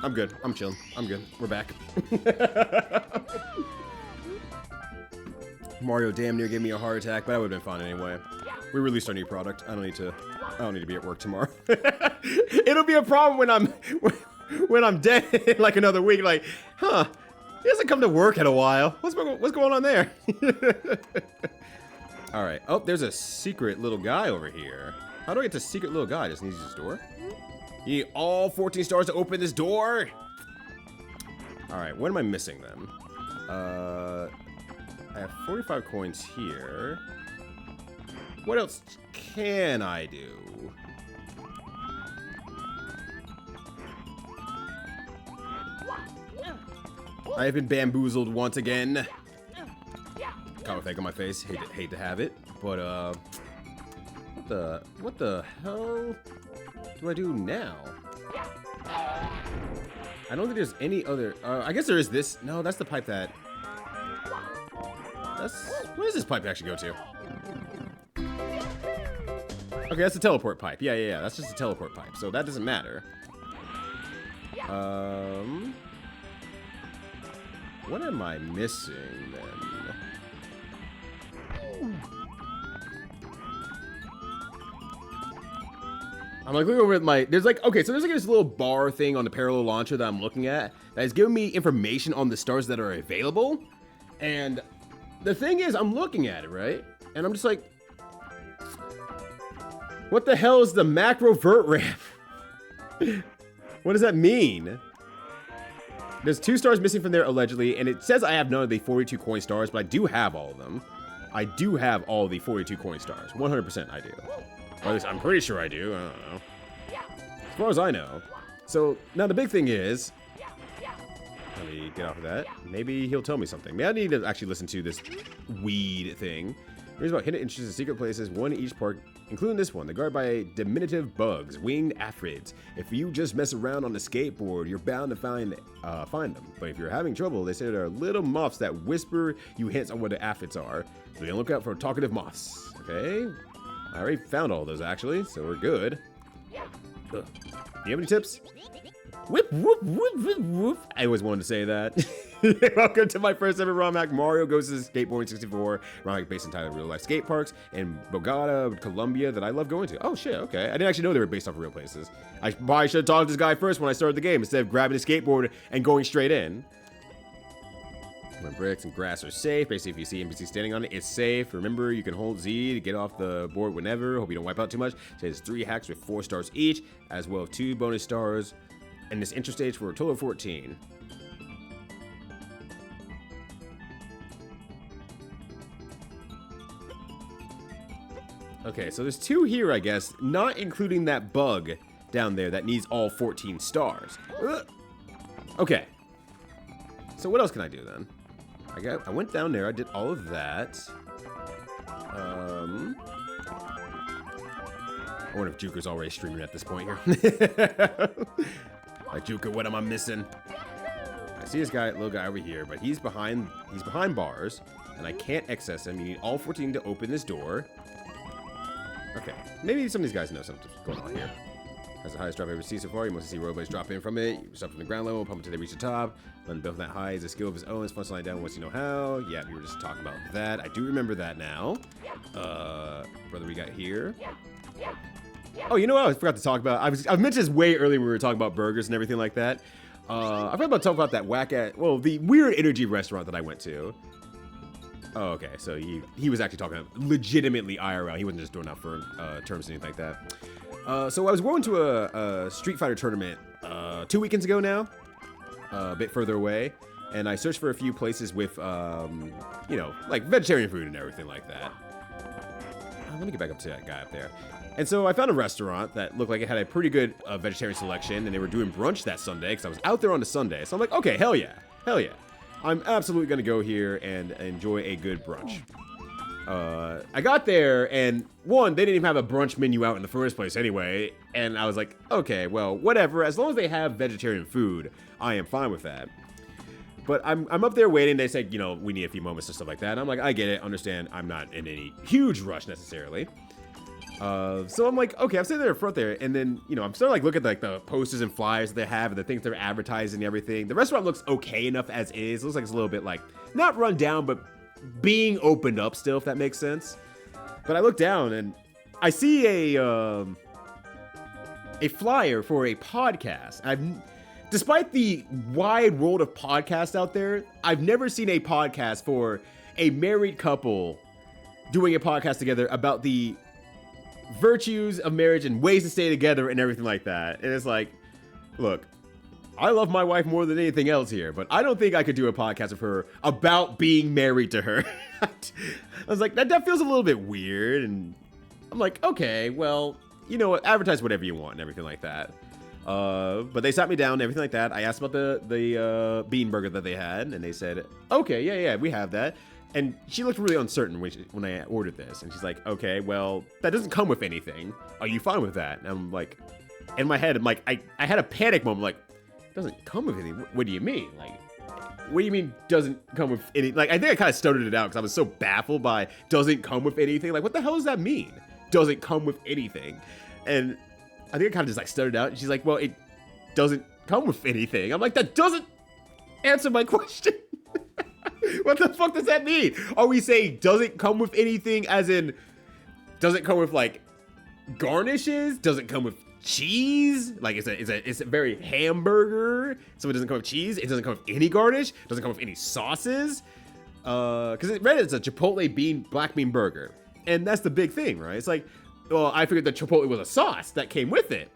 I'm good. I'm chilling. I'm good. We're back. Mario damn near gave me a heart attack, but that would have been fun anyway. We released our new product. I don't need to be at work tomorrow. It'll be a problem when I'm dead in like another week. Like, huh? He hasn't come to work in a while. What's going on there? All right. Oh, there's a secret little guy over here. How do I get to secret little guy? Just needs this door. You need all 14 stars to open this door. All right. What am I missing then? I have 45 coins here. What else can I do? I have been bamboozled once again. Comment fake on my face. Hate to have it, but what the hell do I do now? I don't think there's any other. I guess there is this. No, that's the pipe that. Where does this pipe actually go to? Okay, that's a teleport pipe. Yeah. That's just a teleport pipe, so that doesn't matter. What am I missing then? I'm like looking over at my. There's like okay, so there's like this little bar thing on the parallel launcher that I'm looking at that is giving me information on the stars that are available, and the thing is, I'm looking at it right, and I'm just like. What the hell is the macro vert ramp? What does that mean? There's 2 stars missing from there allegedly, and it says I have none of the 42 coin stars, but I do have all of them. I do have all the 42 coin stars. 100% I do. Or at least I'm pretty sure I do. I don't know. As far as I know. So now the big thing is, Let me get off of that. Maybe he'll tell me something. Maybe I need to actually listen to this weed thing. Here's about hidden entrances and secret places, one in each park, including this one. They're guarded by diminutive bugs, winged aphids. If you just mess around on the skateboard, you're bound to find them. But if you're having trouble, they say there are little moths that whisper you hints on what the aphids are. So you look out for talkative moths. Okay? I already found all those, actually, so we're good. Ugh. Do you have any tips? Whip, whoop, whoop, whoop, whoop. I always wanted to say that. Welcome to my first ever ROM hack. Mario Goes to Skateboarding 64. ROM hack based entirely on real life skate parks in Bogota, Colombia that I love going to. Oh shit, okay. I didn't actually know they were based off of real places. I probably should have talked to this guy first when I started the game instead of grabbing a skateboard and going straight in. When bricks and grass are safe. Basically, if you see NPC standing on it, it's safe. Remember, you can hold Z to get off the board whenever. Hope you don't wipe out too much. So there's 3 hacks with 4 stars each, as well as 2 bonus stars. And this intro stage for a total of 14. Okay, so there's 2 here, I guess, not including that bug down there that needs all 14 stars. Ugh. Okay. So what else can I do then? I went down there, I did all of that. I wonder if Juker's already streaming at this point here. Like, Juker, what am I missing? I see this guy, little guy over here, but he's behind bars, and I can't access him. You need all 14 to open this door. Okay, maybe some of these guys know something's going on here. Has the highest drop I've ever seen so far. You mostly see roadways drop in from it. You start from the ground level, pump until they reach the top. Then build that high is a skill of his own. It's fun sliding down once you know how. Yeah, we were just talking about that. I do remember that now. Brother, we got here. Oh, you know what I forgot to talk about? I mentioned this way earlier when we were talking about burgers and everything like that. I forgot to talk about that the Weird Energy restaurant that I went to. Oh, okay. So he was actually talking legitimately IRL. He wasn't just doing that for terms or anything like that. So I was going to a Street Fighter tournament 2 weekends ago now, a bit further away, and I searched for a few places with, you know, like vegetarian food and everything like that. Let me get back up to that guy up there. And so I found a restaurant that looked like it had a pretty good vegetarian selection, and they were doing brunch that Sunday because I was out there on the Sunday. So I'm like, okay, hell yeah, hell yeah. I'm absolutely going to go here and enjoy a good brunch. I got there, and one, they didn't even have a brunch menu out in the first place anyway, and I was like, okay, well, whatever. As long as they have vegetarian food, I am fine with that. But I'm up there waiting. They said, you know, we need a few moments and stuff like that. And I'm like, I get it, understand. I'm not in any huge rush necessarily. So I'm like, okay, I'm sitting there in front there, and then, you know, I'm starting to like look at like the posters and flyers that they have and the things they're advertising and everything. The restaurant looks okay enough as is. It looks like it's a little bit like, not run down, but being opened up still, if that makes sense. But I look down and I see a flyer for a podcast. Despite the wide world of podcasts out there, I've never seen a podcast for a married couple doing a podcast together about the virtues of marriage and ways to stay together and everything like that. And it's like, look, I love my wife more than anything else here, but I don't think I could do a podcast with her about being married to her. I was like, that feels a little bit weird. And I'm like, okay, well, you know what? Advertise whatever you want and everything like that. But they sat me down and everything like that. I asked about the bean burger that they had, and they said, okay, yeah, we have that. And she looked really uncertain when I ordered this. And she's like, okay, well, that doesn't come with anything. Are you fine with that? And I'm like, in my head, I'm like, I had a panic moment, like, doesn't come with anything? What do you mean? Like, what do you mean doesn't come with any? Like, I think I kind of stuttered it out because I was so baffled by doesn't come with anything. Like, what the hell does that mean? Doesn't come with anything. And I think I kind of just like stuttered out. And she's like, well, it doesn't come with anything. I'm like, that doesn't answer my question. What the fuck does that mean? Are we saying doesn't come with anything as in doesn't come with like garnishes? Doesn't come with cheese? Like it's a very hamburger, so it doesn't come with cheese. It doesn't come with any garnish. Doesn't come with any sauces. Because it read it's a Chipotle black bean burger, and that's the big thing, right? It's like, well, I figured the Chipotle was a sauce that came with it.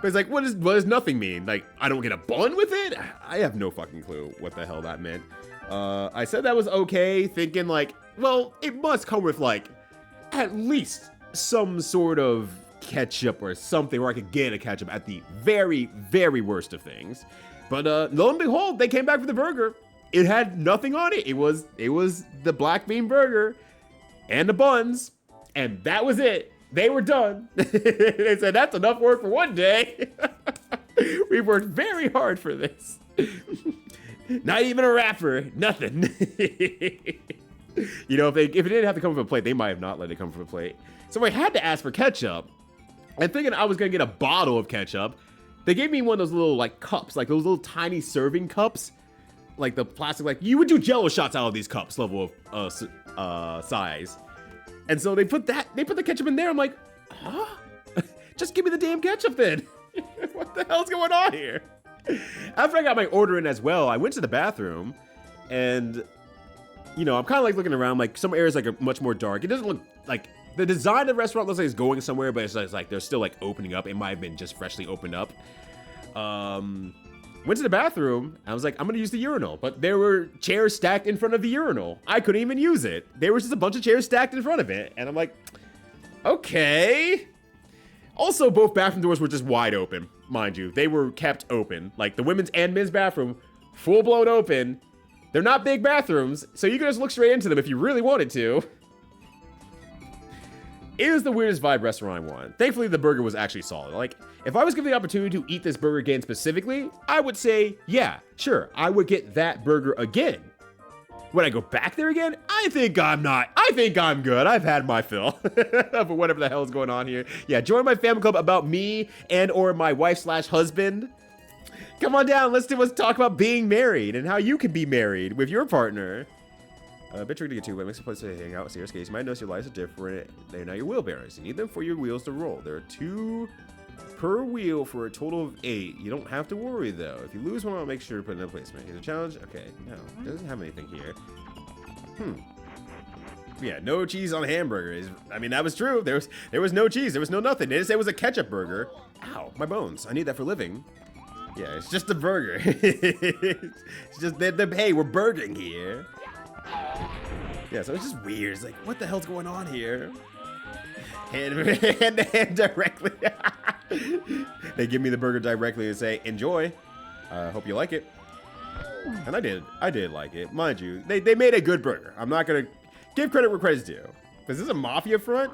But it's like, what does nothing mean? Like, I don't get a bun with it? I have no fucking clue what the hell that meant. I said that was okay, thinking like, well, it must come with like, at least some sort of ketchup or something where I could get a ketchup at the very, very worst of things. But lo and behold, they came back with the burger. It had nothing on it. It was the black bean burger and the buns, and that was it. They were done. They said, that's enough work for one day. We worked very hard for this. Not even a wrapper, nothing. You know, if it didn't have to come from a plate, they might have not let it come from a plate. So I had to ask for ketchup. And thinking I was gonna get a bottle of ketchup, they gave me one of those little like cups, like those little tiny serving cups, like the plastic, like you would do Jello shots out of these cups level of size. And so they put the ketchup in there. I'm like, huh? Just give me the damn ketchup then. What the hell's going on here? After I got my order in as well, I went to the bathroom, and you know, I'm kind of like looking around. Like some areas like much more dark. It doesn't look like the design of the restaurant looks like it's going somewhere, but it's like they're still like opening up. It might have been just freshly opened up. Went to the bathroom. I was like, I'm gonna use the urinal, but there were chairs stacked in front of the urinal. I couldn't even use it. There was just a bunch of chairs stacked in front of it, and I'm like, okay. Also, both bathroom doors were just wide open, mind you. They were kept open, like the women's and men's bathroom, full blown open. They're not big bathrooms, so you can just look straight into them if you really wanted to. It was the weirdest vibe restaurant I wanted. Thankfully, the burger was actually solid. Like, if I was given the opportunity to eat this burger again specifically, I would say, yeah, sure, I would get that burger again. Would I go back there again? I think I'm not. I think I'm good. I've had my fill of whatever the hell is going on here. Yeah, join my family club about me and or my wife/husband. Come on down. Let's talk about being married and how you can be married with your partner. A bit tricky to get to, but it makes a place to hang out with serious case. You might notice your lights are different. They're now your wheel bearings. You need them for your wheels to roll. There are 2 per wheel for a total of 8. You don't have to worry though. If you lose one, I'll make sure to put in a placement. Here's a challenge. Okay, no, it doesn't have anything here. Yeah, no cheese on hamburgers. I mean, that was true. There was no cheese. There was no nothing. They didn't say it was a ketchup burger. Ow, my bones. I need that for living. Yeah, it's just a burger. It's just hey, we're burgering here. Yeah, so it's just weird. It's like, what the hell's going on here? Hand directly. They give me the burger directly and say, enjoy. Hope you like it. And I did like it. Mind you, they made a good burger. I'm not gonna give credit where credit's due. Is this a mafia front?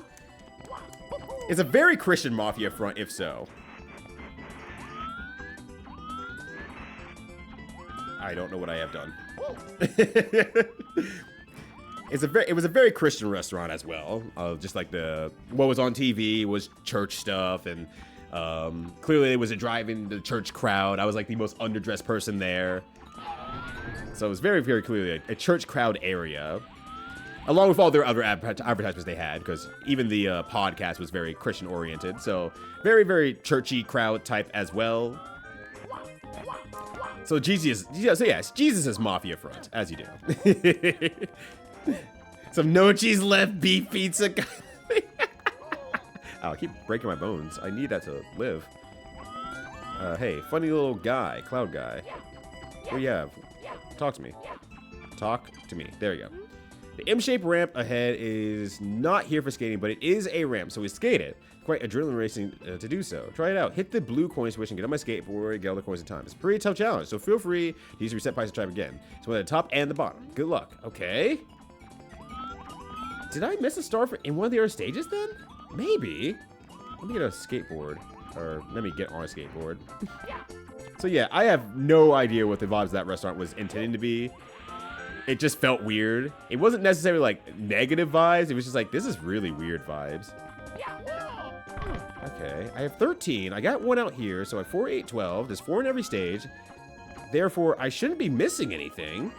It's a very Christian mafia front, if so. I don't know what I have done. It was a very Christian restaurant as well. Just like what was on TV was church stuff, and clearly it was a driving the church crowd. I was like the most underdressed person there, so it was very, very clearly a church crowd area, along with all their other advertisements they had, because even the podcast was very Christian oriented. So very, very churchy crowd type as well. So Jesus is mafia front, as you do. Some no cheese left beef pizza. Oh, I keep breaking my bones. I need that to live. Hey, funny little guy, cloud guy. What do you have? Talk to me. Talk to me. There you go. The M-shaped ramp ahead is not here for skating, but it is a ramp, so we skate it. Quite adrenaline racing to do so. Try it out. Hit the blue coin switch and get on my skateboard, get all the coins in time. It's a pretty tough challenge, so feel free to use the reset price to try again. So at the top and the bottom. Good luck. Okay. Did I miss a star in one of the other stages then? Maybe. Let me get a skateboard. Or let me get on a skateboard. So yeah, I have no idea what the vibes of that restaurant was intending to be. It just felt weird. It wasn't necessarily like negative vibes. It was just like, this is really weird vibes. Okay, I have 13. I got 1 out here, so I have 4, 8, 12. There's 4 in every stage. Therefore, I shouldn't be missing anything.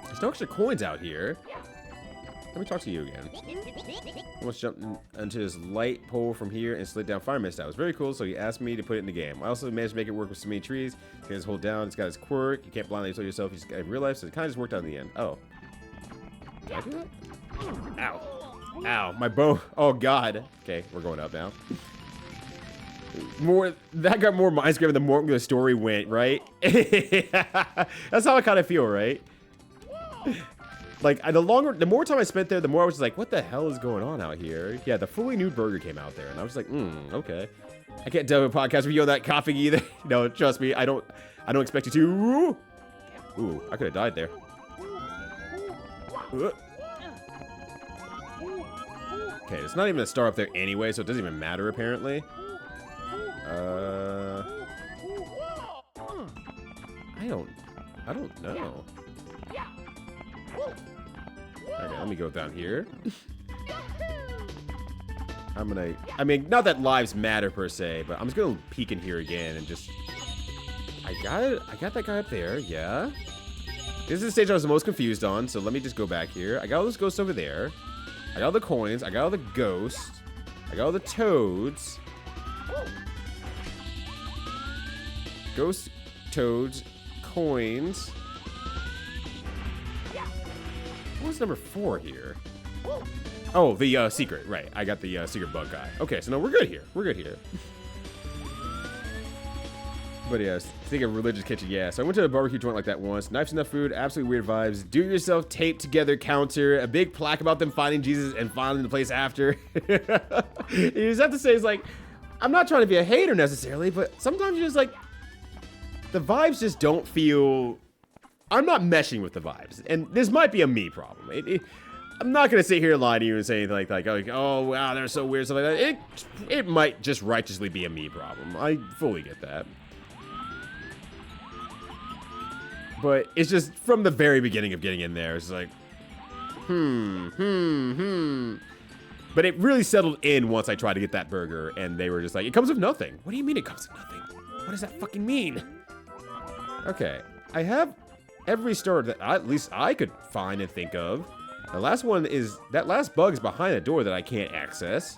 There's no extra coins out here. Let me talk to you again. Almost jumped into this light pole from here and slid down fire mist. That was very cool, so he asked me to put it in the game. I also managed to make it work with so many trees. You can just hold down. It's got its quirk. You can't blindly tell yourself you just got in real life, so it kind of just worked out in the end. Oh. Did I do that? Ow. Ow, my bone. Oh, God. Okay, we're going up now. That got more mind-scraping the more the story went, right? That's how I kind of feel, right? Like, the more time I spent there, the more I was just like, what the hell is going on out here? Yeah, the fully nude burger came out there, and I was like, okay. I can't do a podcast video on that coughing either. No, trust me, I don't I don't expect you to. Ooh, I could have died there. Okay, it's not even a star up there anyway, so it doesn't even matter apparently. I don't know. Okay, let me go down here. I mean, not that lives matter per se, but I'm just gonna peek in here again and just, I got that guy up there, yeah. This is the stage I was the most confused on, so let me just go back here. I got all those ghosts over there. I got all the coins, I got all the ghosts. I got all the toads. Ghosts, toads, coins. What was number 4 here? Oh, the secret, right. I got the secret bug guy. Okay, so no, we're good here. We're good here. But yeah, think of religious kitchen. Yeah, so I went to a barbecue joint like that once. Knives enough food, absolutely weird vibes. Do-it-yourself taped together counter, a big plaque about them finding Jesus and finding the place after. You just have to say, it's like, I'm not trying to be a hater necessarily, but sometimes you're just like, the vibes just don't feel, I'm not meshing with the vibes. And this might be a me problem. I'm not gonna sit here and lie to you and say like, oh wow, they're so weird, stuff like that. It might just righteously be a me problem. I fully get that. But it's just from the very beginning of getting in there, it's like, But it really settled in once I tried to get that burger, and they were just like, it comes with nothing. What do you mean it comes with nothing? What does that fucking mean? Okay, I have every star that at least I could find and think of. The last one is, that last bug is behind a door that I can't access.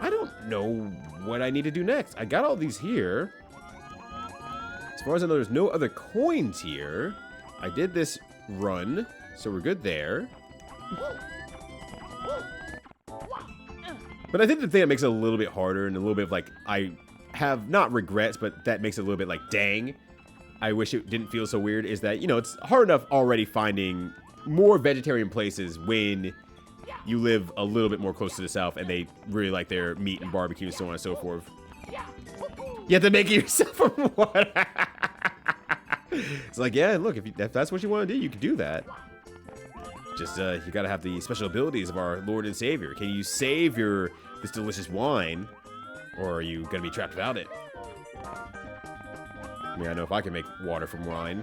I don't know what I need to do next. I got all these here. As far as I know, there's no other coins here. I did this run, so we're good there. But I think the thing that makes it a little bit harder and a little bit of like, I have not regrets, but that makes it a little bit like, dang, I wish it didn't feel so weird, is that, you know, it's hard enough already finding more vegetarian places when you live a little bit more close to the south and they really like their meat and barbecue and so on and so forth. You have to make it yourself or what? It's like, yeah, look, if that's what you want to do, you can do that. Just, you gotta have the special abilities of our Lord and Savior. Can you save this delicious wine, or are you gonna be trapped without it? I mean, I know if I can make water from wine,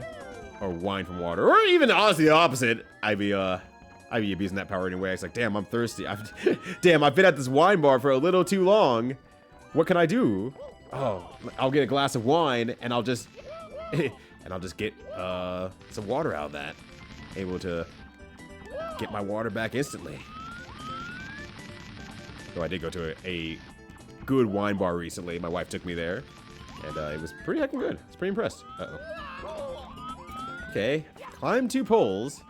or wine from water, or even honestly the opposite, I'd be abusing that power anyway. It's like, damn, I'm thirsty. Damn, I've been at this wine bar for a little too long. What can I do? Oh, I'll get a glass of wine, and I'll just get some water out of that. Able to get my water back instantly. So I did go to a good wine bar recently. My wife took me there, and it was pretty heckin' good. I was pretty impressed. Okay, climb 2 poles.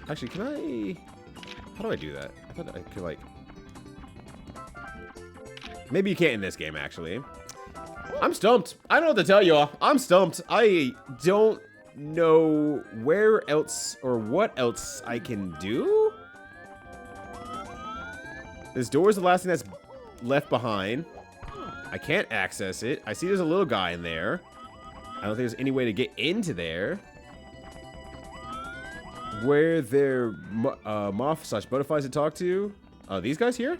Actually, can I? How do I do that? I thought I could like. Maybe you can't in this game, actually. I'm stumped. I don't know what to tell y'all. I'm stumped. I don't know where else or what else I can do. This door is the last thing that's left behind. I can't access it. I see there's a little guy in there. I don't think there's any way to get into there. Where there moth/butterflies to talk to? These guys here?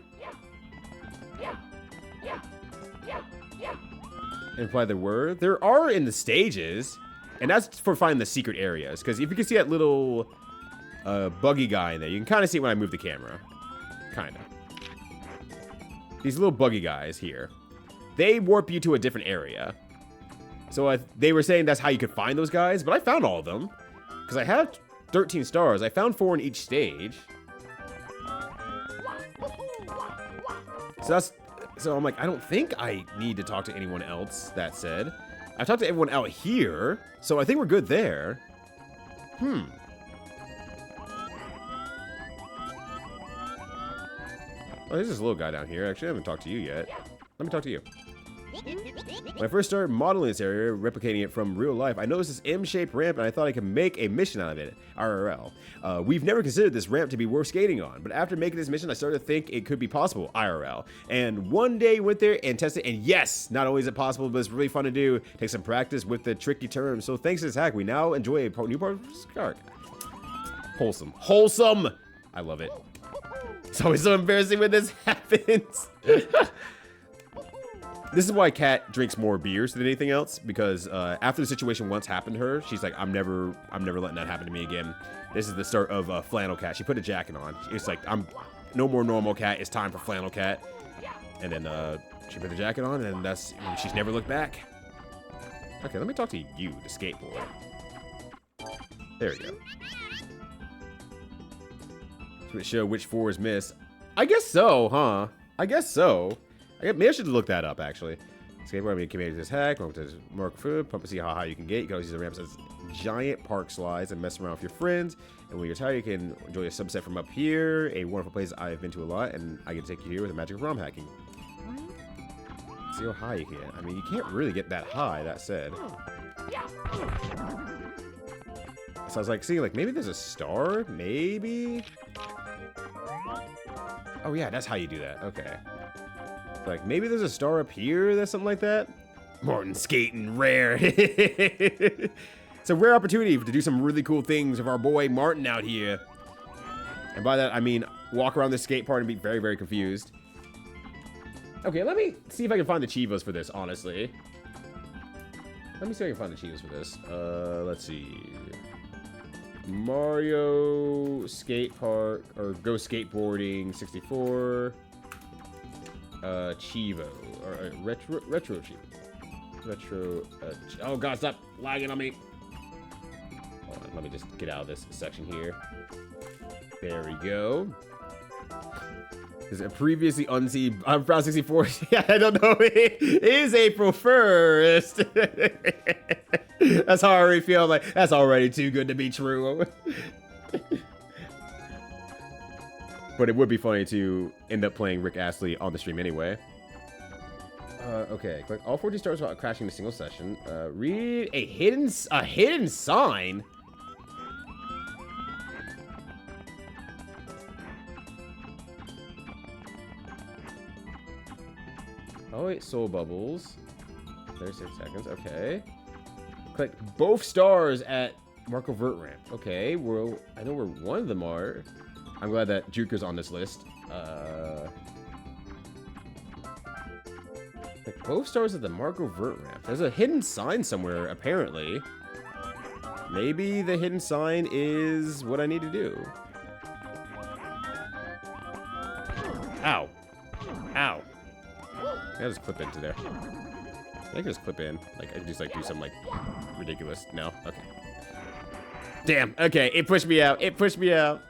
Imply there were. There are in the stages, and that's for finding the secret areas. Because if you can see that little buggy guy in there, you can kind of see it when I move the camera. Kind of. These little buggy guys here, they warp you to a different area. So they were saying that's how you could find those guys, but I found all of them. Because I have 13 stars. I found 4 in each stage. So I'm like, I don't think I need to talk to anyone else, that said. I've talked to everyone out here, so I think we're good there. Oh, there's this little guy down here. Actually, I haven't talked to you yet. Let me talk to you. When I first started modeling this area, replicating it from real life, I noticed this M-shaped ramp and I thought I could make a mission out of it, IRL. We've never considered this ramp to be worth skating on, but after making this mission, I started to think it could be possible, IRL. And one day went there and tested, and yes, not only is it possible, but it's really fun to do. Take some practice with the tricky terms. So thanks to this hack, we now enjoy a new part of Skark. Wholesome. Wholesome! I love it. It's always so embarrassing when this happens. This is why Kat drinks more beers than anything else, because after the situation once happened to her, she's like, I'm never letting that happen to me again. This is the start of Flannel Cat. She put a jacket on. It's like, I'm no more normal Cat. It's time for Flannel Cat. And then she put the jacket on, and she's never looked back. Okay, let me talk to you, the skateboard. There we go. To show which fours miss. I guess so, huh? I guess so. Maybe I should look that up, actually. Skateboard, I mean, committed to this hack. Welcome to Mark Food. Pump and see how high you can get. You can always use the ramps as giant park slides and mess around with your friends. And when you're tired, you can enjoy a subset from up here. A wonderful place I've been to a lot, and I can take you here with the magic of ROM hacking. See how high you can get. I mean, you can't really get that high, that said. So I was like, seeing, like, maybe there's a star? Maybe? Oh, yeah, that's how you do that. Okay. Like, maybe there's a star up here that's something like that? Martin skating rare. It's a rare opportunity to do some really cool things with our boy Martin out here. And by that, I mean walk around this skate park and be very, very confused. Okay, let me see if I can find the Chivas for this, honestly. Let me see if I can find the Chivas for this. Let's see. Mario skate park, or go skateboarding 64. Chivo, or retro Chivo. Oh god, stop lagging on me. Hold on, let me just get out of this section here. There we go. Is it previously unseen? I'm proud 64. Yeah, I don't know. It is April 1st. That's how I already feel. Like, that's already too good to be true. But it would be funny to end up playing Rick Astley on the stream anyway. Okay, click all 14 stars without crashing a single session. Read a hidden sign. Oh wait, soul bubbles. 36 seconds. Okay. Click both stars at Marco Vert ramp. Okay, well, I know where one of them are. I'm glad that Juker's on this list. Like both stars at the Marco Vert ramp. There's a hidden sign somewhere, apparently. Maybe the hidden sign is what I need to do. Ow. Ow. I just clip into there. I can just clip in. Like, I can just, like, do something, like, ridiculous. No? Okay. Damn. Okay, it pushed me out. It pushed me out.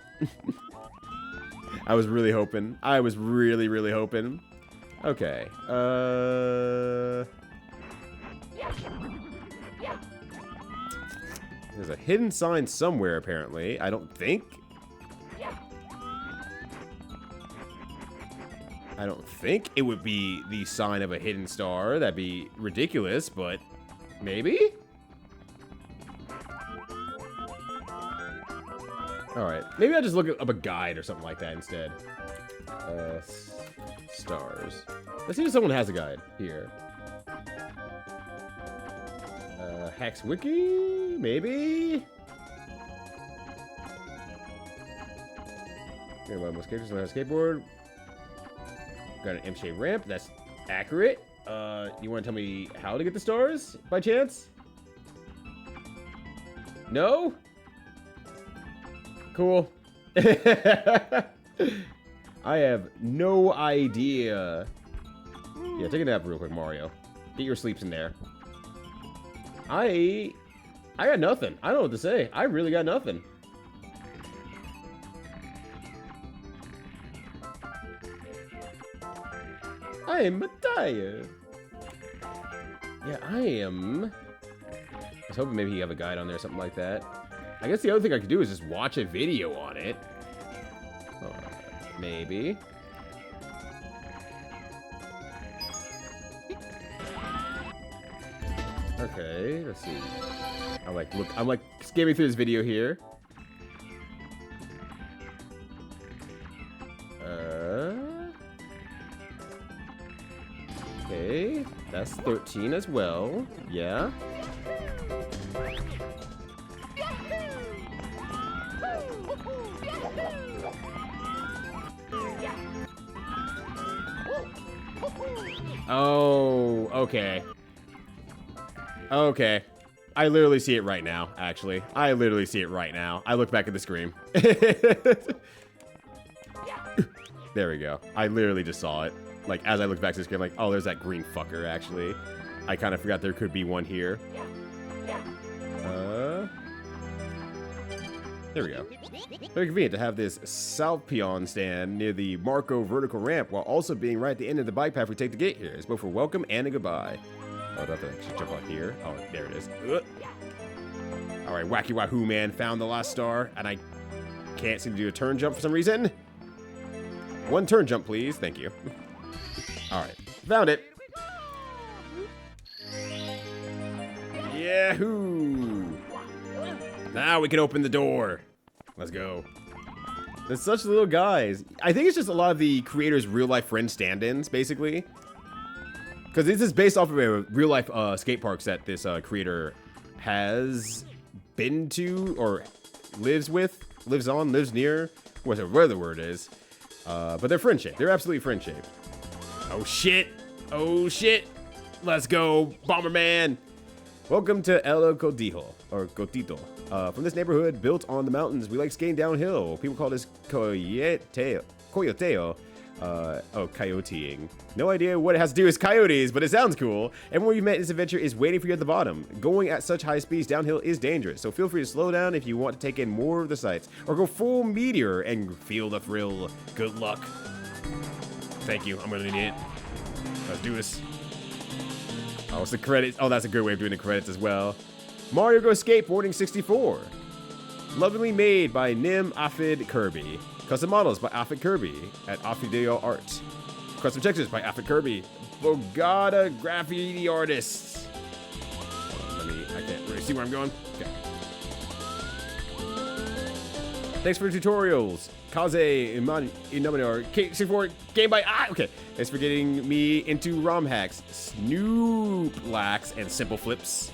I was really hoping. I was really, really hoping. Okay. There's a hidden sign somewhere, apparently. I don't think it would be the sign of a hidden star. That'd be ridiculous, but maybe? Alright, maybe I'll just look up a guide or something like that instead. Stars. Let's see if someone has a guide here. Hex Wiki? Maybe? Most characters on a skateboard. Got an M-shaped ramp. That's accurate. You want to tell me how to get the stars, by chance? No? Cool. I have no idea. Yeah, take a nap real quick, Mario. Get your sleeps in there. I got nothing. I don't know what to say. I really got nothing. I am tired. Yeah, I am. I was hoping maybe you have a guide on there or something like that. I guess the other thing I could do is just watch a video on it. Okay, let's see. I'm like skimming through this video here. Okay, that's 13 as well. Yeah. Oh, okay. Okay. I literally see it right now, actually. I literally see it right now. I look back at the screen. There we go. I literally just saw it. Like, as I look back to the screen, I'm like, oh, there's that green fucker, actually. I kind of forgot there could be one here. There we go. Very convenient to have this Salpion stand near the Marco vertical ramp while also being right at the end of the bike path we take to get here. It's both a welcome and a goodbye. Oh, do I have to actually jump out here? Oh, there it is. Alright, Wacky Wahoo Man found the last star, and I can't seem to do a turn jump for some reason. One turn jump, please. Thank you. Alright, found it. Yahoo! Now we can open the door. Let's go. They're such little guys. I think it's just a lot of the creators' real-life friend stand-ins, basically. Because this is based off of a real-life skate parks that this creator has been to, or lives near, whatever the word is. But they're friend-shaped. They're absolutely friend-shaped. Oh, shit. Oh, shit. Let's go, Bomberman. Welcome to El Cotito, or Cotito. From this neighborhood built on the mountains, we like skating downhill. People call this coyoteo. Coyoteing. No idea what it has to do with coyotes, but it sounds cool. Everyone you met in this adventure is waiting for you at the bottom. Going at such high speeds downhill is dangerous, so feel free to slow down if you want to take in more of the sights, or go full meteor and feel the thrill. Good luck. Thank you. I'm gonna need it. Let's do this. Oh, it's the credits. Oh, that's a good way of doing the credits as well. Mario Go Skateboarding 64. Lovingly made by Nim Afid Kirby. Custom models by Afid Kirby at Afideo Art. Custom textures by Afid Kirby. Bogata Graffiti Artists. I can't really see where I'm going. Okay. Thanks for the tutorials. Kaze Inaminor K64 Game by okay. Thanks for getting me into ROM hacks, Snoop Lax, and Simple Flips.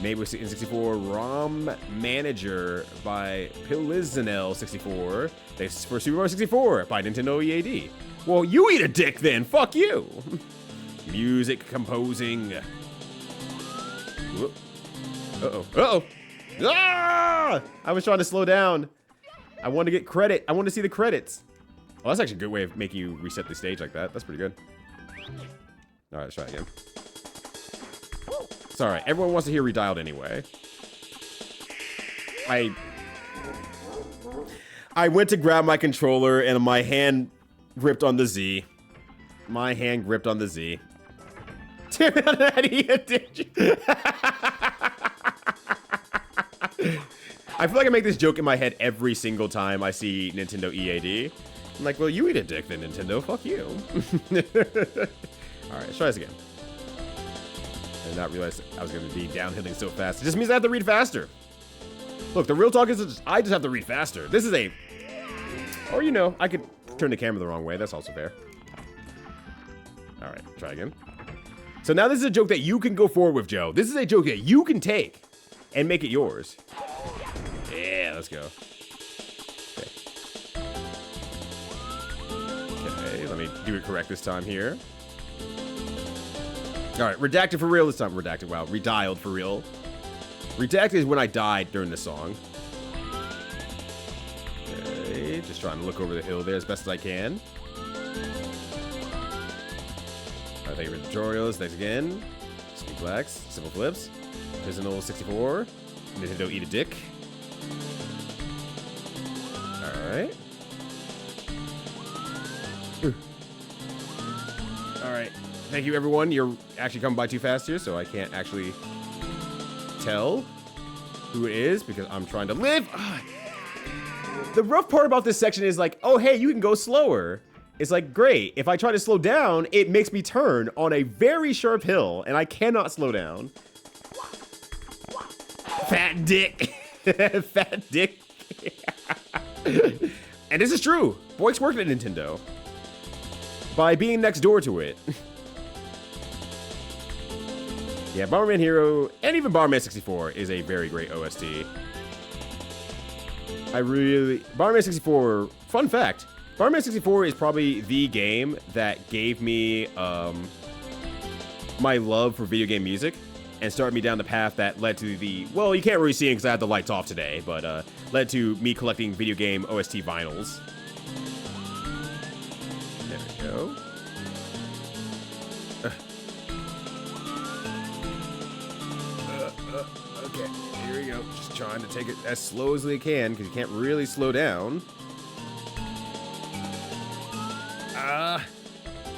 Made with N64 ROM Manager by Pilizanel64. Thanks for Super Mario 64 by Nintendo EAD. Well, you eat a dick then. Fuck you. Music composing. Uh-oh. Uh-oh. Ah! I was trying to slow down. I want to get credit. I want to see the credits. Oh, that's actually a good way of making you reset the stage like that. That's pretty good. All right, let's try again. It's all right. Everyone wants to hear Redialed anyway. I went to grab my controller and my hand gripped on the Z. My hand gripped on the Z. Damn it, I feel like I make this joke in my head every single time I see Nintendo EAD. I'm like, well, you eat a dick then, Nintendo. Fuck you. All right, let's try this again. I did not realize I was going to be downhilling so fast. It just means I have to read faster. Look, the real talk is I just have to read faster. This is a... Or, you know, I could turn the camera the wrong way. That's also fair. All right, try again. So now this is a joke that you can go forward with, Joe. This is a joke that you can take and make it yours. Yeah, let's go. Okay, let me do it correct this time here. All right, redacted for real this time. Redacted, wow. Redialed for real. Redacted is when I died during the song. Okay, just trying to look over the hill there as best as I can. All right, thank you for the tutorials. Thanks again. Sneak Blacks, Simple Flips, Prisoner 64, Nintendo Eat a Dick. Alright. Alright. Thank you, everyone. You're actually coming by too fast here, so I can't actually tell who it is because I'm trying to live. The rough part about this section is like, oh, hey, you can go slower. It's like, great. If I try to slow down, it makes me turn on a very sharp hill, and I cannot slow down. Fat dick. Fat dick. And this is true. Boyks worked at Nintendo by being next door to it. Yeah, Bomberman Hero and even Bomberman 64 is a very great OST. Bomberman 64, fun fact, Bomberman 64 is probably the game that gave me my love for video game music and started me down the path that led to the, well, you can't really see it because I had the lights off today, but led to me collecting video game OST vinyls. There we go. Okay, here we go. Just trying to take it as slow as I can because you can't really slow down.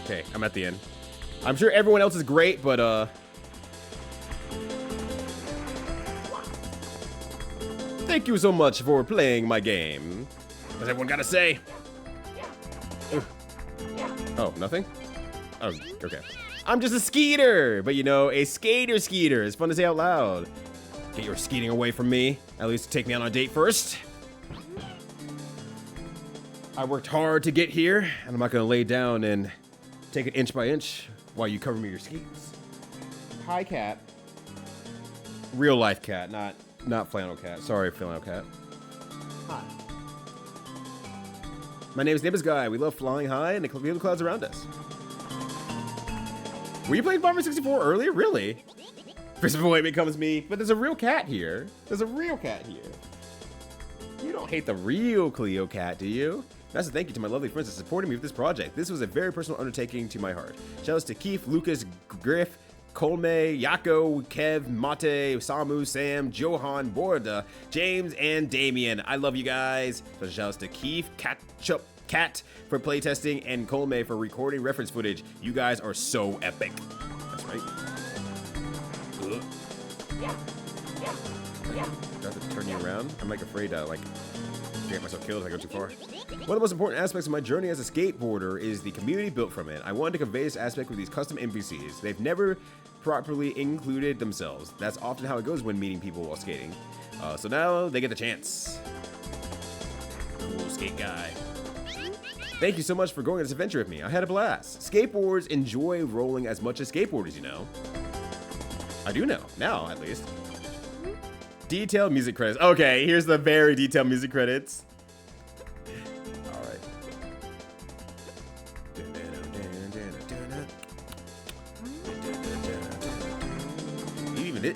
Okay, I'm at the end. I'm sure everyone else is great, but thank you so much for playing my game. What's everyone gotta say? Oh, nothing? Oh, okay. I'm just a skeeter, but you know, a skater. It's fun to say out loud. Get your skeeting away from me. At least take me on a date first. I worked hard to get here, and I'm not gonna lay down and take it inch by inch while you cover me your skeets. Hi, cat. Real life cat, not flannel cat. Sorry, flannel cat. Hi. My name is Guy. We love flying high and feel the clouds around us. Were you playing Bomberman 64 earlier? Really? First of all, it becomes me, but there's a real cat here. There's a real cat here. You don't hate the real Cleo cat, do you? That's a thank you to my lovely friends for supporting me with this project. This was a very personal undertaking to my heart. Shoutouts to Keith, Lucas, Griff, Colme, Yako, Kev, Mate, Samu, Sam, Johan, Borda, James, and Damien. I love you guys. Special shoutouts to Keith, Cat for playtesting, and Colme for recording reference footage. You guys are so epic. That's right. Ugh. Do I have to turn you around? I'm like afraid to get myself killed if I go too far. One of the most important aspects of my journey as a skateboarder is the community built from it. I wanted to convey this aspect with these custom NPCs. They've never properly included themselves. That's often how it goes when meeting people while skating. So now they get the chance. Cool skate guy. Thank you so much for going on this adventure with me. I had a blast. Skateboards enjoy rolling as much as skateboarders, you know. I do know, now at least. Detailed music credits. Okay, here's the very detailed music credits. All right.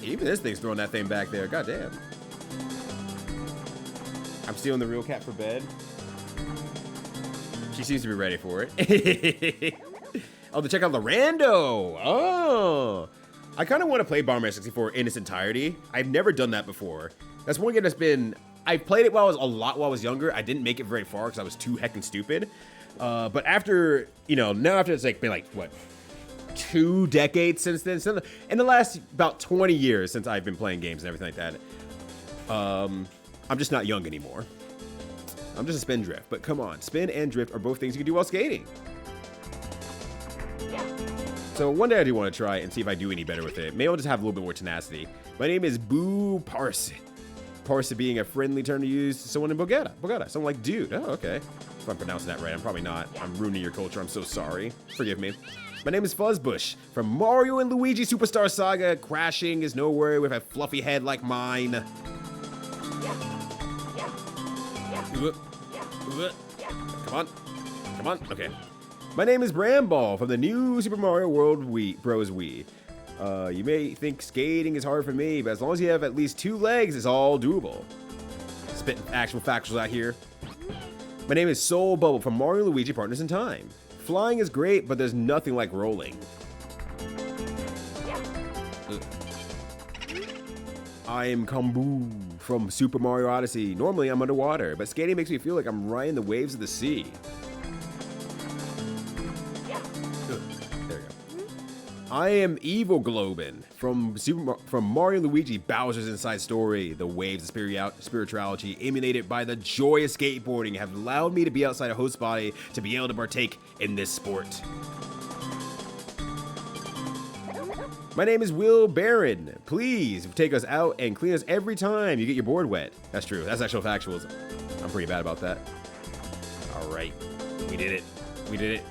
Even this thing's throwing that thing back there. God damn. I'm stealing the real cat for bed. She seems to be ready for it. Oh, to check out the rando. Oh. I kind of want to play Bomberman 64 in its entirety. I've never done that before. That's one game that's been... I played it while I was younger. I didn't make it very far because I was too heckin' stupid. But after, now after it's been what, 2 decades since then? So in the last about 20 years since I've been playing games and everything like that, I'm just not young anymore. I'm just a spindrift. But come on, spin and drift are both things you can do while skating. So one day I do want to try and see if I do any better with it. Maybe I'll just have a little bit more tenacity. My name is Boo Parse. Parse being a friendly term to use to someone in Bogota. Someone like dude. Oh, okay. If I'm pronouncing that right, I'm probably not. I'm ruining your culture. I'm so sorry. Forgive me. My name is Fuzzbush. From Mario and Luigi Superstar Saga, crashing is nowhere with a fluffy head like mine. Come on. Okay. My name is Bramball from the new Super Mario World Bros. Wii. You may think skating is hard for me, but as long as you have at least 2 legs, it's all doable. Spitting actual factuals out here. My name is Soul Bubble from Mario and Luigi Partners in Time. Flying is great, but there's nothing like rolling. I am Kambu from Super Mario Odyssey. Normally I'm underwater, but skating makes me feel like I'm riding the waves of the sea. There we go. I am Evil Globin from Mario and Luigi Bowser's Inside Story. The waves of spirituality emanated by the joy of skateboarding have allowed me to be outside a host body to be able to partake in this sport. My name is Will Barron. Please take us out and clean us every time you get your board wet. That's true. That's actual factuals. I'm pretty bad about that. All right. We did it. We did it.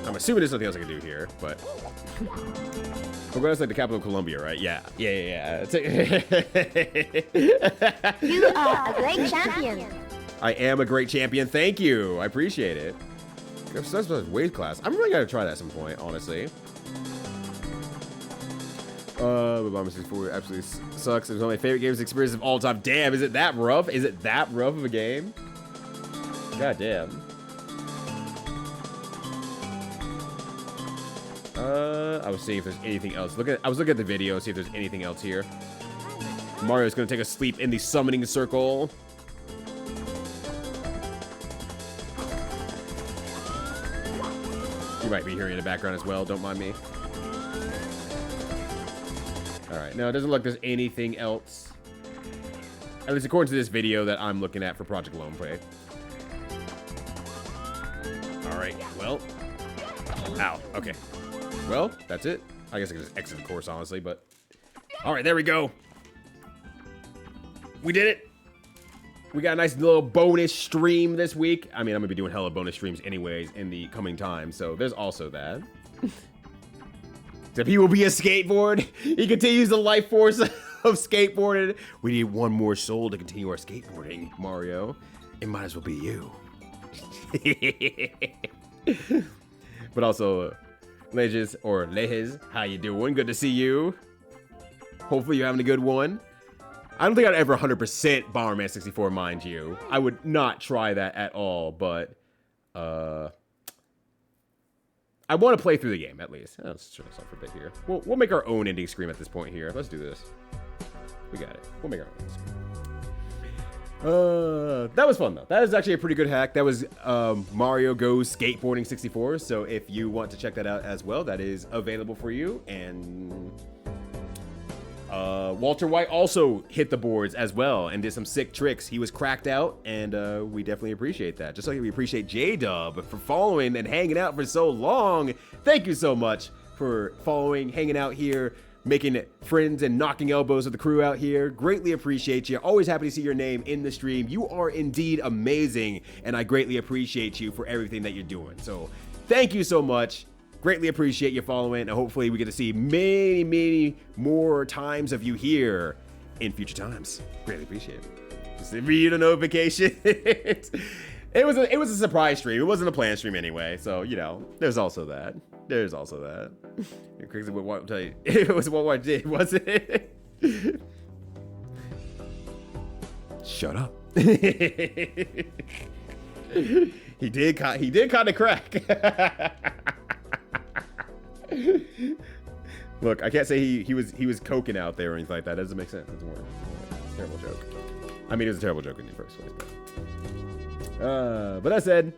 I'm assuming there's something else I can do here, but... Bogota's like the capital of Colombia, right? Yeah. Yeah. You are a great champion. I am a great champion. Thank you. I appreciate it. That's weight class. I'm really gonna try that at some point, honestly. Bomber 64 absolutely sucks. It's one of my favorite games experience of all time. Damn, is it that rough? Is it that rough of a game? God damn. I was seeing if there's anything else. I was looking at the video, see if there's anything else here. Mario's gonna take a sleep in the summoning circle. You might be hearing in the background as well, don't mind me. Alright, no, it doesn't look like there's anything else. At least according to this video that I'm looking at for Project Lone Play. Alright, well. Ow, okay. Well, that's it. I guess I can just exit the course, honestly, but... Alright, there we go. We did it. We got a nice little bonus stream this week. I mean, I'm gonna be doing hella bonus streams anyways in the coming time, so there's also that. If he will be a skateboard, he continues the life force of skateboarding. We need one more soul to continue our skateboarding, Mario. It might as well be you. But also, Lejes or Lejes, how you doing? Good to see you. Hopefully you're having a good one. I don't think I'd ever 100% Bomberman 64, mind you. I would not try that at all, but I want to play through the game at least. Let's turn this off for a bit here. We'll make our own ending screen at this point here. Let's do this. We got it. We'll make our own ending screen. That was fun though. That is actually a pretty good hack. That was Mario Goes Skateboarding 64. So if you want to check that out as well, that is available for you. And Walter White also hit the boards as well and did some sick tricks. He was cracked out, and we definitely appreciate that. Just like we appreciate J-Dub for following and hanging out for so long. Thank you so much for following, hanging out here, making friends and knocking elbows with the crew out here. Greatly appreciate you. Always happy to see your name in the stream. You are indeed amazing, and I greatly appreciate you for everything that you're doing. So thank you so much. Greatly appreciate you following, and hopefully we get to see many, many more times of you here in future times. Greatly appreciate it. Just read a notification. It was a surprise stream. It wasn't a planned stream anyway, so you know, there's also that. There's also that. You're crazy with what I'll tell you. It was what I did, wasn't it? Shut up. He did kind of crack. Look, I can't say he was coking out there or anything like that. That doesn't make sense. It's a terrible joke. I mean, it was a terrible joke in the first place. But that said,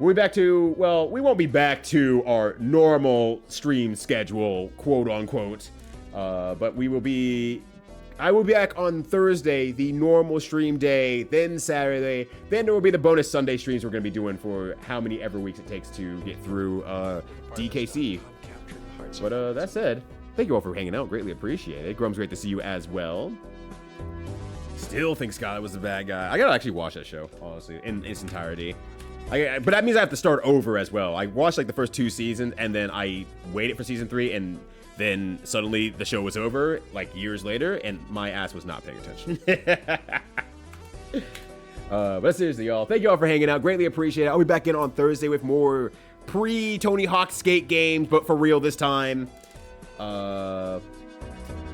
we'll be back to, well, we won't be back to our normal stream schedule, quote unquote. But we will be. I will be back on Thursday, the normal stream day, then Saturday, then there will be the bonus Sunday streams we're going to be doing for how many ever weeks it takes to get through DKC. But that said, thank you all for hanging out. Greatly appreciate it. Grum's great to see you as well. Still think Skylar was the bad guy. I got to actually watch that show, honestly, in its entirety. But that means I have to start over as well. I watched like the first 2 seasons, and then I waited for season 3, and then suddenly the show was over, like years later, and my ass was not paying attention. But seriously, y'all, thank you all for hanging out. Greatly appreciate it. I'll be back in on Thursday with more pre-Tony Hawk Skate games, but for real this time. But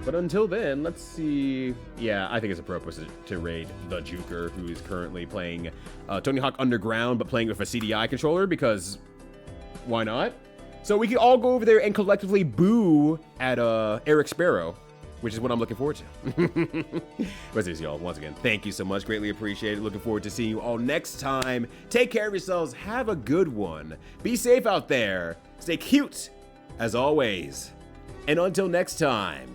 until then, let's see. Yeah, I think it's appropriate to raid the Juker, who is currently playing Tony Hawk Underground, but playing with a CDI controller, because why not? So we can all go over there and collectively boo at Eric Sparrow, which is what I'm looking forward to. But seriously, y'all, once again, thank you so much. Greatly appreciate it. Looking forward to seeing you all next time. Take care of yourselves. Have a good one. Be safe out there. Stay cute, as always. And until next time,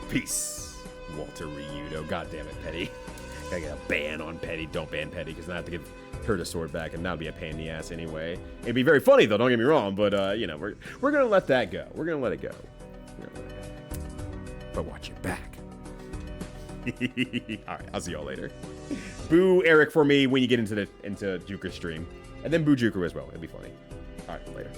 peace. Walter Ryudo. God damn it, Petty. Gotta get a ban on Petty. Don't ban Petty, because then I have to give her the sword back, and that would be a pain in the ass anyway. It'd be very funny, though, don't get me wrong, but, you know, we're gonna let that go. We're gonna let it go. But watch your back. Alright, I'll see y'all later. Boo Eric for me when you get into Juker's stream. And then boo Juker as well. It'll be funny. Alright, later.